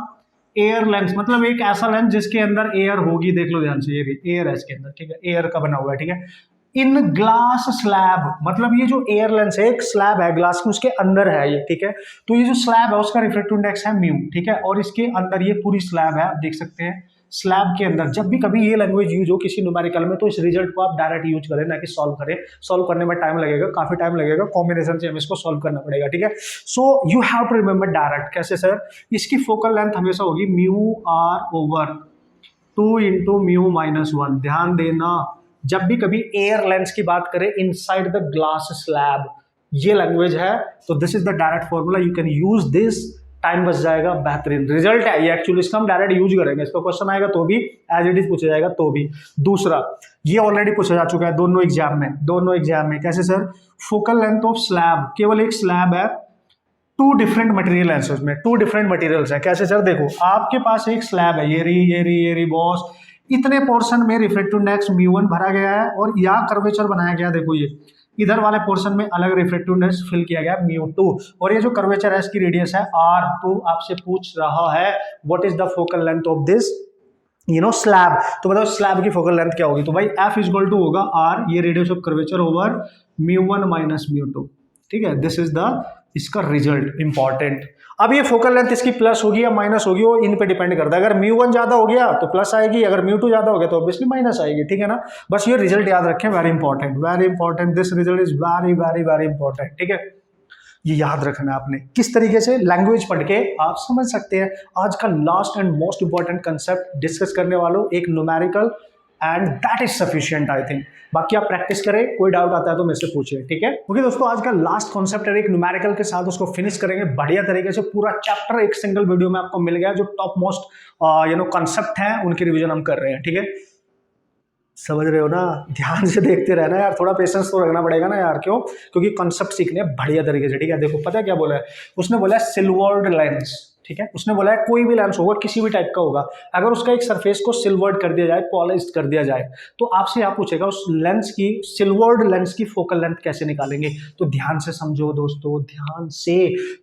एयर लेंस मतलब एक ऐसा लेंस जिसके अंदर एयर होगी, देख लो ध्यान से, ये भी एयर है इसके अंदर, ठीक है, एयर का बना हुआ है, ठीक है। इन ग्लास स्लैब, मतलब ये जो एयर लेंस है एक स्लैब है ग्लास की, उसके अंदर है ये, ठीक है। तो ये जो स्लैब है उसका रिफ्रैक्टिव इंडेक्स है म्यू, ठीक है, और इसके अंदर ये पूरी स्लैब है, आप देख सकते हैं स्लैब के अंदर। जब भी कभी ये लैंग्वेज यूज हो किसी न्यूमेरिकल में तो इस रिजल्ट को आप डायरेक्ट यूज करें, ना कि सॉल्व करें। सॉल्व करने में टाइम लगेगा, काफी टाइम लगेगा, कॉम्बिनेशन से हमें इसको सॉल्व करना पड़ेगा, ठीक है। So you have to remember direct. कैसे सर, इसकी फोकल लेंथ हमेशा होगी μr/2 × μ-1। ध्यान देना, जब भी कभी एयर लेंस की बात करें इनसाइड द ग्लास स्लैब, ये लैंग्वेज है, तो this is the direct formula, you can use this, time बच जाएगा, बेहतरीन रिजल्ट है ये एक्चुअली, इसका हम डायरेक्ट यूज करेंगे। इसका क्वेश्चन आएगा तो भी, एज इट इज पूछा जाएगा तो भी। दूसरा, ये ऑलरेडी पूछा जा चुका है दोनों एग्जाम में। कैसे sir, focal length of slab, केवल एक स्लैब है, 2 डिफरेंट मटेरियल है उसमें, 2 डिफरेंट मटेरियल्स है। कैसे सर, देखो आपके पास एक स्लैब है, ये रही बॉस, इतने पोर्शन में रिफ्रैक्टिव इंडेक्स μ1 भरा गया है और यहाँ कर्वेचर बनाया गया, देखो ये इधर वाले पोर्शन में अलग रिफ्रैक्टिव इंडेक्स फिल किया गया μ2, और ये जो कर्वेचर है इसकी रेडियस है r। तो आपसे पूछ रहा है what is the focal length of this slab, तो बताओ स्लैब की फोकल लेंथ क्या होगी। तो भाई f = होगा r, ये radius of curvature over μ1 minus μ2, ठीक है। दिस इज द इसका रिजल्ट इंपॉर्टेंट। अब ये फोकल लेंथ इसकी प्लस होगी या माइनस होगी वो इन पे डिपेंड करता है। अगर μ1 ज्यादा हो गया तो प्लस आएगी, अगर μ2 ज्यादा हो गया तो ऑब्वियसली माइनस आएगी, ठीक है ना। बस ये रिजल्ट याद रखें, very important, this result is very important, ठीक है। ये याद रखना है आपने, किस तरीके से लैंग्वेज पढ़ के आप समझ सकते हैं। आज का last and most important concept discuss करने वालों, एक numerical, and that is sufficient I think. बाकी आप प्रैक्टिस करें, कोई डाउट आता है तो मेरे से पूछिए, ठीक है। ओके दोस्तों, आज का लास्ट कॉन्सेप्ट है एक न्यूमेरिकल के साथ, उसको फिनिश करेंगे बढ़िया तरीके से। पूरा चैप्टर एक सिंगल वीडियो में आपको मिल गया, जो टॉप मोस्ट कॉन्सेप्ट है उनकी रिवीजन हम कर रहे हैं, ठीक है। समझ रहे हो ना? ध्यान से देखते रहना यार, थोड़ा पेशेंस तो रखना पड़ेगा ना यार। क्यों? क्योंकि कॉन्सेप्ट सीखने हैं बढ़िया तरीके से, ठीक है। देखो पता है क्या बोला है उसने? बोला है सिल्वर्ड लेंस, ठीक है। उसने बोला है कोई भी लेंस होगा, किसी भी टाइप का होगा, अगर उसका एक सरफेस को सिल्वर्ड कर दिया जाए, पॉलिश कर दिया जाए, तो आपसे यहाँ पूछेगा उस लेंस की, सिल्वर्ड लेंस की फोकल लेंथ कैसे निकालेंगे। तो ध्यान से समझो दोस्तों, ध्यान से।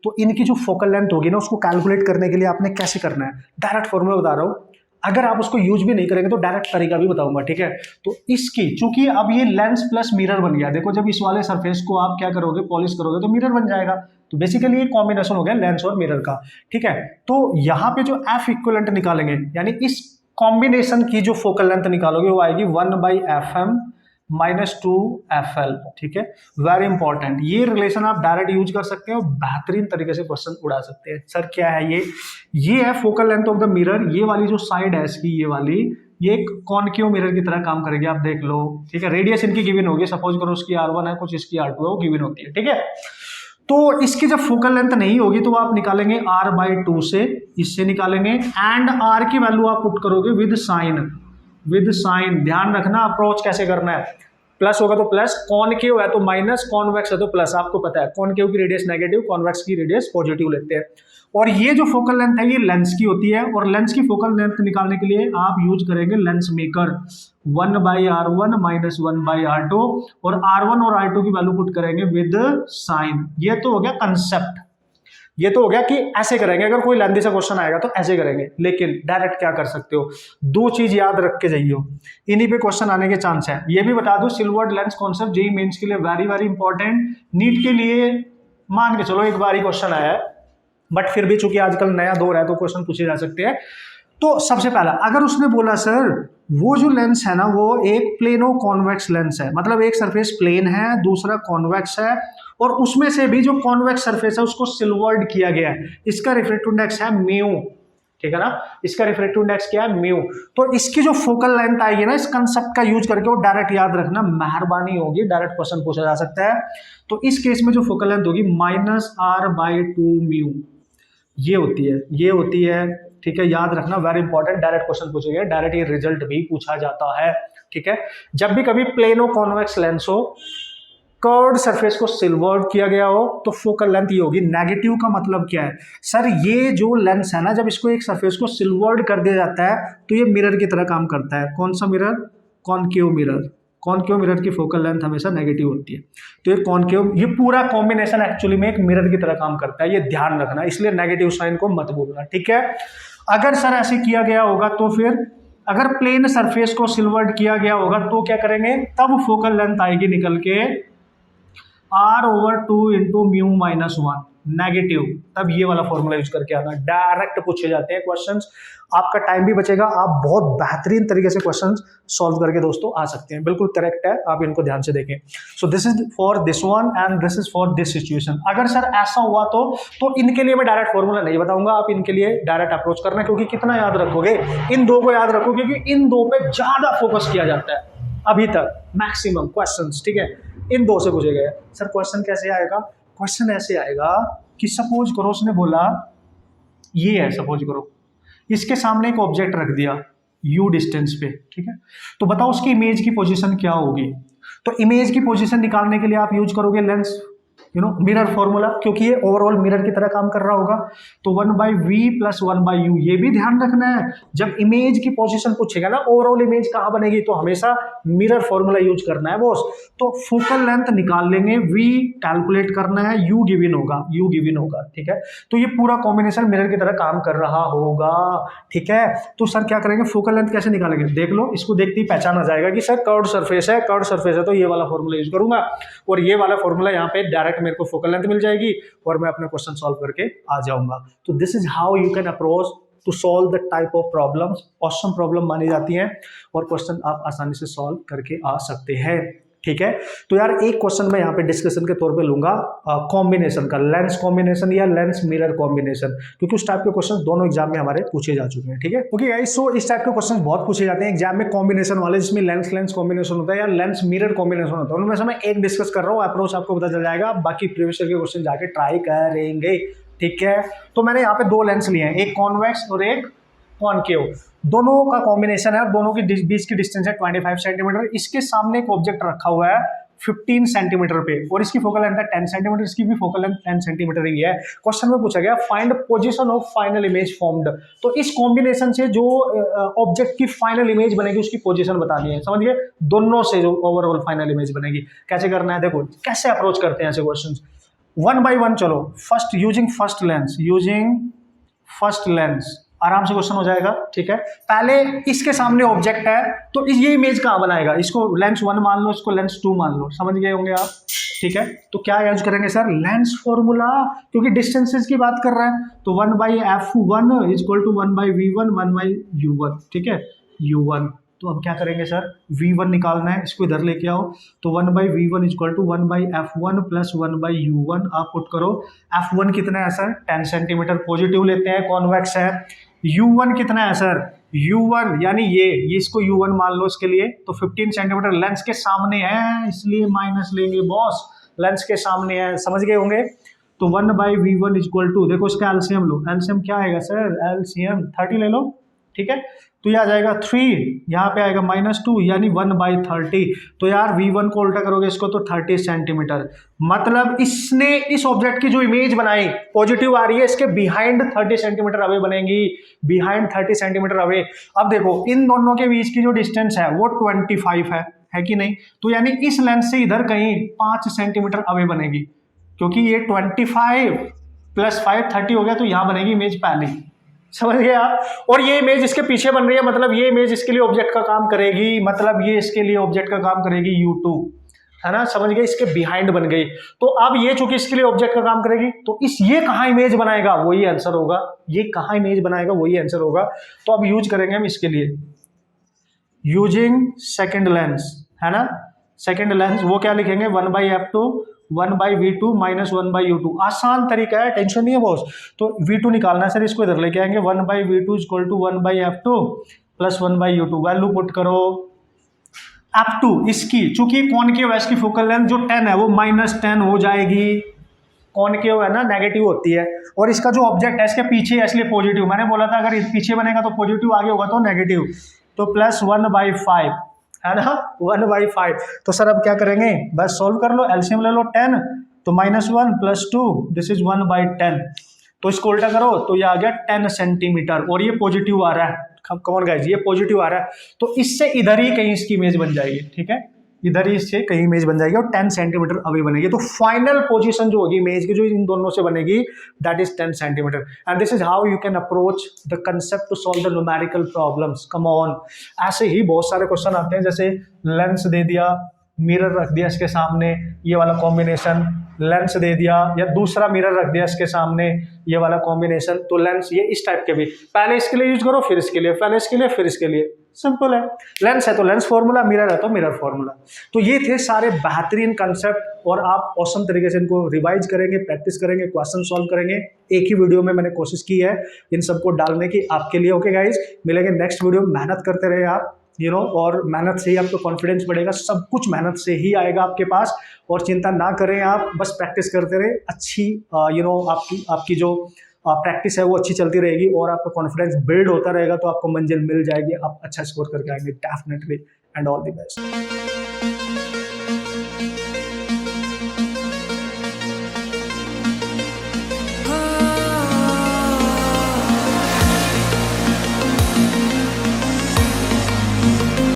तो इनकी जो फोकल लेंथ होगी ना, उसको कैलकुलेट करने के लिए आपने कैसे करना है, डायरेक्ट फॉर्मूला बता रहा हूँ। अगर आप उसको यूज भी नहीं करेंगे तो डायरेक्ट तरीका भी बताऊंगा, ठीक है। तो इसकी, चूंकि अब ये लेंस प्लस मिरर बन गया, देखो जब इस वाले सरफेस को आप क्या करोगे, पॉलिश करोगे तो मिरर बन जाएगा। तो बेसिकली ये कॉम्बिनेशन हो गया लेंस और मिरर का, ठीक है। तो यहाँ पे जो एफ इक्विवेलेंट निकालेंगे, यानी इस कॉम्बिनेशन की जो फोकल लेंथ निकालोगे वो आएगी 1/fm -2fl, ठीक है। वेरी इंपॉर्टेंट, ये रिलेशन आप डायरेक्ट यूज कर सकते हैं और बेहतरीन तरीके से क्वेश्चन उड़ा सकते हैं। सर क्या है ये है focal length of the mirror. ये वाली जो साइड है इसकी, ये वाली, ये एक कॉनकेव मिरर की तरह काम करेगी, आप देख लो, ठीक है। रेडियस इनकी गिवन होगी, सपोज करो उसकी R1 है, कुछ इसकी R2 है, वो गिवन होती है, ठीक है। तो इसकी जब फोकल लेंथ नहीं होगी तो आप निकालेंगे R/2 से, इससे निकालेंगे, एंड R की वैल्यू आप पुट करोगे विद साइन। ध्यान रखना अप्रोच कैसे करना है, प्लस होगा तो प्लस, कॉनकेव है तो माइनस, कॉन्वेक्स है तो प्लस। आपको पता है कॉनकेव की रेडियस नेगेटिव, कॉन्वेक्स की रेडियस पॉजिटिव लेते हैं। और ये जो फोकल लेंथ है ये लेंस की होती है, और लेंस की फोकल लेंथ निकालने के लिए आप यूज करेंगे लेंस मेकर, 1/R1 -1/R2, और R1 और R2 की वैल्यू पुट करेंगे विद साइन। ये तो हो गया कंसेप्ट, ये तो हो गया कि ऐसे करेंगे, अगर कोई लेंथी सा क्वेश्चन आएगा तो ऐसे करेंगे। लेकिन डायरेक्ट क्या कर सकते हो, दो चीज याद रख के जाइए, इन्हीं पे क्वेश्चन आने के चांस है। ये भी बता दो, silvered lens concept JEE Mains के लिए वेरी वेरी इंपॉर्टेंट। नीट के लिए मान के चलो एक बार ही क्वेश्चन आया है, बट फिर भी चूंकि आजकल नया दौर है तो क्वेश्चन पूछे जा सकते हैं। तो सबसे पहला, अगर उसने बोला सर वो जो लेंस है ना वो एक प्लेनो कॉन्वेक्स लेंस है, मतलब एक सरफेस प्लेन है, दूसरा कॉन्वेक्स है, और उसमें से भी जो कॉन्वेक्स सरफेस है उसको सिल्वर्ड किया गया है, इसका रिफ्रैक्टिव इंडेक्स है म्यू, ठीक है ना। इसका रिफ्रैक्टिव इंडेक्स क्या है, म्यू। तो इसकी जो फोकल लेंथ आएगी ना, इस कंसेप्ट का यूज करके, वो डायरेक्ट याद रखना, मेहरबानी होगी, डायरेक्ट क्वेश्चन पूछा जा सकता है। तो इस केस में जो फोकल लेंथ होगी -R/2 म्यू, ये होती है, ठीक है। याद रखना, वेरी इंपॉर्टेंट, डायरेक्ट क्वेश्चन पूछेगा, डायरेक्ट ये रिजल्ट भी पूछा जाता है, ठीक है। जब भी कभी प्लेनो कॉन्वेक्स लेंस हो, कर्व्ड सरफेस को सिल्वर्ड किया गया हो, तो फोकल लेंथ ये होगी। नेगेटिव का मतलब क्या है, सर ये जो लेंस है ना, जब इसको एक सरफेस को सिल्वर्ड कर दिया जाता है तो ये मिरर की तरह काम करता है। कौन सा mirror, concave mirror. Concave mirror की फोकल लेंथ हमेशा नेगेटिव होती है। तो ये कॉनकेव, ये पूरा कॉम्बिनेशन एक्चुअली में एक मिरर की तरह काम करता है, ये ध्यान रखना, इसलिए नेगेटिव साइन को मत भूलना, ठीक है। अगर सर ऐसे किया गया होगा तो फिर, अगर प्लेन सरफेस को सिल्वर्ड किया गया होगा तो क्या करेंगे, तब फोकल लेंथ आएगी निकल के R/2 × μ-1 नेगेटिव। तब ये वाला फॉर्मूला यूज करके आना, डायरेक्ट पूछे जाते हैं क्वेश्चंस, आपका टाइम भी बचेगा, आप बहुत बेहतरीन तरीके से क्वेश्चंस सॉल्व करके दोस्तों आ सकते हैं। बिल्कुल करेक्ट है, आप इनको ध्यान से देखें। सो this is for this one and this is for this situation. अगर सर ऐसा हुआ तो इनके लिए मैं डायरेक्ट फॉर्मूला नहीं बताऊंगा, आप इनके लिए डायरेक्ट अप्रोच करना, क्योंकि कितना याद रखोगे, इन दो को याद रखो, क्योंकि इन दो पे ज्यादा फोकस किया जाता है अभी तक, मैक्सिमम क्वेश्चंस, ठीक है, इन दो से पूछे गए। सर क्वेश्चन कैसे आएगा, क्वेश्चन ऐसे आएगा कि सपोज करो उसने बोला ये है, सपोज करो इसके सामने एक ऑब्जेक्ट रख दिया u डिस्टेंस पे, ठीक है। तो बताओ उसकी इमेज की पोजीशन क्या होगी। तो इमेज की पोजीशन निकालने के लिए आप यूज करोगे लेंस, मिरर फॉर्मूला, क्योंकि ये ओवरऑल मिरर की तरह काम कर रहा होगा। तो 1/v + 1/u, ये भी ध्यान रखना है, जब इमेज की पोजीशन पूछेगा ना, ओवरऑल इमेज कहाँ बनेगी, तो हमेशा मिरर फॉर्मूला यूज करना है बॉस। तो फोकल लेंथ निकाल लेंगे, v कैलकुलेट करना है, u गिवन होगा, ठीक है। तो ये पूरा कॉम्बिनेशन मिरर की तरह काम कर रहा होगा, ठीक है। तो सर क्या करेंगे, फोकल लेंथ कैसे निकालेंगे, देख लो, इसको देखते ही पहचान आ जाएगा कि सर कर्व्ड सरफेस है, तो ये वाला फॉर्मूला यूज करूंगा, और ये वाला फॉर्मूला यहाँ पे डायरेक्ट मेरे को फोकल लेंथ मिल जाएगी और मैं अपना क्वेश्चन सॉल्व करके आ जाऊंगा। तो this is how you can approach to solve the type of problems. Awesome problem मानी जाती हैं और क्वेश्चन आप आसानी से सॉल्व करके आ सकते हैं, ठीक है। तो यार एक क्वेश्चन मैं यहाँ पे डिस्कशन के तौर पे लूंगा कॉम्बिनेशन का, लेंस कॉम्बिनेशन या लेंस मिरर कॉम्बिनेशन, क्योंकि उस टाइप के क्वेश्चन दोनों एग्जाम में हमारे पूछे जा चुके हैं, ठीक है। ओके गाइस, सो इस टाइप के क्वेश्चन बहुत पूछे जाते हैं एग्जाम में, कॉम्बिनेशन वाले, जिसमें लेंस कॉम्बिनेशन होता है या लेंस मिरर कॉम्बिनेशन होता है। उनमें से मैं एक डिस्कस कर रहा हूँ, अप्रोच आपको पता चल जाएगा, बाकी प्रीवियस ईयर के क्वेश्चन जाके ट्राई करेंगे, ठीक है। तो मैंने यहाँ पे दो लेंस लिए हैं, एक कॉन्वेक्स और एक कॉनकेव। दोनों का कॉम्बिनेशन है, दोनों के बीच की डिस्टेंस है 25 सेंटीमीटर। इसके सामने एक ऑब्जेक्ट रखा हुआ है 15 सेंटीमीटर पे और इसकी फोकल लेंथ है 10 सेंटीमीटर, इसकी भी फोकल लेंथ 10 सेंटीमीटर ही है। क्वेश्चन में पूछा गया find position of final image formed, तो इस कॉम्बिनेशन से जो ऑब्जेक्ट की फाइनल इमेज बनेगी उसकी पोजीशन बतानी है, समझिए, दोनों से जो ओवरऑल फाइनल इमेज बनेगी। कैसे करना है देखो, कैसे अप्रोच करते हैं ऐसे क्वेश्चन, वन बाय वन। चलो फर्स्ट यूजिंग फर्स्ट लेंस, आराम से क्वेश्चन हो जाएगा, ठीक है। पहले इसके सामने ऑब्जेक्ट है तो ये इमेज कहाँ बनाएगा, इसको लेंस 1 मान लो, इसको लेंस 2 मान लो, समझ गए होंगे आप, ठीक है। तो क्या यूज करेंगे सर, लेंस फॉर्मूला, क्योंकि डिस्टेंसेस की बात कर रहे हैं, तो 1/f1 is equal to 1/v1 1/u1, ठीक है, u1। तो अब क्या करेंगे सर, v1 निकालना है, इसको इधर लेके आओ, तो 1/v1 is equal to 1/f1 plus 1/u1, आप पुट करो। f1 कितना है सर, 10 सेंटीमीटर, पॉजिटिव लेते हैं, कॉन्वेक्स है। u1 कितना है सर, u1 यानी ये इसको u1 मान लो इसके लिए, तो 15 सेंटीमीटर लेंस के सामने है, इसलिए माइनस लेंगे बॉस, लेंस के सामने है, समझ गए होंगे। तो 1/v1 इज इक्वल टू, देखो इसका एलसीएम लो, एलसीएम क्या आएगा सर, एलसीएम 30 ले लो, ठीक है। तो ये आ जाएगा 3, यहाँ पे आएगा -2 यानी 1/30। तो यार v1 को उल्टा करोगे इसको तो 30 सेंटीमीटर, मतलब इसने इस ऑब्जेक्ट की जो इमेज बनाई पॉजिटिव आ रही है, इसके बिहाइंड 30 सेंटीमीटर अवे बनेगी, बिहाइंड 30 सेंटीमीटर अवे। अब देखो इन दोनों के बीच की जो डिस्टेंस है वो 25 है कि नहीं, तो यानी इस लेंस से इधर कहीं 5 सेंटीमीटर अवे बनेगी, क्योंकि ये 25 + 5 30 हो गया, तो यहाँ बनेगी इमेज पहली, समझ गए आप। और ये इमेज इसके पीछे बन रही है, मतलब ये इमेज इसके लिए ऑब्जेक्ट का काम करेगी, मतलब ये इसके लिए ऑब्जेक्ट का काम करेगी u2, है ना, समझ गए, इसके बिहाइंड बन गई। तो अब ये चूंकि इसके लिए ऑब्जेक्ट का काम करेगी, तो ये कहाँ इमेज बनाएगा वही आंसर होगा, ये कहाँ इमेज बनाएगा वही आंसर होगा। तो अब यूज करेंगे हम इसके लिए यूजिंग सेकेंड लेंस, है ना, सेकेंड लेंस, वो क्या लिखेंगे 1/f2 1/v2 माइनस 1/u2, आसान तरीका है, टेंशन नहीं है बॉस। तो v2 निकालना है सर, इसको इधर लेके आएंगे, 1/v2 is equal to 1/f2 plus 1/u2, value put करो। f2 इसकी, चूंकि कॉनकेव है, इसकी फोकल लेंथ जो 10 है वो -10 हो जाएगी, कॉनकेव है ना, नेगेटिव होती है, और इसका जो ऑब्जेक्ट है इसके पीछे है इसलिए पॉजिटिव, मैंने बोला था अगर पीछे बनेगा तो पॉजिटिव, आगे होगा तो नेगेटिव, तो प्लस 1/5, है ना, 1/5। तो सर अब क्या करेंगे, बस सॉल्व कर लो, एलसीएम ले लो 10, तो -1 + 2 दिस इज 1/10, तो इसको उल्टा करो तो ये आ गया 10 सेंटीमीटर, और ये पॉजिटिव आ रहा है, कौन गाइस, ये पॉजिटिव आ रहा है, तो इससे इधर ही कहीं इसकी इमेज बन जाएगी, ठीक है, इधर ही इससे कहीं इमेज बन जाएगी और 10 सेंटीमीटर अवे बनेगी। तो फाइनल पोजीशन जो होगी इमेज की, जो इन दोनों से बनेगी, that is 10 centimetre. And this is how you can approach the concept to solve the numerical problems. Come on, ऐसे ही बहुत सारे क्वेश्चन आते हैं, जैसे लेंस दे दिया, मिरर रख दिया इसके सामने, ये वाला कॉम्बिनेशन, लेंस दे दिया या दूसरा मिरर रख दिया इसके सामने, ये वाला कॉम्बिनेशन, तो लेंस ये इस टाइप के भी, पहले इसके लिए यूज करो, फिर इसके लिए, पहले इसके लिए, फिर इसके लिए, सिंपल है। लेंस है तो लेंस फॉर्मूला, मिरर है तो मिरर फॉर्मूला। तो ये थे सारे बेहतरीन कंसेप्ट, और आप औसम तरीके से इनको रिवाइज करेंगे, प्रैक्टिस करेंगे, क्वेश्चन सॉल्व करेंगे। एक ही वीडियो में मैंने कोशिश की है इन सबको डालने की आपके लिए। ओके गाइज, मिलेंगे नेक्स्ट वीडियो, मेहनत करते रहे आप, और मेहनत से ही आपको कॉन्फिडेंस बढ़ेगा, सब कुछ मेहनत से ही आएगा आपके पास, और चिंता ना करें आप, बस प्रैक्टिस करते रहे, अच्छी आपकी जो प्रैक्टिस है वो अच्छी चलती रहेगी, और आपका कॉन्फिडेंस बिल्ड होता रहेगा, तो आपको मंजिल मिल जाएगी, आप अच्छा स्कोर करके आएंगे definitely. And all the best.